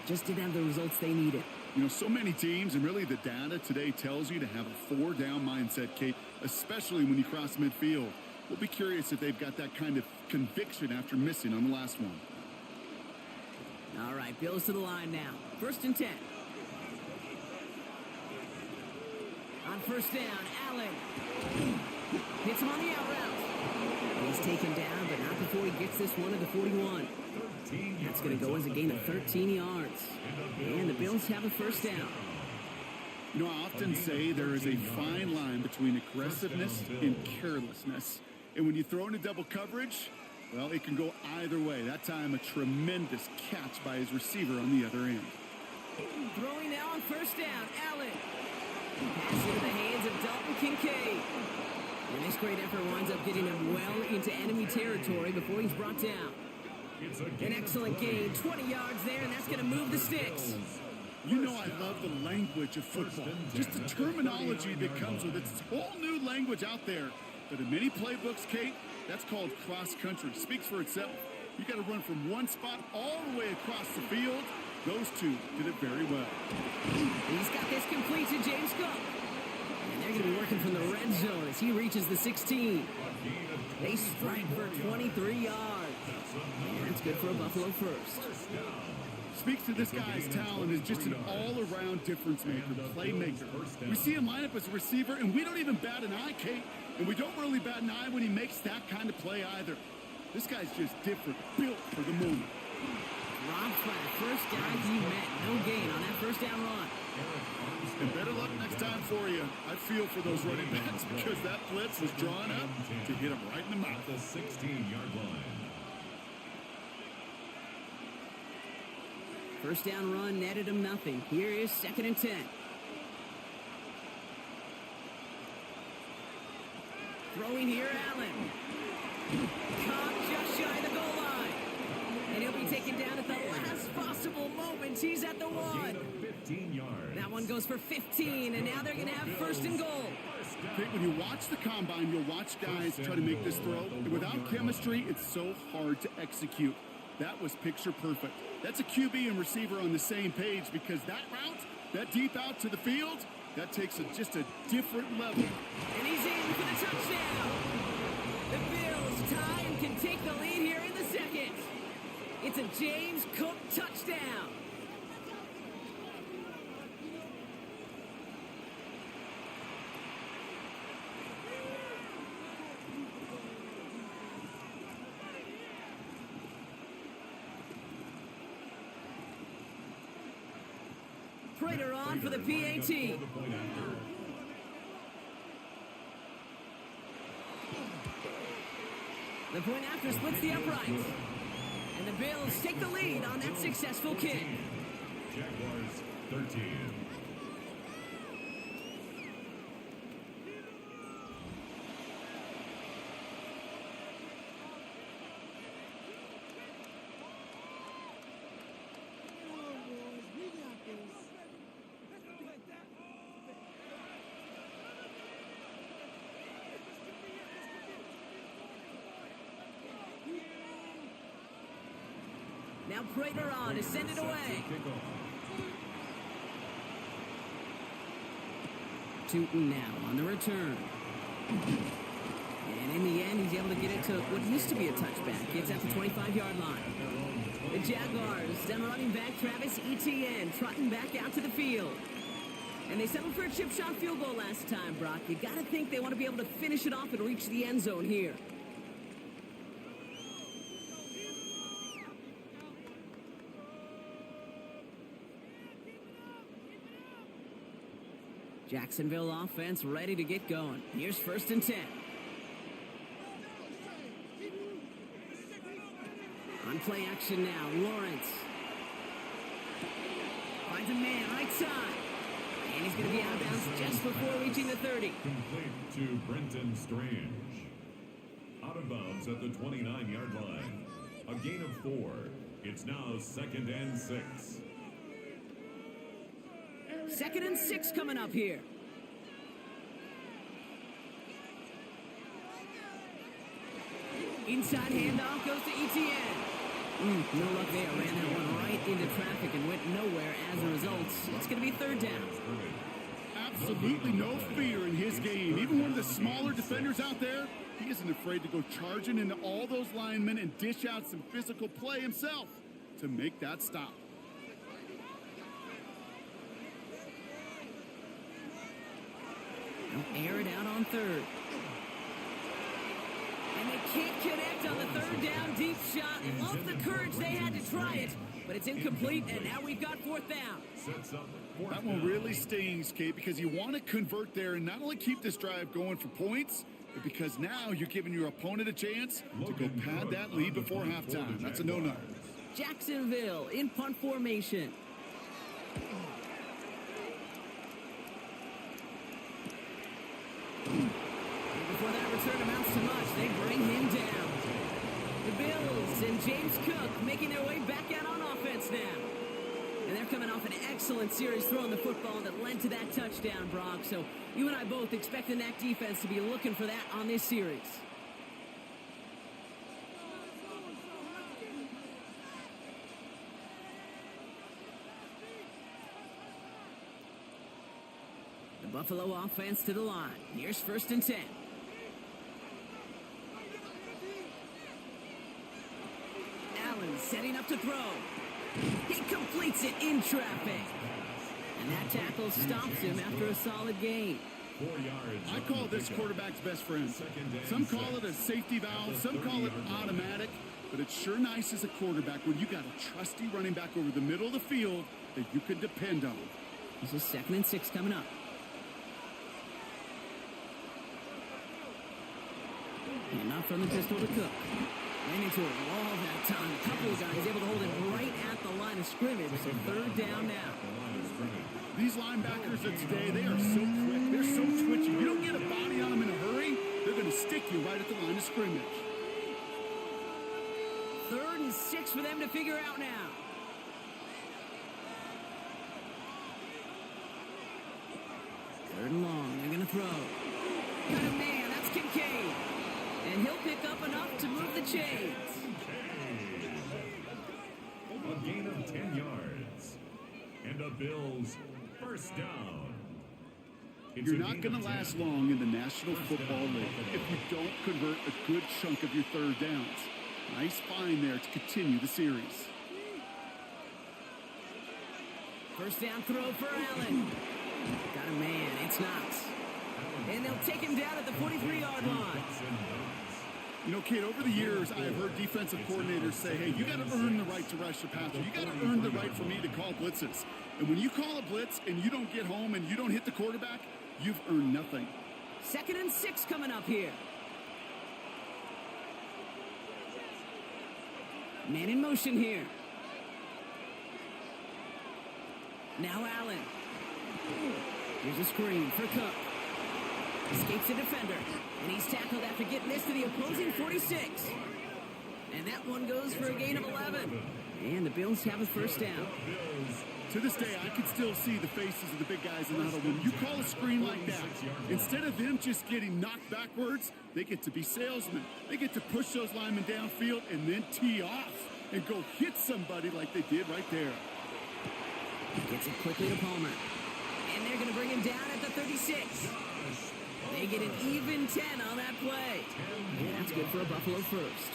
Just didn't have the results they needed. You know, so many teams, and really the data today tells you to have a 4-down mindset, Kate, especially when you cross midfield. We'll be curious if they've got that kind of conviction after missing on the last one. All right, Bills to the line now. 1st and 10. On 1st down, Allen hits him on the out route. He's taken down, but not before he gets this one to the 41. That's going to go as a gain of 13 yards. And the Bills have a 1st down. You know, I often say there is a fine line between aggressiveness and carelessness. And when you throw into double coverage, well, it can go either way. That time, a tremendous catch by his receiver on the other end. Throwing now on 1st down, Allen. Pass into the hands of Dalton Kincaid. And this great effort winds up getting him well into enemy territory before he's brought down. An excellent gain, 20 yards there, and that's going to move the sticks. You know I love the language of football. Just the terminology that comes with it. It's a whole new language out there. But in many playbooks, Kate, that's called cross-country. Speaks for itself. You got to run from one spot all the way across the field. Those two did it very well. He's got this complete to James Cook. And they're going to be working from the red zone as he reaches the 16. They strike for 23 yards. And that's good for a Buffalo first. Speaks to this guy's talent as just an all-around difference maker, playmaker. We see him line up as a receiver, and we don't even bat an eye, Kate. And we don't really bat an eye when he makes that kind of play either. This guy's just different, built for the moment. Dropped by the first guy he met. No gain on that 1st down run. And better luck next time for you. I feel for those running backs because that blitz was drawn up to hit him right in the mouth. The 16-yard line. 1st down run netted him nothing. Here is 2nd and 10. Throwing here, Allen. Caught just shy of the goal line. And he'll be taken down at the last possible moment. He's at the 1. 15 yards. That one goes for 15, and now they're going to have 1st and goal. Kate, when you watch the combine, you'll watch guys try to make this throw. And without chemistry, it's so hard to execute. That was picture perfect. That's a QB and receiver on the same page because that route, that deep out to the field, that takes just a different level. And he's in for the touchdown. The Bills tie and can take the lead here in the 2nd. It's a James Cook touchdown. Prater on for the PAT. The point after splits the uprights. And the Bills take the lead on that successful kick. Jaguars 13. Now Now Prater on to send it away. Tootin now on the return. And in the end, he's able to get it to what used to be a touchback. It's at the 25-yard line. The Jaguars, down running back Travis Etienne, trotting back out to the field. And they settled for a chip shot field goal last time, Brock. You got to think they want to be able to finish it off and reach the end zone here. Jacksonville offense ready to get going. Here's 1st and 10. On play action now, Lawrence. Finds a man right side. And he's going to be out of bounds just before reaching the 30. Complete to Brenton Strange. Out of bounds at the 29-yard line. A gain of 4. It's now 2nd and 6. 2nd and 6 coming up here. Inside handoff goes to Etienne. No luck there. Ran that one right into traffic and went nowhere as a result. It's going to be 3rd down. Absolutely no fear in his game. Even one of the smaller defenders out there, he isn't afraid to go charging into all those linemen and dish out some physical play himself to make that stop. They'll air it out on 3rd. And they can't connect on the 3rd down deep shot. Love the courage they had to try it, but it's incomplete, and now we've got 4th down. That one really stings, Kate, because you want to convert there and not only keep this drive going for points, but because now you're giving your opponent a chance to go pad that lead before halftime. That's a no-no. Jacksonville in punt formation. Before that return amounts to much, they bring him down. The Bills and James Cook making their way back out on offense now. And they're coming off an excellent series throwing the football that led to that touchdown, Brock. So you and I both expecting that defense to be looking for that on this series. The Buffalo offense to the line. Here's 1st and 10. Allen setting up to throw. He completes it in traffic. And that tackle stops him after a solid gain. 4 yards. I call this quarterback's best friend. Some call it a safety valve, some call it automatic, but it's sure nice as a quarterback when you got a trusty running back over the middle of the field that you can depend on. This is 2nd and 6 coming up. And not from the pistol to Cook. Ran into a wall that time. A couple of guys able to hold it right at the line of scrimmage. So 3rd down now. These linebackers of today, they are so quick. They're so twitchy. You don't get a body on them in a hurry, they're going to stick you right at the line of scrimmage. 3rd and 6 for them to figure out now. Third and long. They're going to throw. Got a man. That's Kincaid. And he'll pick up enough to move the chains. A gain of 10 yards. And the Bills 1st down. You're not going to last long in the National Football League if you don't convert a good chunk of your 3rd downs. Nice find there to continue the series. 1st down throw for Allen. Got a man. It's Knox. And they'll take him down at the 43-yard line. You know, Kate, over the years, I have heard defensive coordinators say, hey, you got to earn the right to rush the passer. You got to earn the right for me to call blitzes. And when you call a blitz and you don't get home and you don't hit the quarterback, you've earned nothing. 2nd and 6 coming up here. Man in motion here. Now Allen. Here's a screen for Cook. Escapes the defender. And he's tackled after getting this to the opposing 46. And that one goes for a gain of 11. And the Bills have a 1st down. To this day, I can still see the faces of the big guys in the huddle. When you call a screen like that, instead of them just getting knocked backwards, they get to be salesmen. They get to push those linemen downfield and then tee off. and go hit somebody like they did right there. Gets it quickly to Palmer. And they're going to bring him down at the 36. They get an even 10 on that play. And that's good for a Buffalo first.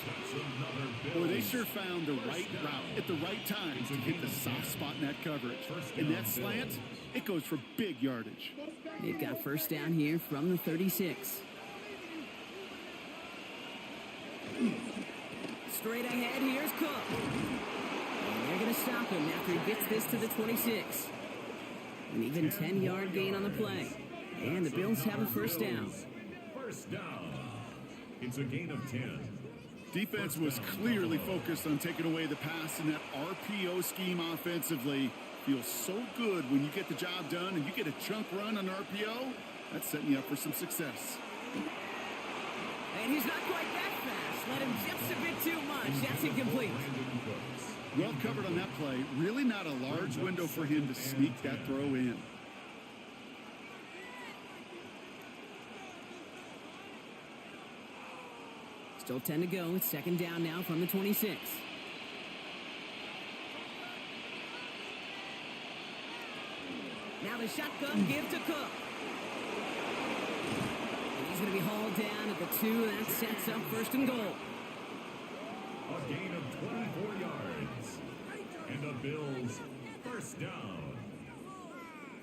Boy, they sure found the right route at the right time to hit the soft spot in that coverage. And that slant, it goes for big yardage. They've got first down here from the 36. Straight ahead, here's Cook. And they're going to stop him after he gets this to the 26. An even 10-yard gain on the play. And the Bills have a first down. First down. It's a gain of 10. Defense was clearly focused on taking away the pass, and that RPO scheme offensively feels so good when you get the job done and you get a chunk run on RPO. That's setting you up for some success. And he's not quite that fast. Let him just a bit too much. That's incomplete. Well covered on that play. Really not a large window for him to sneak that throw in. Still 10 to go. It's second down now from the 26. Now the shotgun give to Cook. And he's going to be hauled down at the 2. That sets up first and goal. A gain of 24 yards. And the Bills first down.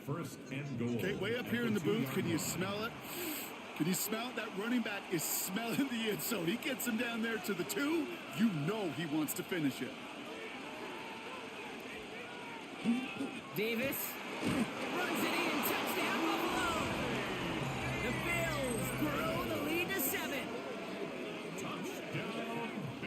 First and goal. Okay, way up here in the booth, can you smell it? Can you smell it? That running back is smelling the end zone. He gets him down there to the 2. You know he wants to finish it. Davis runs it in. Touchdown, Buffalo. The Bills grow the lead to 7.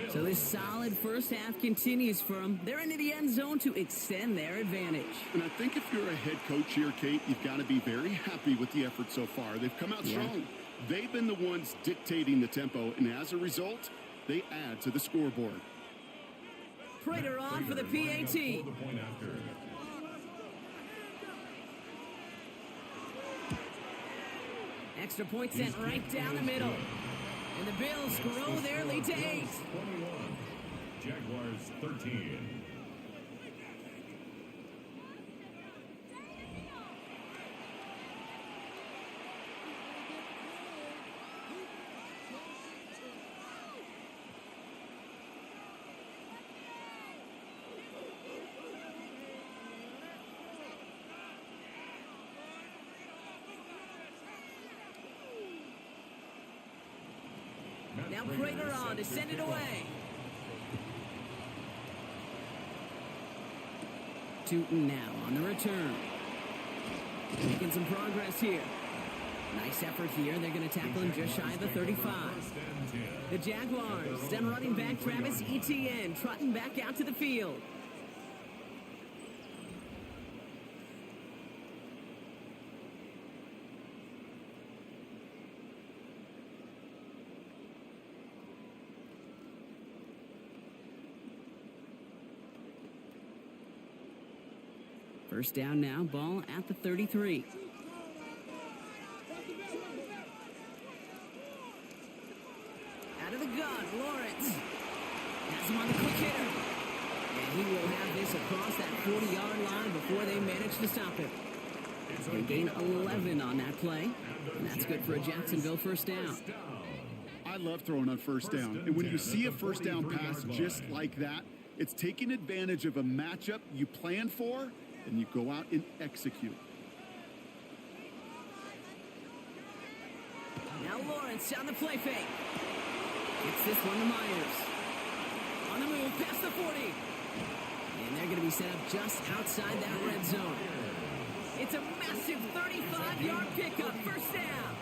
So this solid first half continues for them. They're into the end zone to extend their advantage. And I think if you're a head coach here, Kate, you've got to be very happy with the effort so far. They've come out strong. They've been the ones dictating the tempo, and as a result, they add to the scoreboard. Prater on for the PAT. Extra point sent right down the middle. And the Bills grow their lead to 8. 21. Jaguars 13. Now Prater on to send it away. Tootin now on the return. Making some progress here. Nice effort here. They're going to tackle him just shy of the 35. The Jaguars, then running back Travis Etienne, trotting back out to the field. First down now, ball at the 33. Out of the gun, Lawrence. Has him on the quick hitter. And he will have this across that 40-yard line before they manage to stop him. They gain 11 on that play, and that's good for a Jacksonville first down. I love throwing on first down. And when you see a first down pass just like that, it's taking advantage of a matchup you plan for, and you go out and execute. Now Lawrence on the play fake. Gets this one to Myers. On the move, past the 40. And they're going to be set up just outside that red zone. It's a massive 35-yard pickup, first down.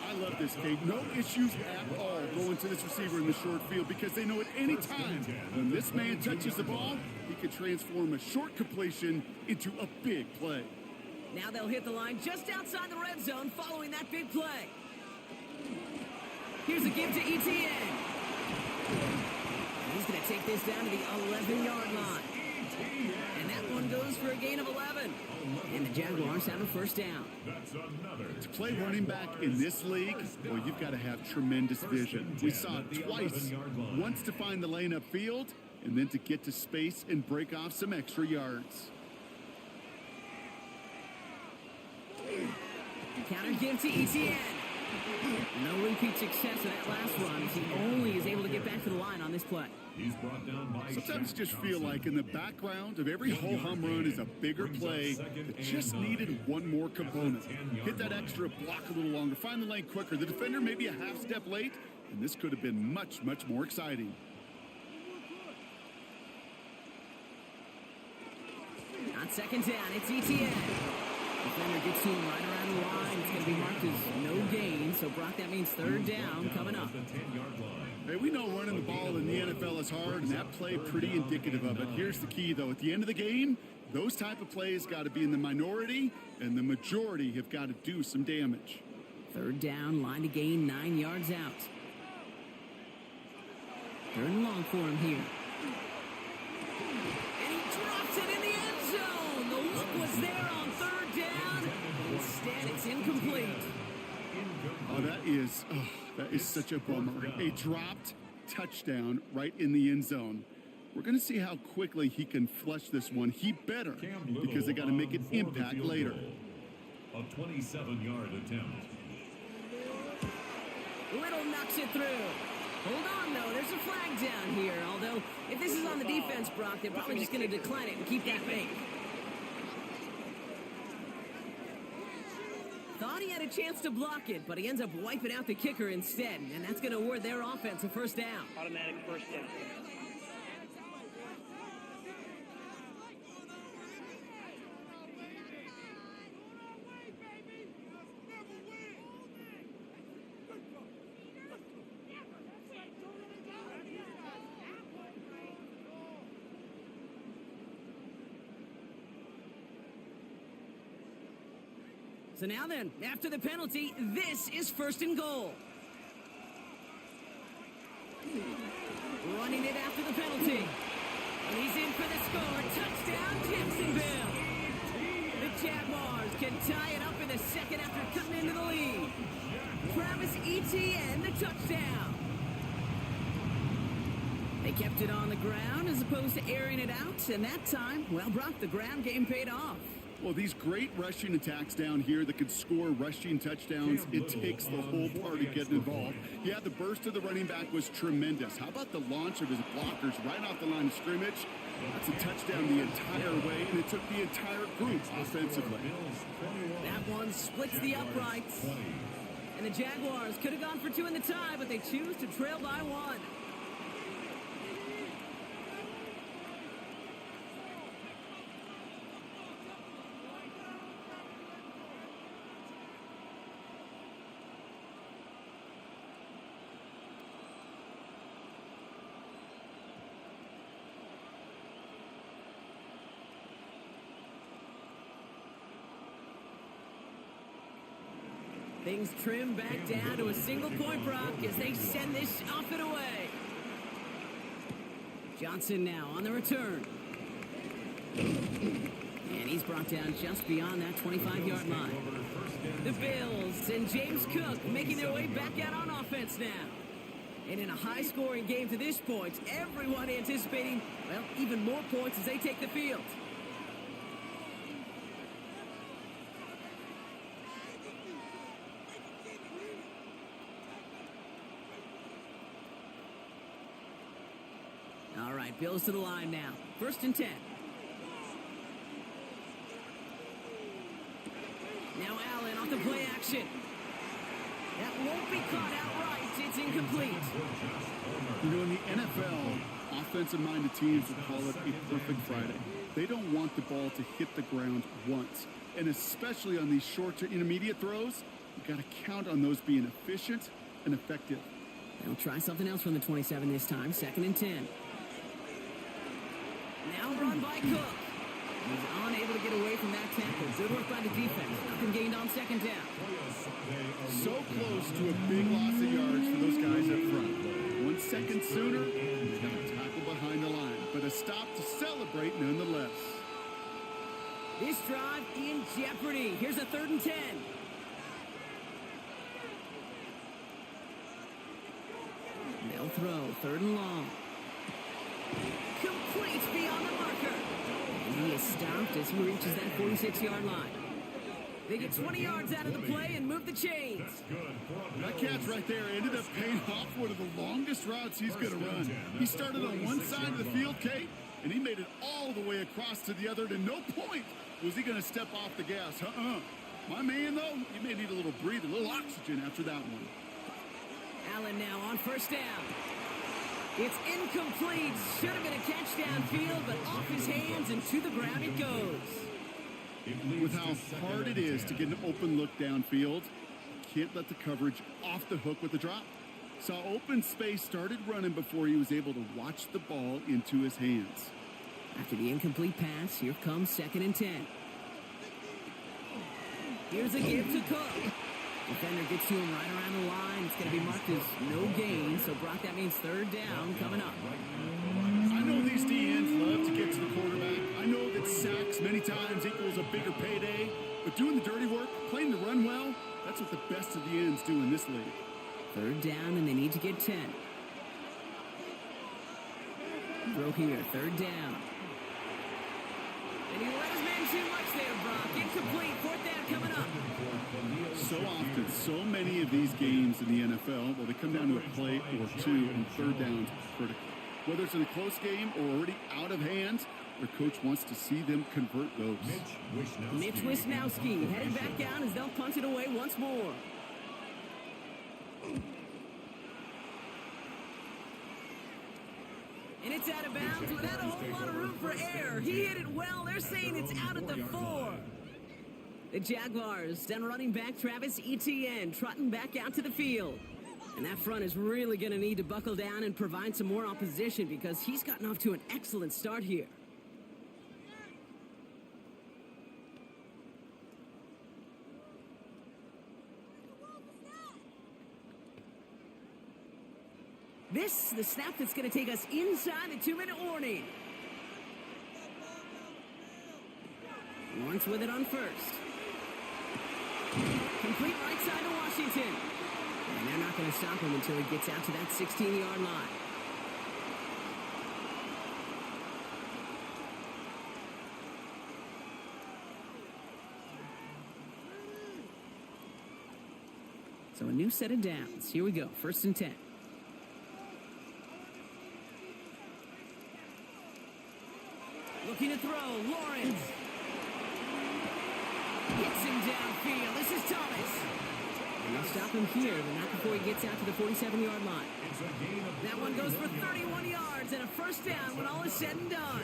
I love this, Kate. No issues at all going to this receiver in the short field because they know at any time when this man touches the ball, he can transform a short completion into a big play. Now they'll hit the line just outside the red zone following that big play. Here's a give to Etienne. He's going to take this down to the 11-yard line. And that one goes for a gain of 11. And the Jaguars have a first down. To play running back in this league, well, you've got to have tremendous vision. We saw it twice. Once to find the lane upfield, and then to get to space and break off some extra yards. Counter give to ETN. No repeat success of that last run as he only is able to get back to the line on this play. He's brought down by Sometimes just feel like in the background of every ho-hum run is a bigger play that just needed one more component. Hit that extra block a little longer, find the lane quicker. The defender maybe a half step late, and this could have been much, much more exciting. On second down, it's ETN. Defender gets to him right around the line. It's going to be marked as no gain. So, Brock, that means third down coming up. Hey, we know running the ball in the NFL is hard, and that play pretty indicative of it. Here's the key, though. At the end of the game, those type of plays got to be in the minority, and the majority have got to do some damage. Third down, line to gain 9 yards out. Third and long for him here. And he drops it in the end zone. The look was there on third down. Instead, it's incomplete. Oh, that is such a bummer. A dropped touchdown right in the end zone. We're going to see how quickly he can flush this one. He better, because they got to make an impact later. A 27-yard attempt. Little knocks it through. Hold on, though. There's a flag down here. Although, if this is on the defense, Brock, they're probably just going to decline it and keep that make. Thought he had a chance to block it, but he ends up wiping out the kicker instead, and that's going to award their offense a first down. Automatic first down. So now then, after the penalty, this is first and goal. Running it after the penalty. And he's in for the score. Touchdown, Jacksonville. The Jaguars can tie it up in the second after cutting into the lead. Travis Etienne, the touchdown. They kept it on the ground as opposed to airing it out. And that time, well, Brock, the ground game paid off. Well, these great rushing attacks down here that could score rushing touchdowns, it takes the whole party getting involved. Yeah, the burst of the running back was tremendous. How about the launch of his blockers right off the line of scrimmage? That's a touchdown the entire way, and it took the entire group offensively. That one splits the uprights. And the Jaguars could have gone for two in the tie, but they choose to trail by one. Things trim back down to a single point, Brock, as they send this off and away. Johnson now on the return. And he's brought down just beyond that 25-yard line. The Bills and James Cook making their way back out on offense now. And in a high-scoring game to this point, everyone anticipating, well, even more points as they take the field. All right, Bills to the line now. First and 10. Now Allen off the play action. That won't be caught outright. It's incomplete. You know, in the NFL, offensive-minded teams would call it a perfect Friday. They don't want the ball to hit the ground once. And especially on these short to intermediate throws, you've got to count on those being efficient and effective. They'll try something else from the 27 this time. Second and 10. Now run by Cook. He's unable to get away from that tackle. Good work by the defense. Nothing gained on second down. So close to a big loss of yards for those guys up front. 1 second sooner, he's got a tackle behind the line. But a stop to celebrate nonetheless. This drive in jeopardy. Here's a third and 10. They'll throw. Third and long. stopped as he reaches that 46-yard line. They get 20 yards out of the play and move the chains. That catch right there ended up paying off one of the longest routes he's going to run. He started on one side of the field, Kate, and he made it all the way across to the other. And at no point was he going to step off the gas. My man, though, he may need a little breather, a little oxygen after that one. Allen now on first down. It's incomplete. Should have been a catch downfield, but off his hands and to the ground it goes. With how hard it is to get an open look downfield, can't let the coverage off the hook with the drop. Saw open space, started running before he was able to watch the ball into his hands. After the incomplete pass, here comes 2nd and 10. Here's a give to Cook. Defender gets to him right around the line. It's going to be marked as no gain. So, Brock, that means 3rd down coming up. I know these DNs love to get to the quarterback. I know that sacks many times equals a bigger payday. But doing the dirty work, playing the run well, that's what the best of the ends do in this league. 3rd down, and they need to get 10. Throw here, 3rd down. And he let his man too much there, Brock. Incomplete, 4th down coming up. So often, so many of these games in the NFL, well, they come down to a play or two, and 3rd downs critical. Whether it's in a close game or already out of hand, their coach wants to see them convert those. Mitch Wisnowski headed back down as they'll punt it away once more. And it's out of bounds without a whole lot of room for error. He hit it well. They're saying it's out at the 4. The Jaguars done running back Travis Etienne trotting back out to the field. And that front is really going to need to buckle down and provide some more opposition because he's gotten off to an excellent start here. This, the snap that's going to take us inside the 2-minute warning. Lawrence with it on first. Complete right side to Washington. And they're not going to stop him until he gets out to that 16-yard line. So a new set of downs. Here we go. 1st and 10. Looking to throw. Lawrence. Gets him downfield. This is Thomas. And they'll stop him here, but not before he gets out to the 47-yard line. That one goes for 31 yards and a 1st down when all is said and done.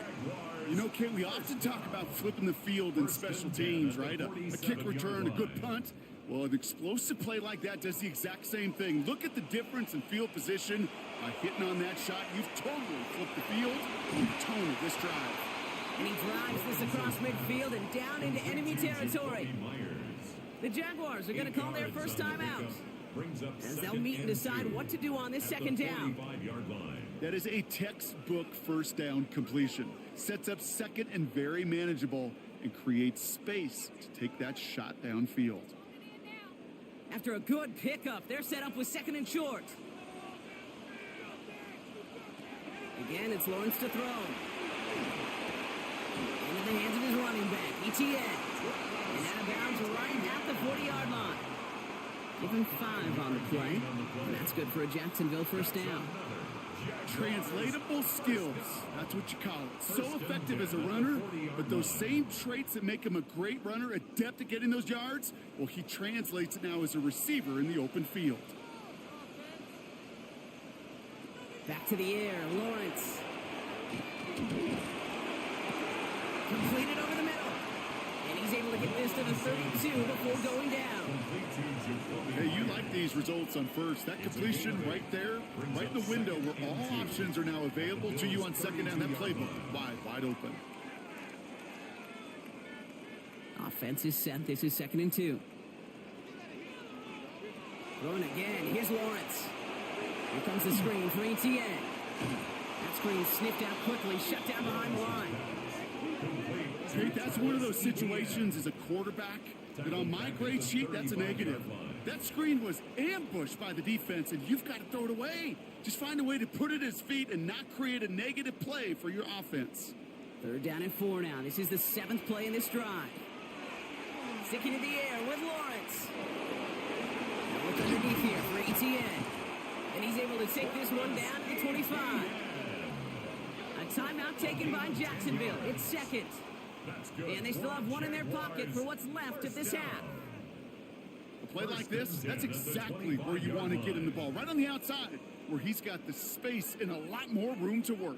You know, Kate, we often talk about flipping the field in special teams, right? A kick return, a good punt. Well, an explosive play like that does the exact same thing. Look at the difference in field position. By hitting on that shot, you've totally flipped the field and the tone of this drive. And he drives this across midfield and down into enemy territory. The Jaguars are going to call their first time out as they'll meet and decide what to do on this 2nd down. That is a textbook 1st down completion. Sets up 2nd and very manageable and creates space to take that shot downfield. After a good pickup, they're set up with 2nd and short. Again, it's Lawrence to throw. Into the hands of his running back, Etienne. And out of bounds right at the 40-yard line. Give him 5 on the play. And that's good for a Jacksonville 1st down. Translatable skills. That's what you call it. So effective as a runner, but those same traits that make him a great runner, adept at getting those yards, well, he translates it now as a receiver in the open field. Back to the air, Lawrence. Completed over the middle. And he's able to get this to the 32 before going down. Hey, you like these results on first. That completion right there, right in the window where all options are now available to you on 2nd down. That playbook wide open. Offense is set. This is 2nd and 2. Throwing again. Here's Lawrence. Here comes the screen for Etienne. That screen sniffed out quickly, shut down behind the line. Hey, that's one of those situations as a quarterback that on my grade sheet, that's a negative. That screen was ambushed by the defense, and you've got to throw it away. Just find a way to put it at his feet and not create a negative play for your offense. Third down and 4 now. This is the 7th play in this drive. Sticking in the air with Lawrence. Now look underneath here for ETN. And he's able to take this one down to the 25. A timeout taken by Jacksonville. It's second. And they still have one in their pocket for what's left of this half. A play like this, that's exactly where you want to get him the ball. Right on the outside, where he's got the space and a lot more room to work.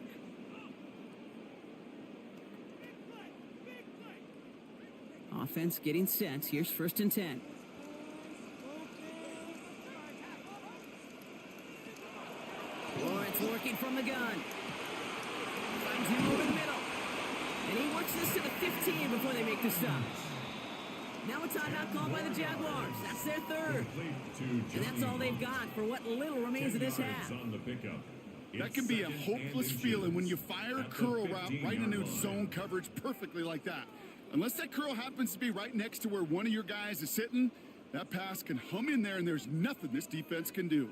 Offense getting set. Here's 1st and 10. Lawrence working from the gun. Finds him over the middle. And he works this to the 15 before they make the stop. Now a timeout called by the Jaguars. That's their 3rd. And that's all they've got for what little remains of this half. That can be a hopeless feeling when you fire a curl route right into zone coverage perfectly like that. Unless that curl happens to be right next to where one of your guys is sitting, that pass can hum in there and there's nothing this defense can do.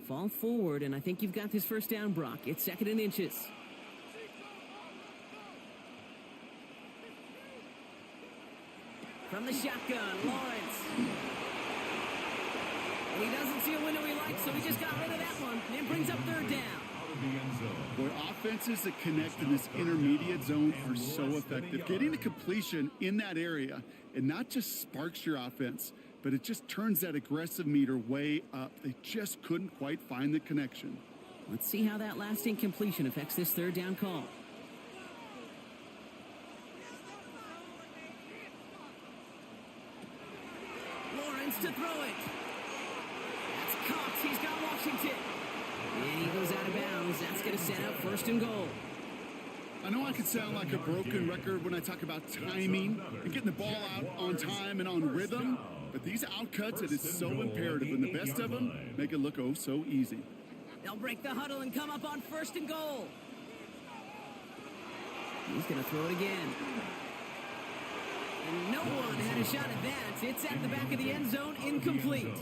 Fall forward, and I think you've got this 1st down, Brock. It's 2nd and inches. From the shotgun, Lawrence. And he doesn't see a window he likes, so he just got rid of that one and brings up 3rd down. Boy, offenses that connect in this intermediate zone are so effective. Getting a completion in that area, it not just sparks your offense, but it just turns that aggressive meter way up. They just couldn't quite find the connection. Let's see how that last incompletion affects this 3rd down call. Lawrence to throw it. That's Cox. He's got Washington. And he goes out of bounds. That's going to set up 1st and goal. I know I could sound like a broken record when I talk about timing and getting the ball out on time and on rhythm, but these outcuts, it is so imperative, and the best of them make it look oh so easy. They'll break the huddle and come up on 1st and goal. He's going to throw it again. And no one had a shot at that. It's at the back of the end zone, incomplete.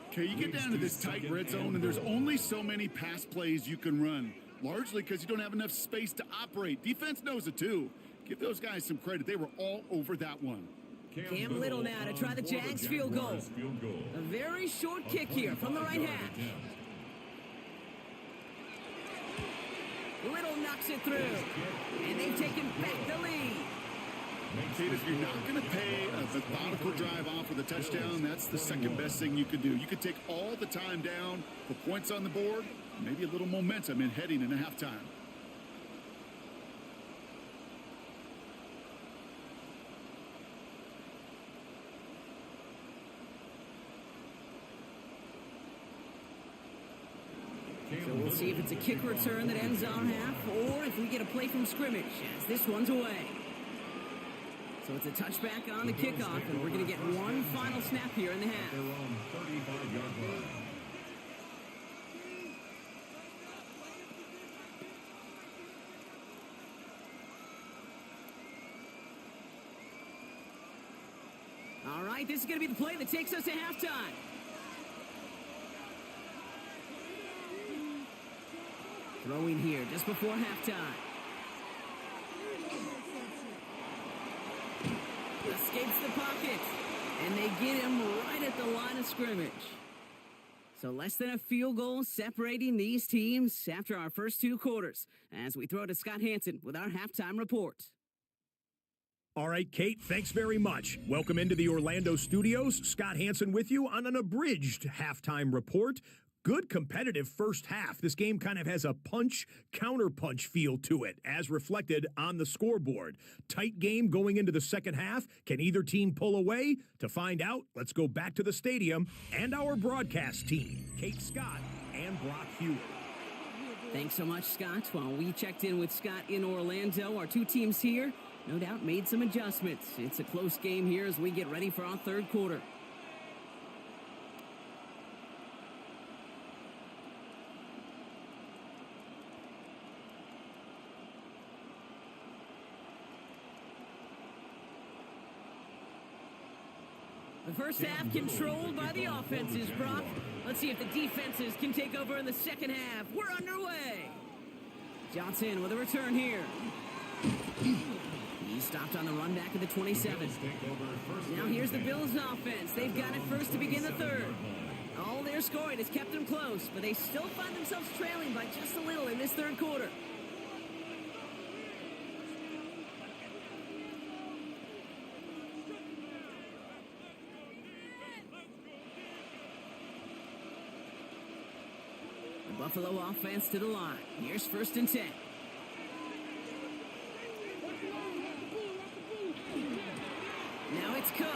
Okay, you get down to this tight red zone, and there's only so many pass plays you can run, largely because you don't have enough space to operate. Defense knows it, too. Give those guys some credit. They were all over that one. Cam Little now to try the Jags field goal. A very short kick here from the right hash. Little knocks it through, and they've taken back the lead. Kate, if you're not going to pay a methodical drive off with a touchdown, that's the second best thing you could do. You could take all the time down, put points on the board, maybe a little momentum in heading into halftime. So we'll see if it's a kick return that ends on half, or if we get a play from scrimmage, as this one's away. So it's a touchback on the kickoff, and we're going to get one final snap here in the half. They're on 35-yard line. All right, this is going to be the play that takes us to halftime. Throwing here just before halftime. Escapes the pocket, and they get him right at the line of scrimmage. So less than a field goal separating these teams after our first 2 quarters, as we throw to Scott Hansen with our halftime report. All right, Kate, thanks very much. Welcome into the Orlando studios. Scott Hansen with you on an abridged halftime report. Good competitive first half. This game kind of has a punch-counterpunch feel to it, as reflected on the scoreboard. Tight game going into the second half. Can either team pull away? To find out, let's go back to the stadium and our broadcast team, Kate Scott and Brock Hewitt. Thanks so much, Scott. While we checked in with Scott in Orlando, our 2 teams here no doubt made some adjustments. It's a close game here as we get ready for our third quarter. The first half controlled by the offenses, Brock. Let's see if the defenses can take over in the second half. We're underway. Johnson with a return here. He stopped on the run back at the 27. Now here's the Bills offense. They've got it first to begin the third. All their scoring has kept them close, but they still find themselves trailing by just a little in this third quarter. The Buffalo offense to the line. Here's first and 10. Now it's Cook.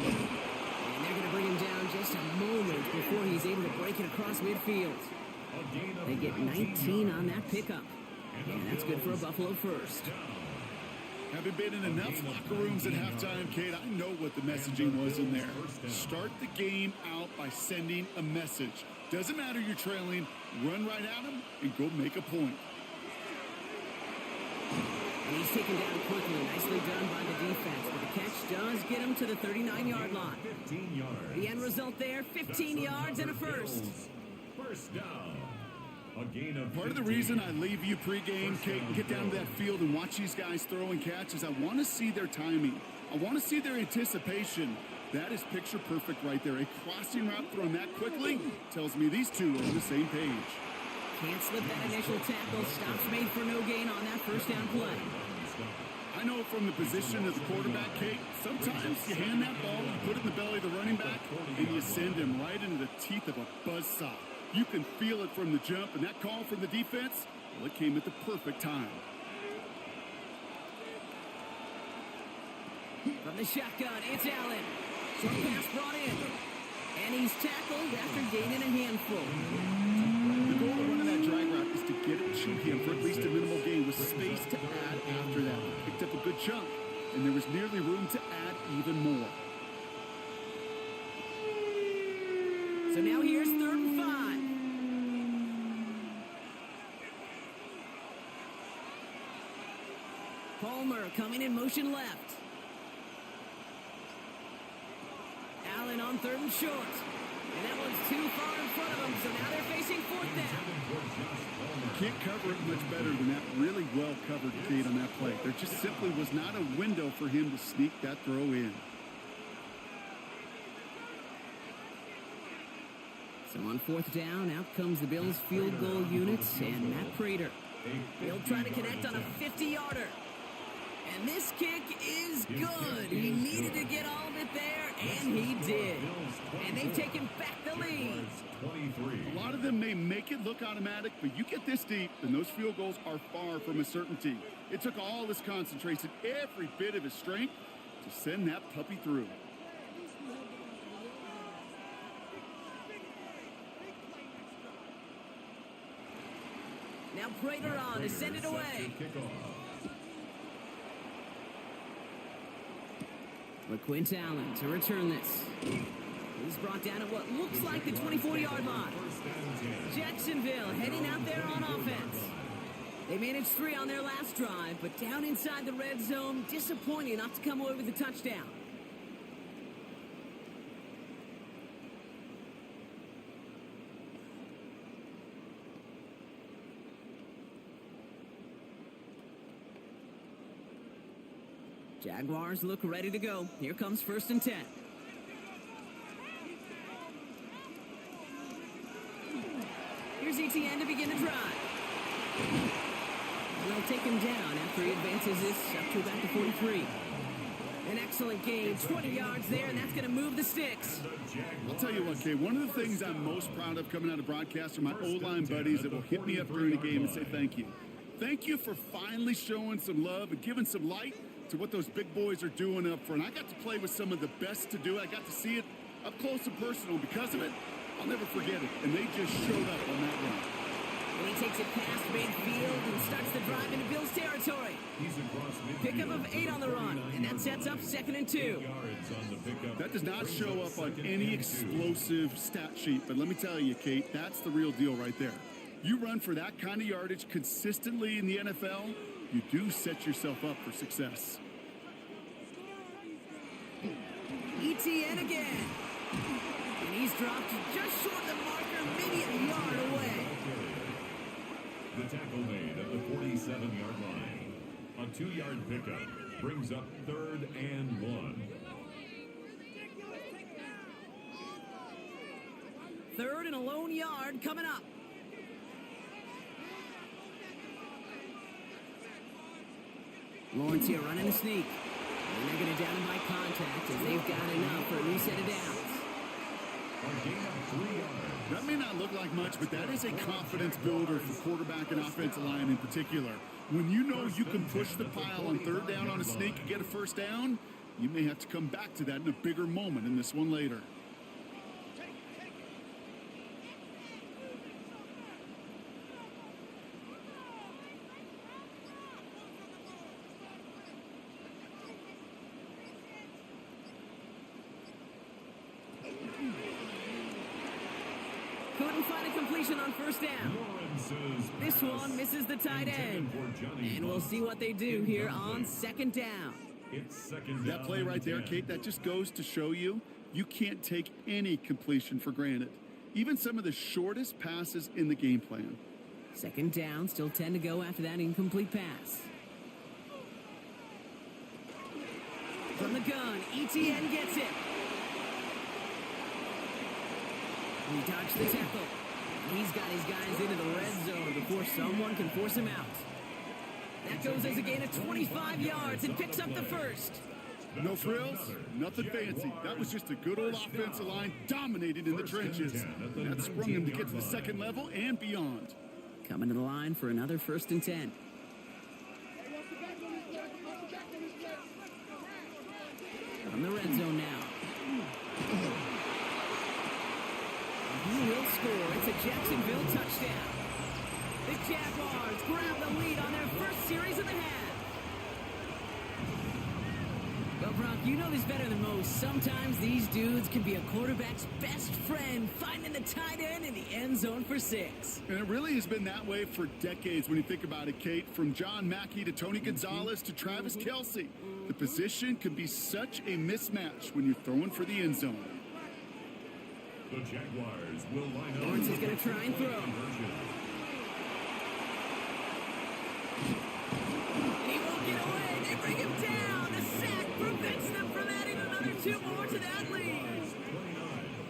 And they're going to bring him down just a moment before he's able to break it across midfield. They get 19 on that pickup. And that's good for a Buffalo first. Having been in enough locker rooms at halftime, Kate, I know what the messaging was in there. Start the game out by sending a message. Doesn't matter you're trailing, run right at them and go make a point. And he's taken down quickly. Nicely done by the defense. But the catch does get him to the 39-yard line. 15 yards. The end result there, 15 yards and a first. First down. A gain of Part of the reason I leave you pregame, Kate, and get down to that field and watch these guys throw and catch is I want to see their timing. I want to see their anticipation. That is picture perfect right there. A crossing route thrown that quickly tells me these two are on the same page. Can't slip that initial tackle. Stops made for no gain on that first down play. I know from the position of the quarterback, Kate, sometimes you hand that ball, you put it in the belly of the running back, and you send him right into the teeth of a buzzsaw. You can feel it from the jump, and that call from the defense, well, it came at the perfect time. From the shotgun, it's Allen. Short pass brought in. And he's tackled after gaining a handful. The goal of running that drag route is to get it to him for at least a minimal gain with space to add after that. He picked up a good chunk, and there was nearly room to add even more. So now here's 3rd and 5. Palmer coming in motion left. Allen on 3rd and short. And that one's too far in front of them, so now they're facing 4th down. You can't cover it much better than that really well-covered Kate on that play. There just simply was not a window for him to sneak that throw in. So on 4th down, out comes the Bills field goal unit and Matt Prater. He'll try to connect on a 50-yarder. And this kick is good. He needed to get all of it there, and he did. And they've taken back the lead. A lot of them may make it look automatic, but you get this deep, and those field goals are far from a certainty. It took all his concentration, every bit of his strength, to send that puppy through. Now Prater on to send it away. LaQuint Allen to return this. He's brought down at what looks like the 24-yard line. Jacksonville heading out there on offense. They managed 3 on their last drive, but down inside the red zone, disappointing not to come away with a touchdown. Jaguars look ready to go. Here comes 1st and 10. Here's ETN to begin the drive. They'll take him down after he advances this up to about the 43. An excellent gain, 20 yards there, and that's going to move the sticks. I'll tell you what, Kay, one of the things I'm most proud of coming out of broadcast are my O-line buddies that will hit me up during the game and say thank you. Thank you for finally showing some love and giving some light to what those big boys are doing up front. I got to play with some of the best to do it. I got to see it up close and personal. Because of it, I'll never forget it. And they just showed up on that run. And he takes it past midfield and starts the drive into Bills territory. Pickup of 8 on the run, and that sets up 2nd and 2. That does not show up on any explosive stat sheet, but let me tell you, Kate, that's the real deal right there. You run for that kind of yardage consistently in the NFL, you do set yourself up for success. ETN again. And he's dropped just short of the marker, maybe a yard away. The tackle made at the 47-yard line. A 2-yard pickup brings up 3rd and 1. 3rd and a lone yard coming up. Lawrence here running a sneak. And they're going to down him by contact as they've got enough for a new set of downs. A gain of 3 yards. That may not look like much, but that is a confidence builder for quarterback and offensive line in particular. When you know you can push the pile on 3rd down on a sneak and get a 1st down, you may have to come back to that in a bigger moment in this one later. Couldn't find a completion on 1st down. This one misses the tight end. And we'll see what they do here on 2nd down. That play right there, Kate, that just goes to show you, you can't take any completion for granted. Even some of the shortest passes in the game plan. 2nd down, still 10 to go after that incomplete pass. From the gun, ETN gets it. He dodged the tackle. He's got his guys into the red zone before someone can force him out. That goes as a gain of 25 yards and picks up the 1st. No frills, nothing fancy. That was just a good old offensive line dominated in the trenches. That sprung him to get to the 2nd level and beyond. Coming to the line for another 1st and 10. From the red zone now. He will score. It's a Jacksonville touchdown. The Jaguars grab the lead on their 1st series of the half. Well, Brock, you know this better than most. Sometimes these dudes can be a quarterback's best friend, finding the tight end in the end zone for 6. And it really has been that way for decades when you think about it, Kate. From John Mackey to Tony Gonzalez to Travis Kelce. The position can be such a mismatch when you're throwing for the end zone. The Jaguars will line up. Lawrence is going to try and throw. And he won't get away. They bring him down. The sack prevents them from adding another 2 more to that lead.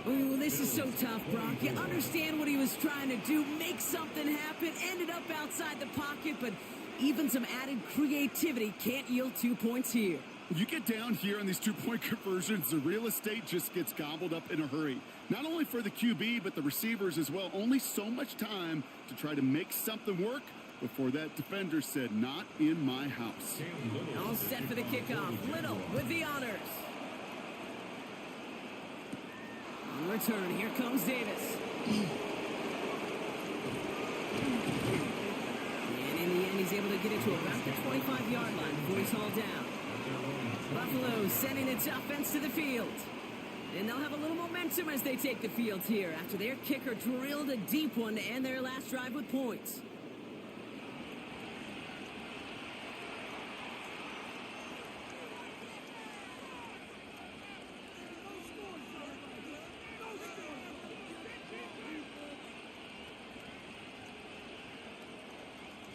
Ooh, this is so tough, Brock. You understand what he was trying to do, make something happen, ended up outside the pocket, but even some added creativity can't yield 2 points here. You get down here on these 2-point conversions, the real estate just gets gobbled up in a hurry. Not only for the QB, but the receivers as well. Only so much time to try to make something work before that defender said, not in my house. All set for the kickoff. Little with the honors. On return, here comes Davis. And in the end, he's able to get it to about the 25-yard line before he's hauled down. Buffalo sending its offense to the field. And they'll have a little momentum as they take the field here after their kicker drilled a deep one to end their last drive with points.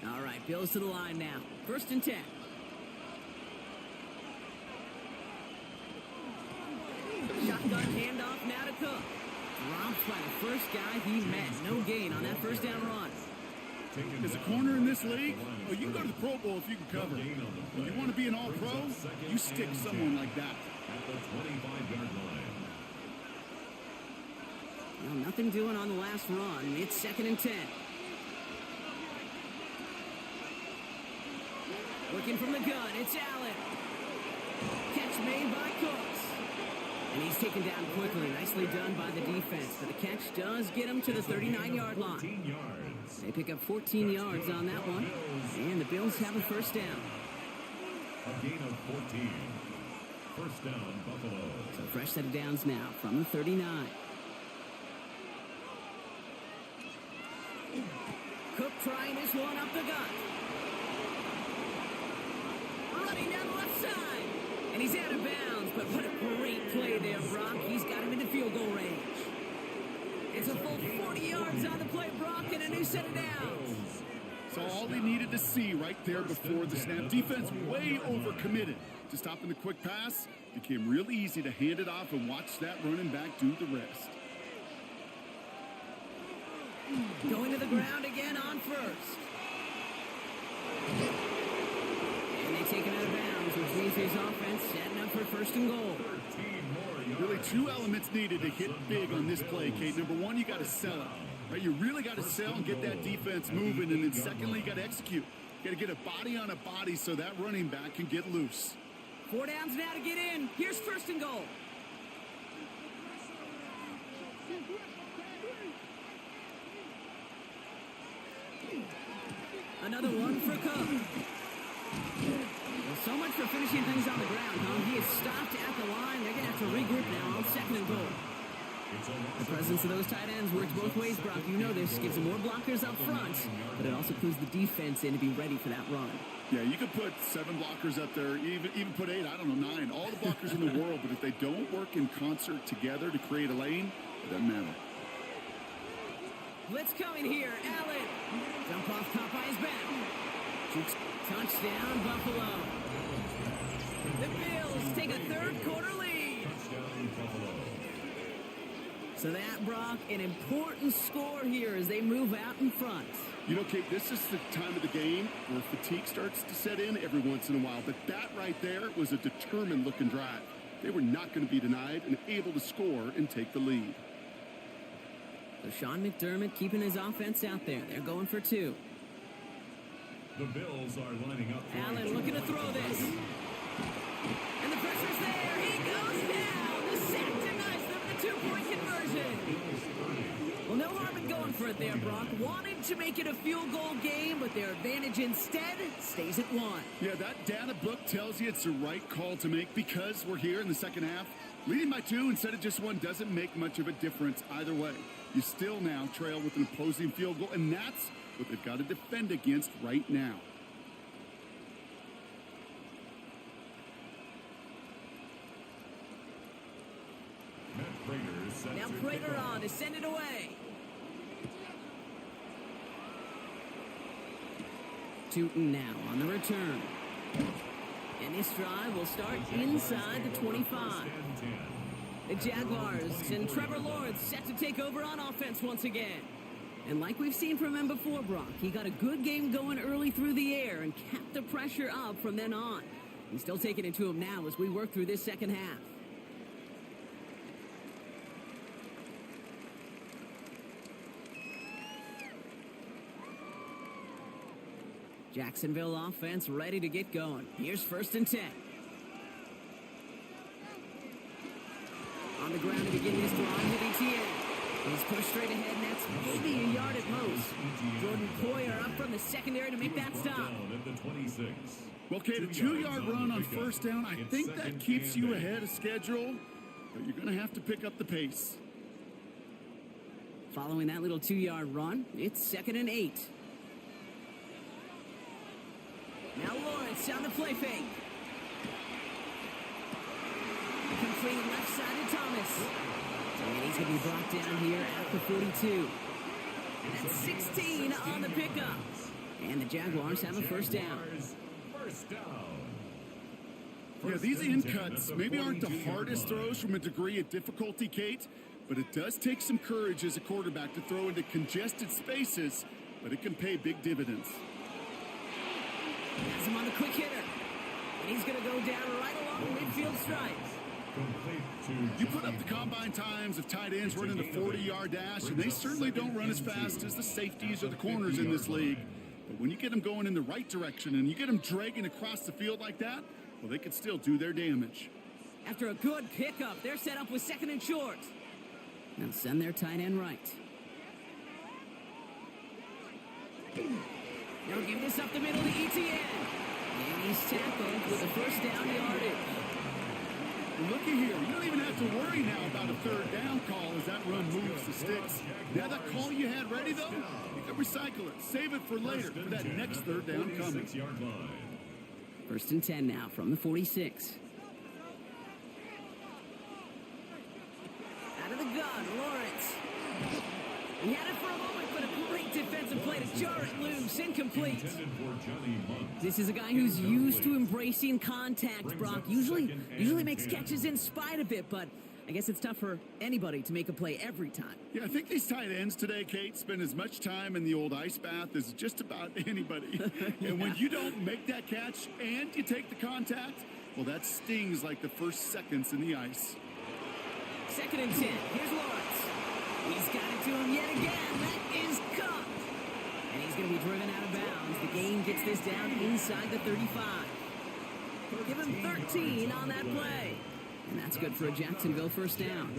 All right, Bills to the line now. 1st and 10. Shotgun handoff now to Cook. Dropped by the first guy he met. No gain on that 1st down run. As a corner in this league, well, you can go to the Pro Bowl if you can cover. When you want to be an all-pro, you stick someone like that. At the 25-yard line. Well, nothing doing on the last run. It's 2nd and 10. Looking from the gun, it's Allen. Catch made by Cooks. And he's taken down quickly. Nicely done by the defense. But the catch does get him to the 39-yard line. They pick up 14 yards on that one. And the Bills have a 1st down. A gain of 14. 1st down, Buffalo. So fresh set of downs now from the 39. Cook trying this one up the gut. Running down the left side. And he's out of bounds, but what a great play there, Brock. He's got him into field goal range. It's a full 40 yards on the play, Brock, and a new set of downs. Saw all he needed to see right there before the snap. Defense way overcommitted to stopping the quick pass. Became real easy to hand it off and watch that running back do the rest. Going to the ground again on first. And they take him out of bounds, which means his offense setting up for first and goal. Really two elements needed to hit big on this play, Kate. Number one, you got to sell it. Right? You really got to sell and get that defense moving. And then secondly, you got to execute. You got to get a body on a body so that running back can get loose. 4 downs now to get in. Here's first and goal. Another one for Cook. Well, so much for finishing things on the ground, huh? He is stopped at the line. They're going to have to regroup now on second and goal. The presence of those tight ends works both ways, Brock. You know this. Gives them more blockers up front, but it also clues the defense in to be ready for that run. Yeah, you could put 7 blockers up there, even put 8, I don't know, 9. All the blockers in the world, but if they don't work in concert together to create a lane, it doesn't matter. Blitz coming here. Allen. Dump off caught by his back. Touchdown, Buffalo. The Bills take a third-quarter lead. So that, Brock, an important score here as they move out in front. You know, Kate, this is the time of the game where fatigue starts to set in every once in a while. But that right there was a determined-looking drive. They were not going to be denied and able to score and take the lead. So Sean McDermott keeping his offense out there. They're going for 2. The Bills are lining up. Allen looking to throw this. And the pressure's there. He goes down. The sack denies them the 2-point conversion. Well, no harm in going for it there, Brock. Wanted to make it a field goal game, but their advantage instead stays at 1. Yeah, that data book tells you it's the right call to make because we're here in the second half. Leading by 2 instead of just 1 doesn't make much of a difference either way. You still now trail with an opposing field goal, and that's what they've got to defend against right now. Now Prater on to send it away. Tootin now on the return. And this drive will start inside the 25. The Jaguars and Trevor Lawrence set to take over on offense once again. And like we've seen from him before, Brock, he got a good game going early through the air and kept the pressure up from then on. He's still taking it to him now as we work through this second half. Jacksonville offense ready to get going. Here's first and 10. On the ground to begin this drive with ETN. He's pushed straight ahead, and that's maybe a yard at most. Jordan Poyer up from the secondary to make that stop. Well, Kate, a 2-yard run on first down, I think that keeps you ahead of schedule, but you're going to have to pick up the pace. Following that little 2-yard run, it's second and 8. Now Lawrence on the play fake. Complete left side to Thomas. And he's going to be brought down here at the 42. That's 16 on the pickup. And the Jaguars have a first down. Yeah, these in cuts maybe aren't the hardest throws from a degree of difficulty, Kate, but it does take some courage as a quarterback to throw into congested spaces, but it can pay big dividends. Has him on the quick hitter. And he's going to go down right along the midfield stripe. You put up the combine times of tight ends running a 40-yard dash, and they certainly don't run as fast as the safeties or the corners in this league. But when you get them going in the right direction and you get them dragging across the field like that, well, they can still do their damage. After a good pickup, they're set up with second and short. Now send their tight end right. They'll give this up the middle to ETN. And he's tackled with a first down yardage. Looky here, you don't even have to worry now about a third down call as that run moves the sticks. Now that call you had ready, though, you can recycle it. Save it for later for that next third down coming. First and 10 now from the 46. Out of the gun, Lawrence. He had it for a moment, but a great defensive play to jar it. Cut loose, incomplete. Intended for Johnny Munt. This is a guy who's used to embracing contact, Brock. Usually makes catches in spite of it, but I guess it's tough for anybody to make a play every time. Yeah, I think these tight ends today, Kate, spend as much time in the old ice bath as just about anybody. And when you don't make that catch and you take the contact, well, that stings like the first seconds in the ice. 2nd and 10. Here's Lawrence. He's got it to him yet again. That is caught. And he's going to be driven out of bounds. The game gets this down inside the 35. Give him 13 on that play. And that's good for a Jacksonville first down.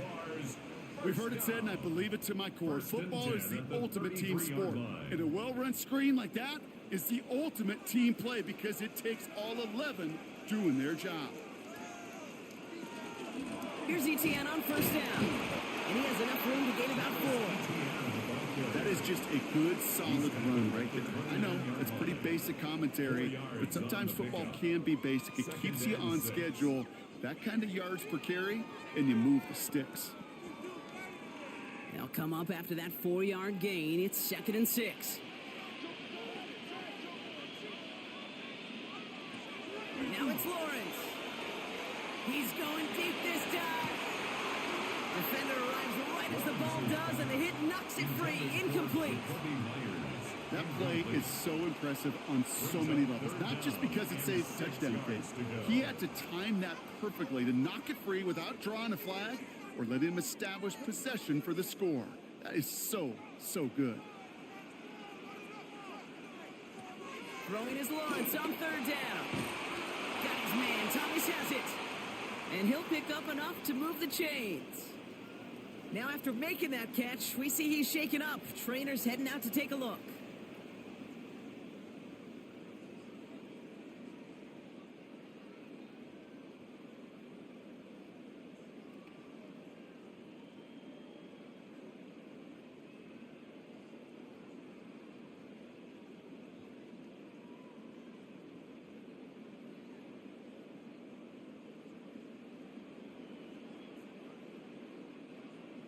We've heard it said, and I believe it to my core, football is the ultimate team sport. And a well-run screen like that is the ultimate team play because it takes all 11 doing their job. Here's ETN on first down. And he has enough room to gain about 4. That is just a good, solid run right there. I know, it's pretty basic commentary, but sometimes football can be basic. It keeps you on schedule. That kind of yards per carry, and you move the sticks. They'll come up after that 4-yard gain. It's 2nd and 6. Now it's Lawrence. He's going deep this time. Defender arrives right as the ball does, and the hit knocks it free. Incomplete. That play is so impressive on so many levels. Not just because it saves a touchdown case. He had to time that perfectly to knock it free without drawing a flag or let him establish possession for the score. That is so, so good. Throwing his Lawrence on 3rd down. Got his man. Thomas has it. And he'll pick up enough to move the chains. Now after making that catch, we see he's shaken up. Trainer's heading out to take a look.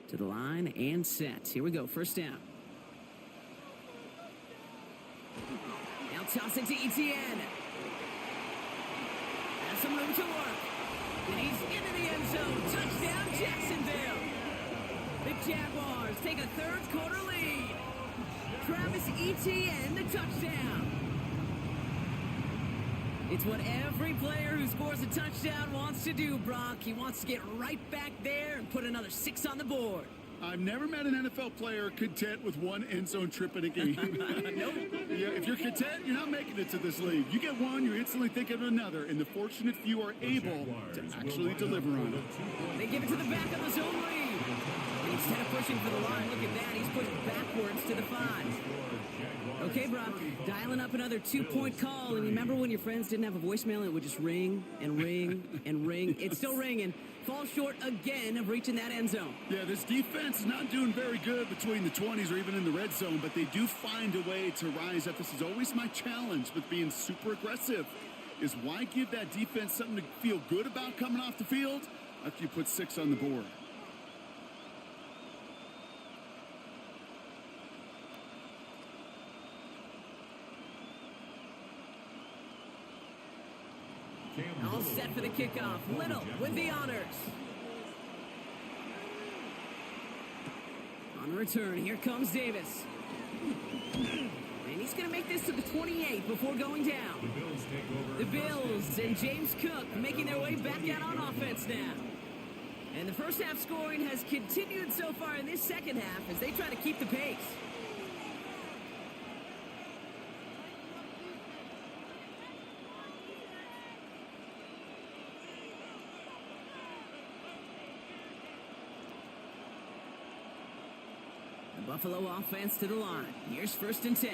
To the line and set. Here we go. First down. Now toss it to ETN. Has some room to work. And he's into the end zone. Touchdown, Jacksonville. The Jaguars take a 3rd quarter lead. Travis Etienne, the touchdown. It's what every player who scores a touchdown wants to do, Brock. He wants to get right back there and put another 6 on the board. I've never met an NFL player content with one end zone trip in a game. Nope. Yeah, if you're content, you're not making it to this league. You get one, you're instantly thinking of another, and the fortunate few are able to actually deliver on it. They give it to the back of the zone read. And instead of pushing for the line, look at that. He's pushed backwards to the 5. Okay, Brock, dialing up another 2-point call. And remember when your friends didn't have a voicemail and it would just ring and ring and ring? It's still ringing. Fall short again of reaching that end zone. Yeah, this defense is not doing very good between the 20s or even in the red zone, but they do find a way to rise up. This is always my challenge with being super aggressive, is why give that defense something to feel good about coming off the field after you put 6 on the board? All set for the kickoff. Little with the honors. On return, here comes Davis. And he's going to make this to the 28 before going down. The Bills and James Cook making their way back out on offense now. And the first half scoring has continued so far in this second half as they try to keep the pace. Buffalo offense to the line. Here's 1st and 10.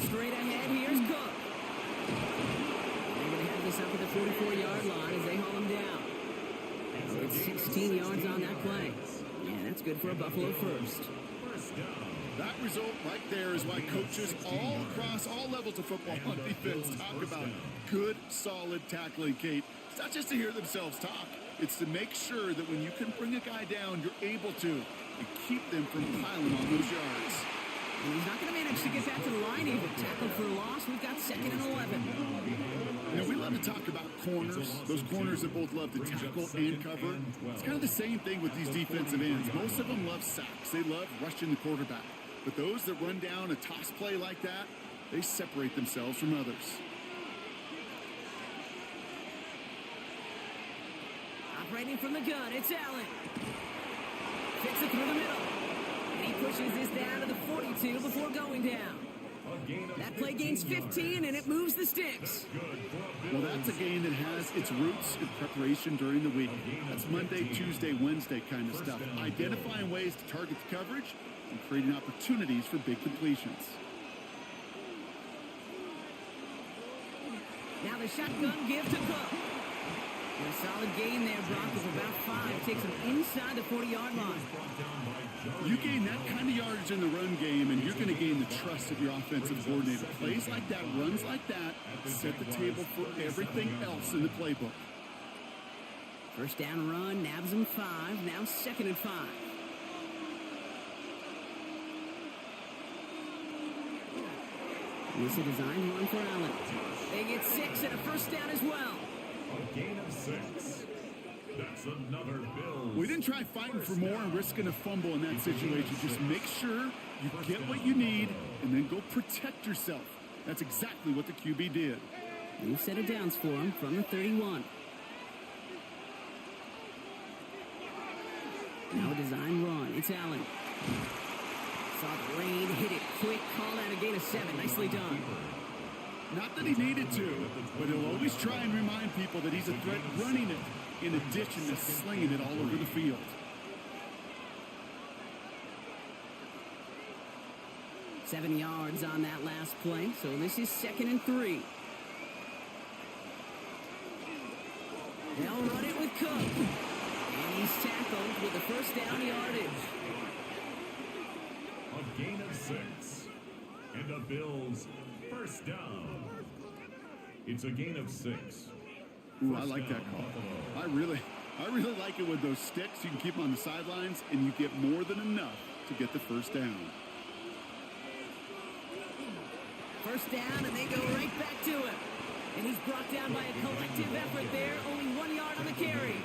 Straight ahead, here's Cook. They're going to have this up at the 44-yard line as they haul him down. It's 16 yards on that play. Yeah, that's good for a Buffalo first. That result right there is why coaches all across all levels of football on defense talk about good, solid tackling, Kate. It's not just to hear themselves talk. It's to make sure that when you can bring a guy down, you're able to. and keep them from piling on those yards. And he's not going to manage to get back to the line even. Tackle for a loss. We've got 2nd and 11. You know, we love to talk about corners. Those corners that both love to tackle and cover. It's kind of the same thing with these defensive ends. Most of them love sacks. They love rushing the quarterback. But those that run down a toss play like that, they separate themselves from others. Operating from the gun, it's Allen. Fits it through the middle. And he pushes this down to the 42 before going down. That play gains 15, and it moves the sticks. Well, that's a game that has its roots in preparation during the week. That's Monday, Tuesday, Wednesday kind of stuff. Identifying ways to target the coverage and creating opportunities for big completions. Now the shotgun give to Cook. And a solid gain there, Brock, of about 5. Takes him inside the 40-yard line. You gain that kind of yardage in the run game, and you're going to gain the trust of your offensive coordinator. Plays like that, runs like that, set the table for everything else in the playbook. First down run, nabs him 5. Now 2nd and 5. This is a designed run for Allen. They get 6 and a first down as well. A gain of 6. That's another Bills. We didn't try fighting for more and risking a fumble in that situation. Just make sure you get what you need and then go protect yourself. That's exactly what the QB did. New set of downs for him from the 31. Now a design run. It's Allen. Saw the lane, hit it quick, called out a gain of 7. Nicely done. Not that he needed to, but he'll always try and remind people that he's a threat running it, in addition to slinging it all over the field. Seven yards on that last play, so this is 2nd and 3. They'll run it with Cook. And he's tackled with the first down yardage. A gain of 6. And the Bills first down. It's a gain of 6. Ooh, I like that call. I really like it with those sticks. You can keep them on the sidelines, and you get more than enough to get the first down. First down, and they go right back to him. And he's brought down by a collective effort there. Only 1 yard on the carry.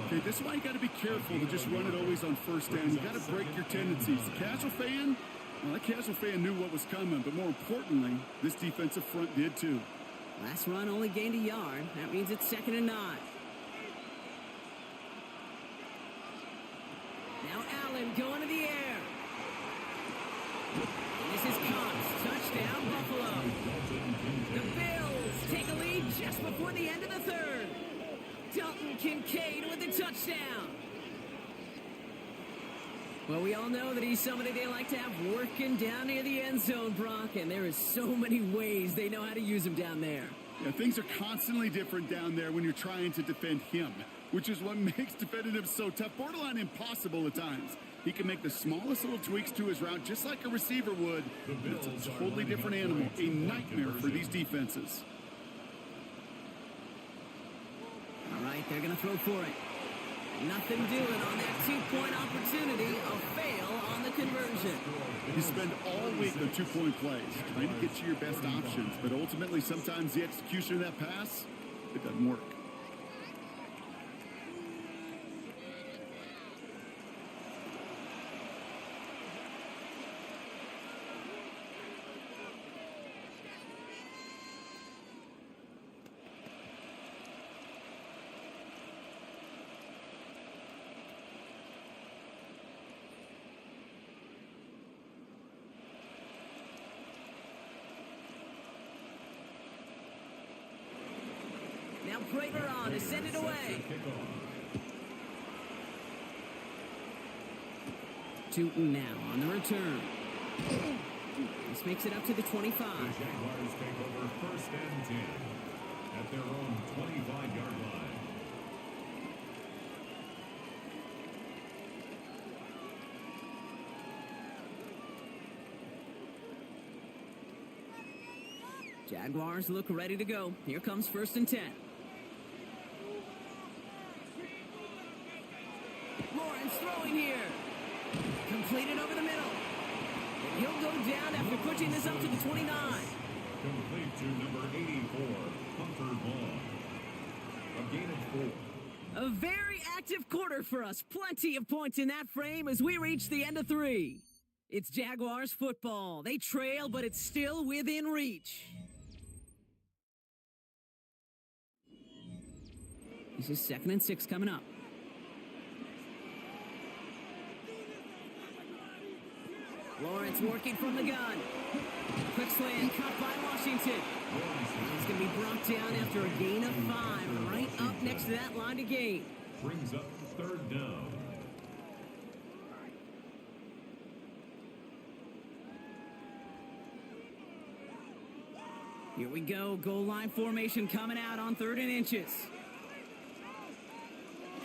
Okay, this is why you got to be careful to just run it always on first down. You got to break your tendencies. The casual fan, well, that casual fan knew what was coming, but more importantly, this defensive front did too. Last run only gained a yard. That means it's 2nd and 9. Now Allen going to the air. And this is Cox. Touchdown, Buffalo. The Bills take a lead just before the end of the 3rd. Dalton Kincaid with the touchdown. Well, we all know that he's somebody they like to have working down near the end zone, Brock, and there is so many ways they know how to use him down there. Yeah, things are constantly different down there when you're trying to defend him, which is what makes defending him so tough, borderline impossible at times. He can make the smallest little tweaks to his route just like a receiver would, but it's a totally different animal, a nightmare for these defenses. All right, they're going to throw for it. Nothing doing on that 2-point opportunity. A fail on the conversion. You spend all week on 2-point plays, trying to get you your best options, but ultimately sometimes the execution of that pass, it doesn't work. Now Prater on to send it away. Tootin now on the return. This makes it up to the 25. The Jaguars take over 1st and 10 at their own 25-yard line. Jaguars look ready to go. Here comes 1st and 10. Lawrence throwing here. played it over the middle. And he'll go down after pushing this up to the 29. Complete to number 84, Hunter Vaughn. A gain of 4. A very active quarter for us. Plenty of points in that frame as we reach the end of 3. It's Jaguars football. They trail, but it's still within reach. This is 2nd and 6 coming up. Lawrence working from the gun. Quick slant caught by Washington. He's going to be brought down after a gain of 5, right up next to that line to gain. Brings up 3rd down. Here we go. Goal line formation coming out on 3rd and inches.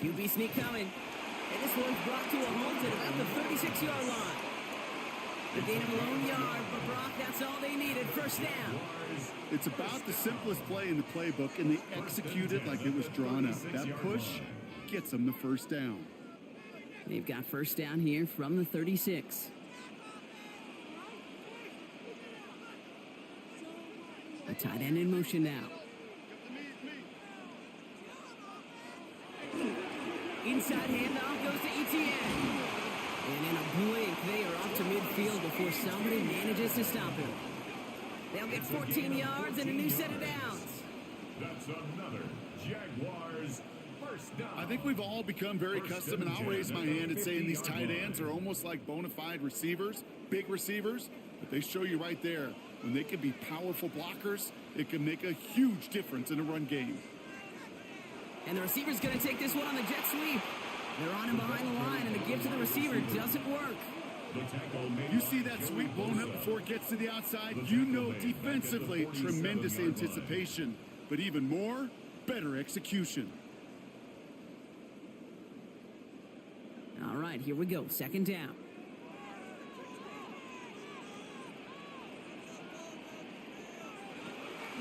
QB sneak coming. And this one's brought to a halt at about the 36-yard line. The gain of a lone yard, but Brock, that's all they needed. 1st down. It's about the simplest play in the playbook, and they execute it like it was drawn up. That push gets them the 1st down. They've got 1st down here from the 36. A tight end in motion now. Inside handoff goes to Etienne. And in a blink, they are off to midfield before somebody manages to stop him. They'll get 14 yards and a new set of downs. That's another Jaguars 1st down. I think we've all become very accustomed, and I'll raise my hand and saying these tight ends are almost like bona fide receivers, big receivers, but they show you right there, when they can be powerful blockers, it can make a huge difference in a run game. And the receiver's going to take this one on the jet sweep. They're on him behind the line, and the give to the receiver doesn't work. You see that sweep blown up before it gets to the outside, you know defensively, tremendous anticipation, but even more, better execution. All right, here we go. 2nd down.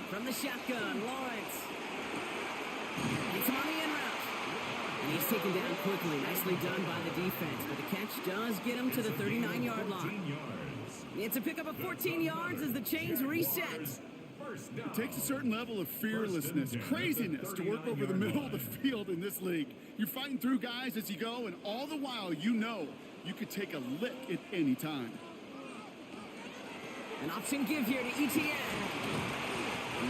From the shotgun, Lawrence. Gets him on the in route. And he's taken down quickly. Nicely done by the defense. But the catch does get him to the 39-yard line. It's a pickup of 14 yards as the chains reset. It takes a certain level of fearlessness, craziness to work over the middle of the field in this league. You're fighting through guys as you go, and all the while you know you could take a lick at any time. An option give here to Etienne.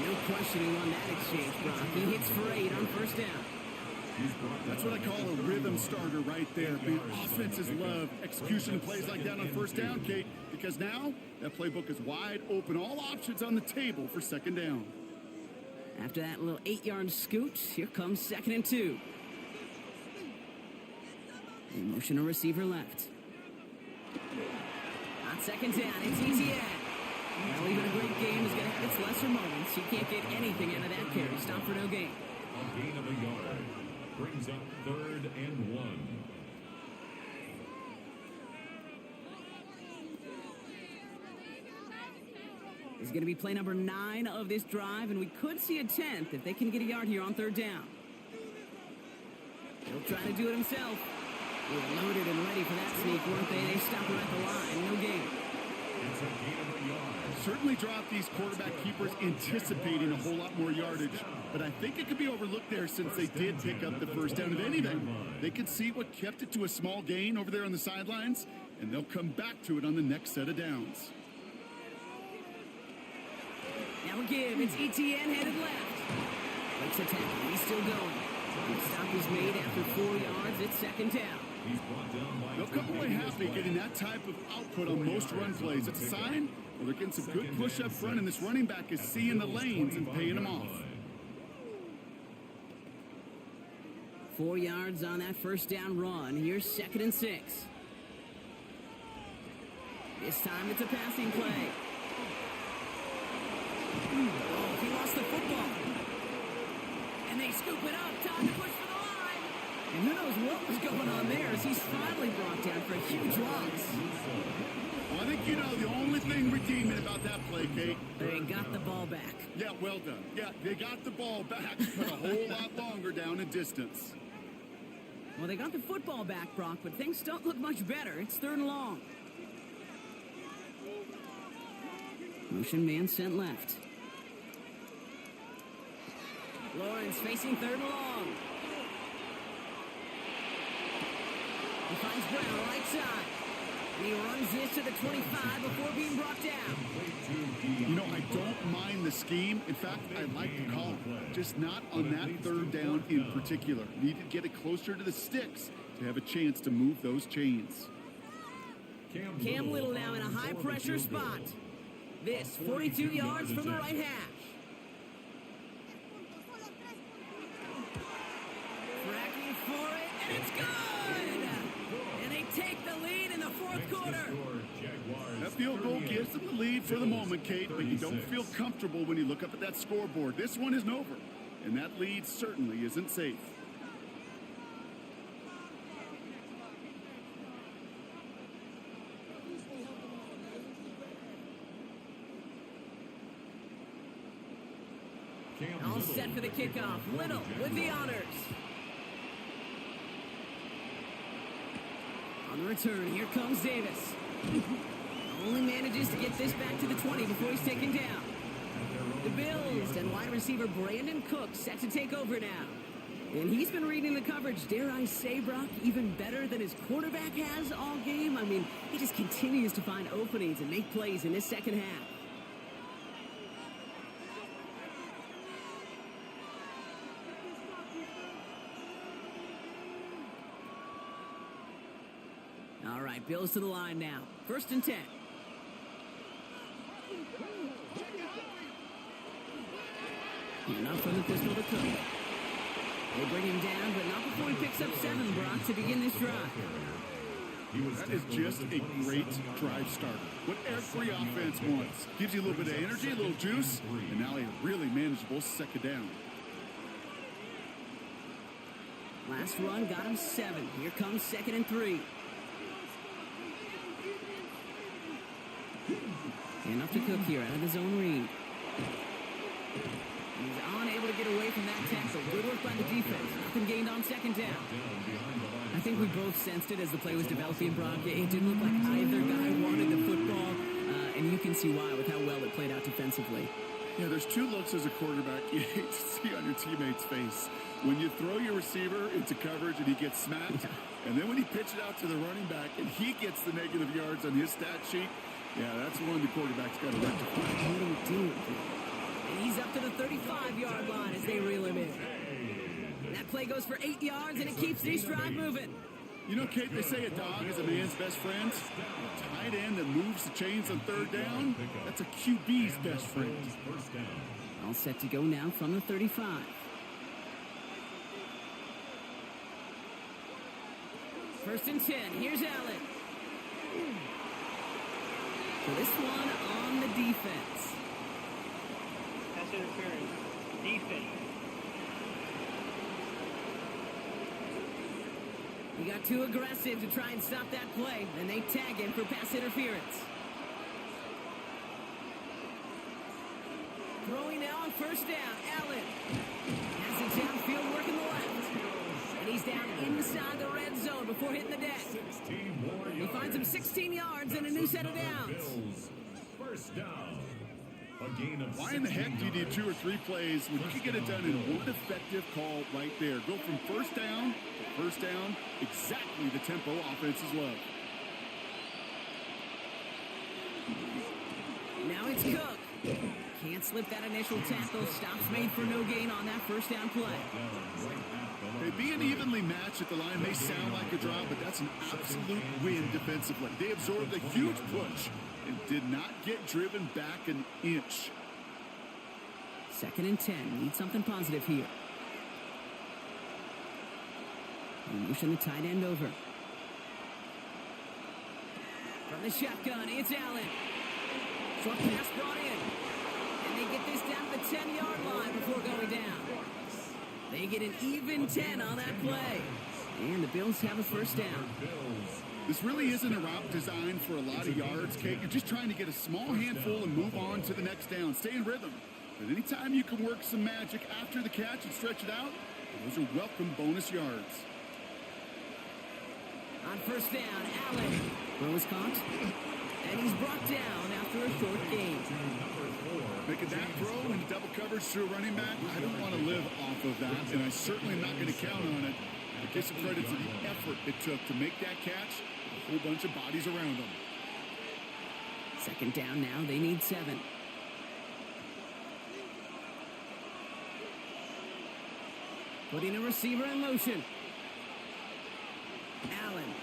No questioning on that exchange, Brock. He hits for 8 on 1st down. That's what I call a rhythm starter right there. The offenses love execution plays like that on 1st down, Kate, because now that playbook is wide open. All options on the table for 2nd down. After that little 8-yard scoot, here comes 2nd and 2. They motion a receiver left. On 2nd down, it's Etienne. Well, even a great game is going to have its lesser moments. You can't get anything out of that carry. Stop for no gain. A gain of a yard. Brings up 3rd and 1. This is going to be play number 9 of this drive, and we could see a 10th if they can get a yard here on 3rd down. He'll try to do it himself. They were loaded and ready for that sneak, weren't they? They stopped him at the line. No gain. It's a gain of a yard. Certainly dropped these quarterback keepers anticipating a whole lot more yardage, but I think it could be overlooked there since they did pick up the 1st down. If anything, they could see what kept it to a small gain over there on the sidelines, and they'll come back to it on the next set of downs. Now a give. It's Etienne headed left. Makes a tackle. He's still going. The stop is made after 4 yards. It's 2nd down. He's brought down by They'll come away happy getting that type of output on most run plays. It's a sign they're getting some good push up front, and this running back is seeing the lanes and paying them off. 4 yards on that 1st down run. Here's 2nd and 6. This time it's a passing play. Oh, he lost the football. And they scoop it up. Time to push for the line. And who knows what was going on there as he's finally brought down for a huge loss. Well, I think you know the only thing redeeming about that play, Kate. They got the ball back. Yeah, well done. Yeah, they got the ball back, but a whole lot longer down in distance. Well, they got the football back, Brock, but things don't look much better. It's 3rd and long. Motion man sent left. Lawrence facing 3rd and long. He finds Brown right side. And he runs this to the 25 before being brought down. You know, I don't mind the scheme. In fact, I like the call. Just not on that 3rd down in particular. Need to get it closer to the sticks to have a chance to move those chains. Cam Little now in a high-pressure spot. This, 42 yards from the right hash. Tracking for it, and it's good! And they take the lead in the 4th quarter. That field goal gives them the lead for the moment, Kate, but you don't feel comfortable when you look up at that scoreboard. This one isn't over, and that lead certainly isn't safe. All set for the kickoff. Little with the honors. On the return, here comes Davis. Only manages to get this back to the 20 before he's taken down. The Bills and wide receiver Brandon Cook set to take over now. And he's been reading the coverage, dare I say, Brock, even better than his quarterback has all game. I mean, he just continues to find openings and make plays in this second half. All right, Bills to the line now. 1st and 10. Enough from the pistol to Cook. They bring him down, but not before he picks up 7, Brock, to begin this drive. That is just a great drive starter. What every offense wants. Gives you a little bit of energy, a little juice, and now a really manageable 2nd down. Last run got him 7. Here comes 2nd and 3. Enough to Cook here out of the zone read. He's unable to get away from that tackle. Good work by the defense. Nothing gained on 2nd down. I think we both sensed it as the play was developing, Brock. It didn't look like either guy wanted the football, and you can see why with how well it played out defensively. Yeah, there's 2 looks as a quarterback you hate to see on your teammate's face. When you throw your receiver into coverage and he gets smacked, and then when you pitch it out to the running back and he gets the negative yards on his stat sheet, yeah, that's one the quarterback's got to rectify. What do we do? And he's up to the 35-yard line as they reel him in. That play goes for 8 yards, and it keeps this drive moving. You know, Kate, they say a dog is a man's best friend. A tight end that moves the chains on 3rd down, that's a QB's best friend. All set to go now from the 35. First and 10. Here's Allen. So this one on the defense. Pass interference. Defense. He got too aggressive to try and stop that play, and they tag him for pass interference. Throwing now on 1st down. Allen has the downfield working the left. And he's down inside the red zone before hitting the deck. He finds him 16 yards and a new set of downs. First down. A gain of Why in the heck do you need 2 or 3 plays when you can get it done in one effective call right there? Go from 1st down to 1st down, exactly the tempo offenses love. Now it's Cook. Can't slip that initial tackle. Stops made for no gain on that 1st down play. Hey, being evenly matched at the line may sound like a draw, but that's an absolute win defensively. They absorbed a huge push and did not get driven back an inch. 2nd and 10. Need something positive here. Motion the tight end over. From the shotgun, it's Allen. Short pass brought in. And they get this down to the 10-yard line before going down. They get an even 10 on that play. And the Bills have a 1st down. This really isn't a route designed for a lot of yards, Kate. You're just trying to get a small handful and move on to the next down. Stay in rhythm. But anytime you can work some magic after the catch and stretch it out, those are welcome bonus yards. On first down, Allen. Throw is caught. And he's brought down after a short gain. Making that throw in double coverage to a running back, I don't want to live off of that, and I certainly am not going to count on it. But give some credit to the effort it took to make that catch. A whole bunch of bodies around him. Second down now. They need 7. Putting a receiver in motion. Allen.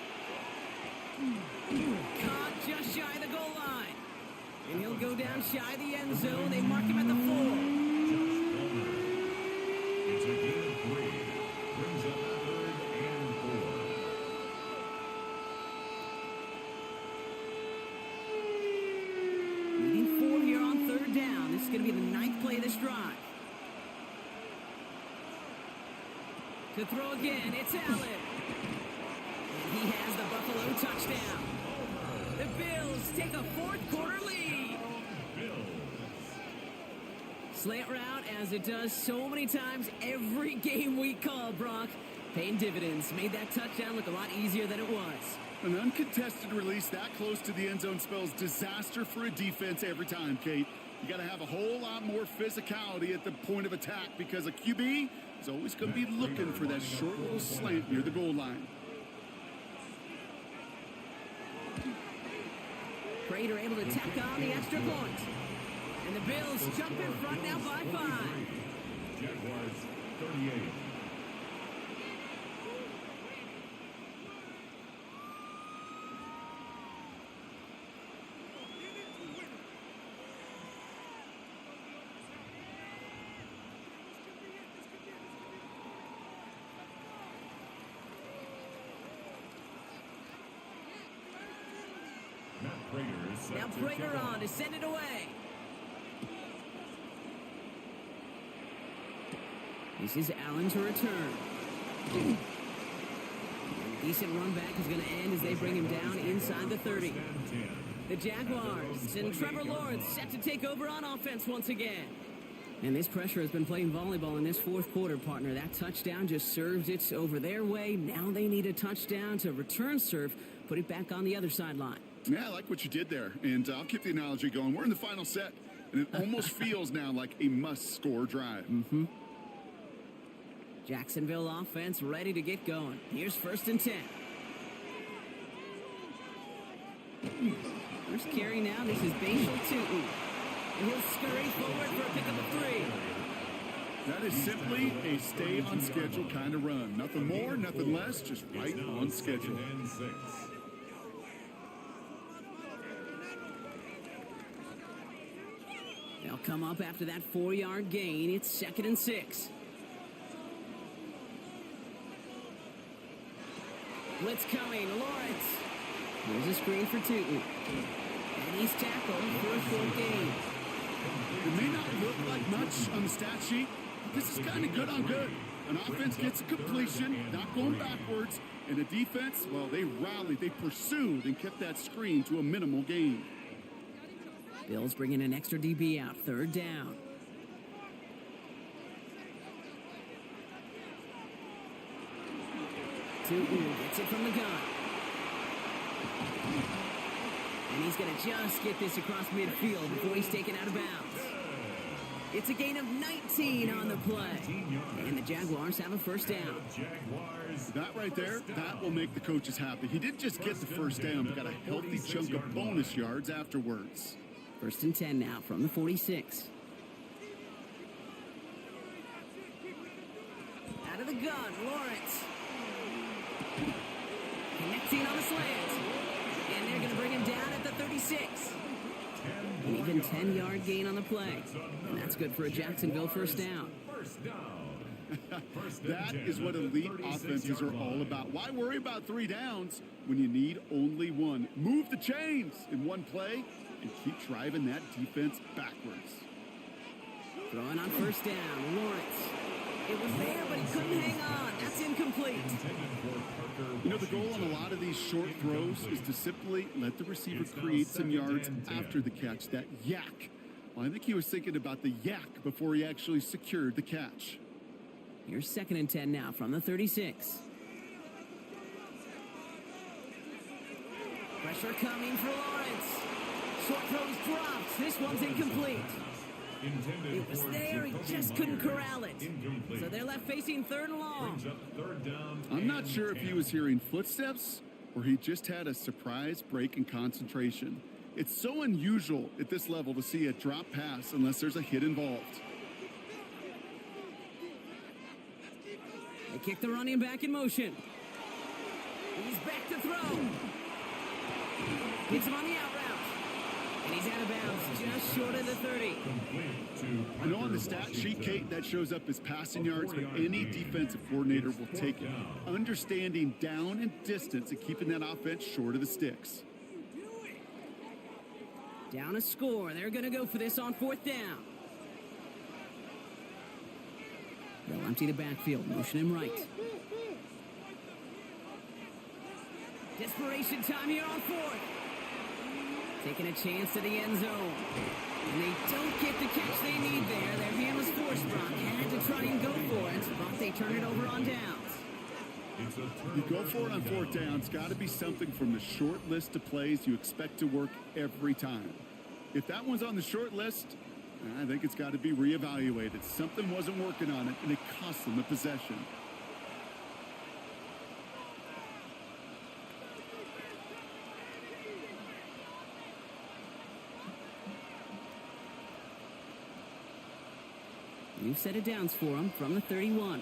Caught just shy of the goal line. And he'll go down shy of the end zone. They mark him at the 4. It's a gain of 3. Brings up 3rd and 4. Needing 4 here on 3rd down. This is going to be the 9th play of this drive. To throw again, it's Allen. And he has the Buffalo touchdown. The Bills take a 4th quarter lead. Slant route, as it does so many times every game we call, Brock. Paying dividends. Made that touchdown look a lot easier than it was. An uncontested release that close to the end zone spells disaster for a defense every time, Kate. You got to have a whole lot more physicality at the point of attack because a QB is always going to be looking for that short little slant near the goal line. Prater able to tack on the extra point. And the Bills jump in front now by 5. Jaguars 38. Now Prater on to send it away. This is Allen to return. A decent run back is going to end as they bring him down inside the 30. The Jaguars and Trevor Lawrence set to take over on offense once again. And this pressure has been playing volleyball in this 4th quarter, partner. That touchdown just serves it over their way. Now they need a touchdown to return serve, put it back on the other sideline. Yeah, I like what you did there, and I'll keep the analogy going. We're in the final set, and it almost feels now like a must-score drive. Jacksonville offense ready to get going. Here's 1st and 10. First carry now. This is Bashal Tootin. And he'll scurry forward for a pickup of 3. That is simply a stay-on-schedule kind of run. Nothing more, nothing less, just right on schedule. They'll come up after that 4-yard gain. It's 2nd and 6. Blitz coming. Lawrence. Here's a screen for Tootin. And he's tackled for a short gain. It may not look like much on the stat sheet, but this is kind of good on good. An offense gets a completion, not going backwards, and the defense, well, they rallied, they pursued, and kept that screen to a minimal gain. Bills bringing an extra DB out. 3rd down. Tootin gets it from the gun. And he's going to just get this across midfield before he's taken out of bounds. It's a gain of 19 on the play. And the Jaguars have a 1st down. That right there, that will make the coaches happy. He didn't just get the 1st down, but got a healthy chunk of bonus yards afterwards. 1st and 10 now from the 46. Out of the gun, Lawrence. Connecting on the slant. And they're going to bring him down at the 36. An even 10-yard gain on the play. And that's good for a Jacksonville 1st down. That is what elite offenses are all about. Why worry about 3 downs when you need only 1? Move the chains in one play and keep driving that defense backwards. Throwing on 1st down, Lawrence. It was there, but he couldn't hang on. That's incomplete. You know, the goal on a lot of these short throws is to simply let the receiver create some yards after the catch, that yak. Well, I think he was thinking about the yak before he actually secured the catch. Here's 2nd and 10 now from the 36. Pressure coming for Lawrence. Short throws dropped. This one's incomplete. It was there, he just couldn't corral it. So they're left facing 3rd and long. I'm not sure if he was hearing footsteps or he just had a surprise break in concentration. It's so unusual at this level to see a drop pass unless there's a hit involved. They kick the running back in motion. He's back to throw. Hits him on the out route. And he's out of bounds, just short of the 30. I know on the stat sheet, Kate, that shows up as passing yards, but any defensive coordinator will take it. Understanding down and distance and keeping that offense short of the sticks. Down a score. They're going to go for this on 4th down. They'll empty the backfield. Motion him right. Desperation time here on 4th. Taking a chance to the end zone. And they don't get the catch they need there. Their hand was forced, Brock. Had to try and go for it, but they turn it over on downs. You go for it on 4th down. It's got to be something from the short list of plays you expect to work every time. If that one's on the short list, I think it's got to be reevaluated. Something wasn't working on it, and it cost them the possession. New set of downs for him from the 31.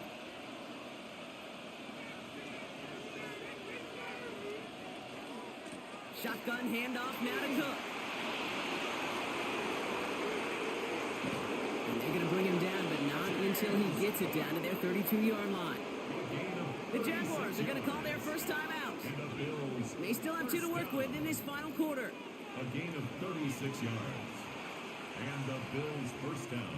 Shotgun handoff now to Cook. And they're going to bring him down, but not until he gets it down to their 32-yard line. The Jaguars are going to call their first time out. They still have 2 to work with in this final quarter. A gain of 36 yards. And the Bills first down.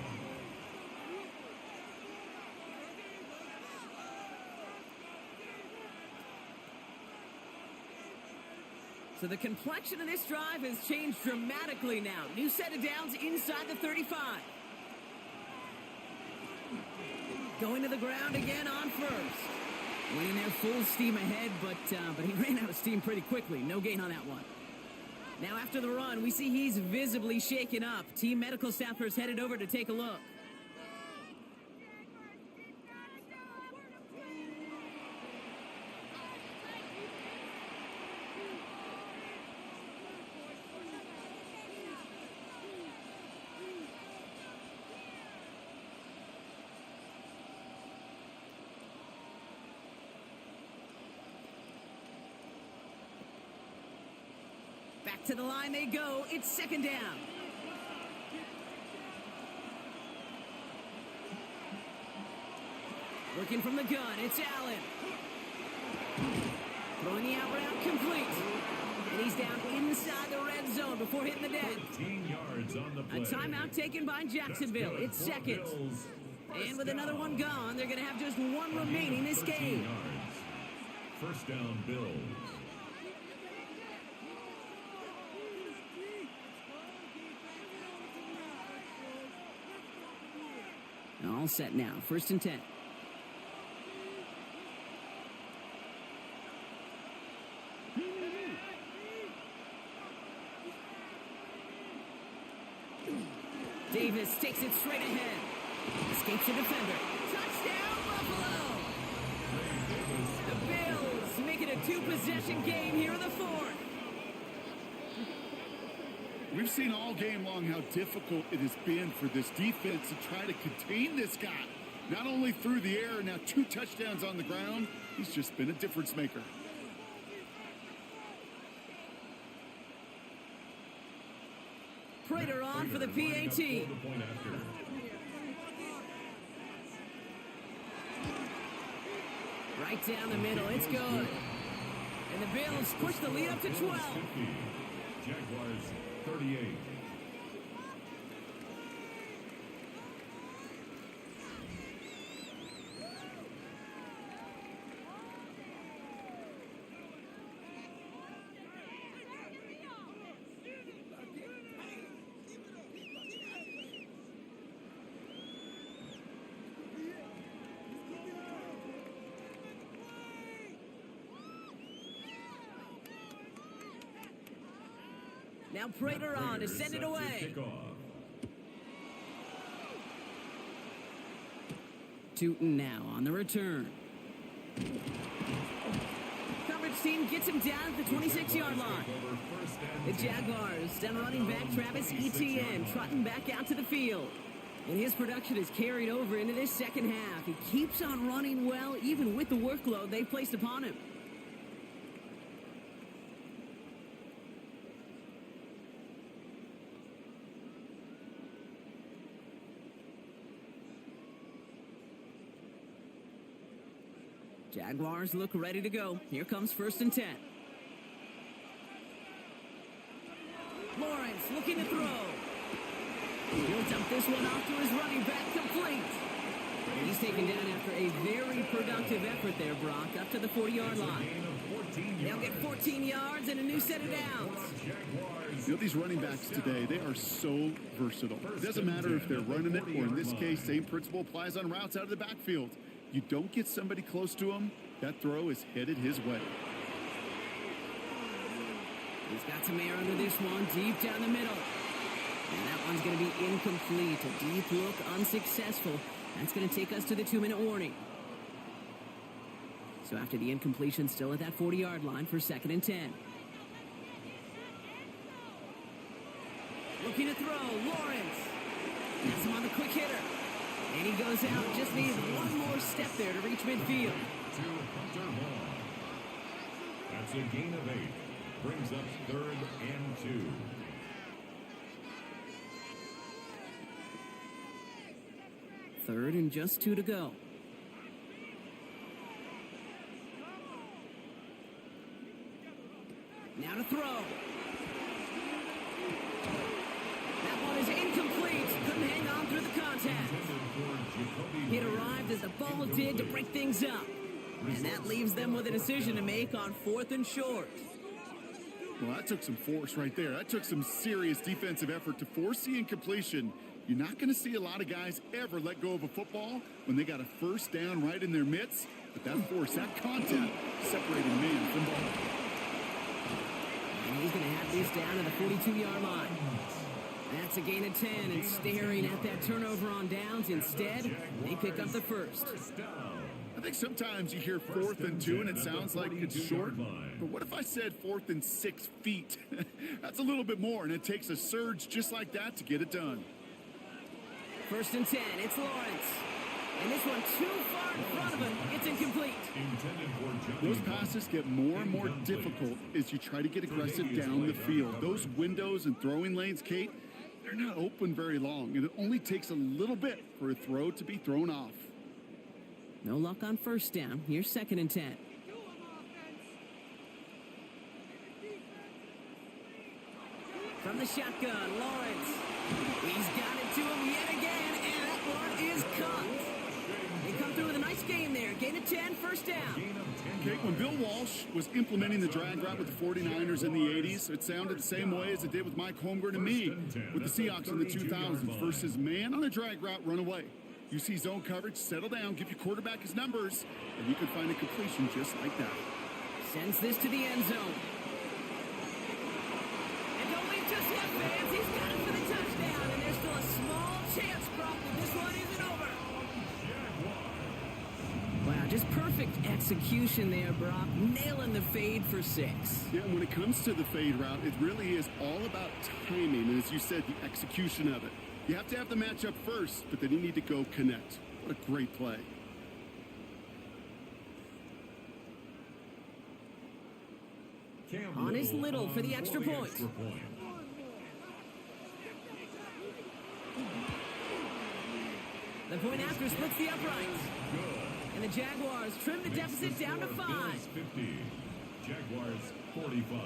So the complexion of this drive has changed dramatically now. New set of downs inside the 35. Going to the ground again on first. Winning there full steam ahead, but he ran out of steam pretty quickly. No gain on that one. Now after the run, we see he's visibly shaken up. Team medical staffers headed over to take a look. Back to the line they go. It's 2nd down. Working from the gun. It's Allen. Throwing the out route complete. And he's down inside the red zone before hitting the deck. 14 yards on the play. A timeout taken by Jacksonville. It's 2nd. And with another one gone, they're going to have just 1 remaining this game. First down, Bills. All set now. 1st and 10. Davis takes it straight ahead. Escapes the defender. Touchdown, Buffalo! The Bills make it a 2-possession game here in the 4th. We've seen all game long how difficult it has been for this defense to try to contain this guy. Not only through the air, now 2 touchdowns on the ground. He's just been a difference maker. Prater on for the PAT. Right down the middle. It's good. And the Bills push the lead up to 12. Jaguars 38. Now Prater on to send it away. Tootin now on the return. Coverage team gets him down at the 26-yard line. The Jaguars send running back Travis Etienne trotting back out to the field. And his production is carried over into this second half. He keeps on running well, even with the workload they've placed upon him. Jaguars look ready to go. Here comes 1st and 10. Lawrence looking to throw. He'll dump this one off to his running back, complete. And he's taken down after a very productive effort there, Brock, up to the 40-yard line. They'll get 14 yards and a new set of downs. You know, these running backs today, they are so versatile. It doesn't matter if they're running it, or in this case, same principle applies on routes out of the backfield. You don't get somebody close to him, that throw is headed his way. He's got some air under this one, deep down the middle. And that one's going to be incomplete. A deep look, unsuccessful. That's going to take us to the 2-minute warning. So after the incompletion, still at that 40-yard line for 2nd and 10. Looking to throw, Lawrence. Has him on the quick hitter. And he goes out, just needs one more step there to reach midfield. That's a gain of 8. Brings up 3rd and 2. Third and just 2 to go. Now to throw. That one is incomplete. Couldn't hang on through the contact. It arrived as the ball did to break things up. And that leaves them with a decision to make on 4th and short. Well, that took some force right there. That took some serious defensive effort to force the incompletion. You're not going to see a lot of guys ever let go of a football when they got a 1st down right in their midst. But that force, that contact, separated man from ball. And he's going to have this down to the 42-yard line. That's a gain of 10, and staring at that turnover on downs. Instead, they pick up the 1st. I think sometimes you hear 4th and 2 and it sounds like it's short. But what if I said 4th and 6 feet? That's a little bit more, and it takes a surge just like that to get it done. 1st and 10, it's Lawrence. And this one too far in front of him. It's incomplete. Those passes get more and more difficult as you try to get aggressive down the field. Those windows and throwing lanes, Kate, they're not open very long, and it only takes a little bit for a throw to be thrown off. No luck on 1st down. Here's 2nd and 10. From the shotgun, Lawrence. He's got it to him yet again, and that one is caught. They come through with a nice gain there. Gain of 10, 1st down. Okay, when Bill Walsh was implementing the drag route with the 49ers in the 80s, it sounded the same way as it did with Mike Holmgren and me with the Seahawks in the 2000s versus man on a drag route, run away. You see zone coverage, settle down, give your quarterback his numbers, and you can find a completion just like that. Sends this to the end zone. And don't leave just yet, fans. He's got it for the touchdown, and there's still a small chance, Brock, that this one isn't over. Wow, just perfect execution there, Brock. Nailing the fade for 6. Yeah, when it comes to the fade route, it really is all about timing, and as you said, the execution of it. You have to have the matchup first, but then you need to go connect. What a great play. On his Little for the extra point. The point after splits the uprights. And the Jaguars trim the deficit down to 5. Jaguars 45.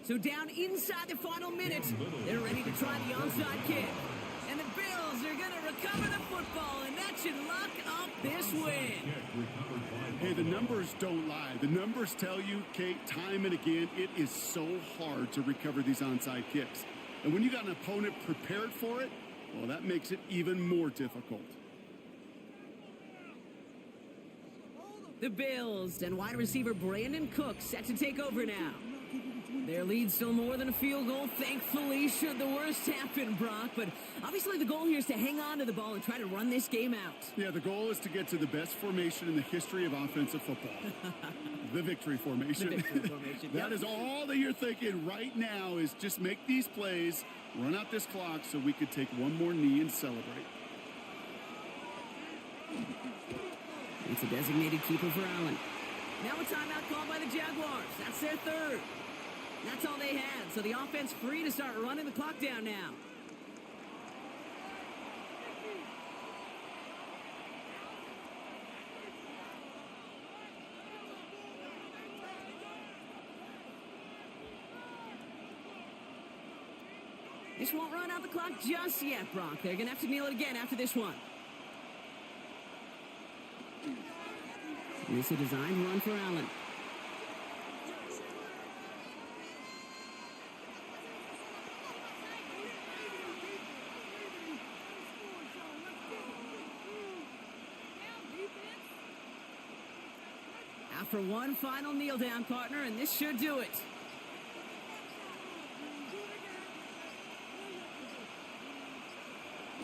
So down inside the final minute, they're ready to try the onside kick. And the Bills recover the football, and that should lock up this win. Hey, the numbers don't lie. The numbers tell you, Kate, time and again, it is so hard to recover these onside kicks. And when you got an opponent prepared for it, well, that makes it even more difficult. The Bills and wide receiver Brandon Cook set to take over now. Their lead still more than a field goal, thankfully, should the worst happen, Brock. But obviously the goal here is to hang on to the ball and try to run this game out. Yeah, the goal is to get to the best formation in the history of offensive football. The victory formation. The victory formation. That is all that you're thinking right now is just make these plays, run out this clock so we could take one more knee and celebrate. It's a designated keeper for Allen. Now a timeout called by the Jaguars. That's their third. That's all they had, so the offense free to start running the clock down now. This won't run out the clock just yet, Brock. They're going to have to kneel it again after this one. This is a designed run for Allen. After one final kneel down, partner, and this should do it.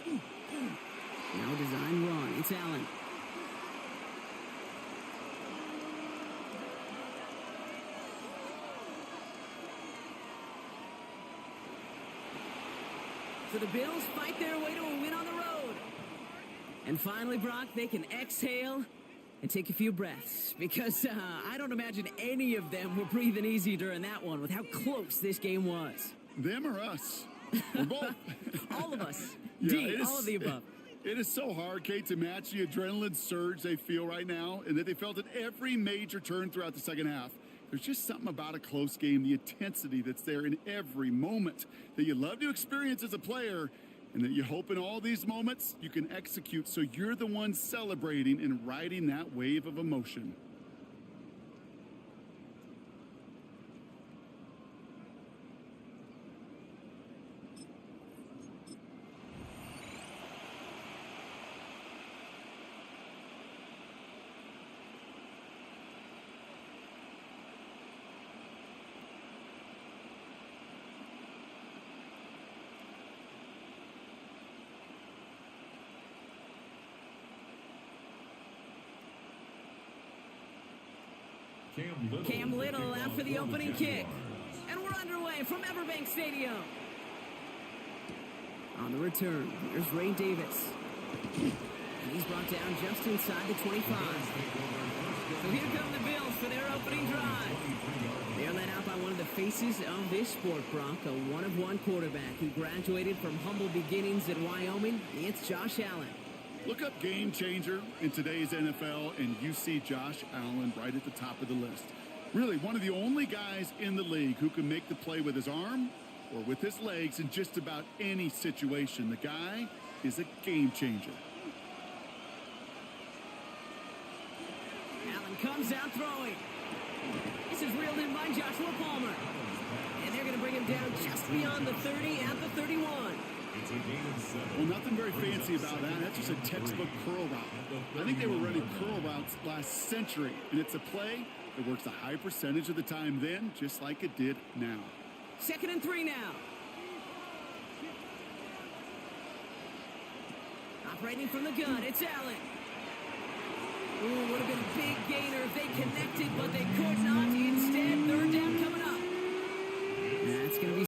Now a design run. It's Allen. So the Bills fight their way to a win on the road. And finally, Brock, they can exhale and take a few breaths, because I don't imagine any of them were breathing easy during that one with how close this game was. Them or us? We're both. All of us. Yeah, all of the above. It is so hard, Kate, to match the adrenaline surge they feel right now and that they felt at every major turn throughout the second half. There's just something about a close game, the intensity that's there in every moment that you love to experience as a player, and that you hope in all these moments you can execute so you're the one celebrating and riding that wave of emotion. Cam Little out for the opening kick. And we're underway from Everbank Stadium. On the return, here's Ray Davis. And he's brought down just inside the 25. So here come the Bills for their opening drive. They're led out by one of the faces of this sport, Brock, a one-of-one quarterback who graduated from humble beginnings in Wyoming. It's Josh Allen. Look up game changer in today's NFL, and you see Josh Allen right at the top of the list. Really, one of the only guys in the league who can make the play with his arm or with his legs in just about any situation. The guy is a game changer. Allen comes out throwing. This is reeled in by Joshua Palmer. And they're going to bring him down just beyond the 30 at the 31. Well, nothing very fancy about that. That's just a textbook curl route. I think they were running curl routes last century, and it's a play that works a high percentage of the time then, just like it did now. 2nd and 3 now. Operating from the gun, it's Allen. Ooh, would have been a big gainer if they connected, but they could not. Instead, 3rd down coming up. That's going to be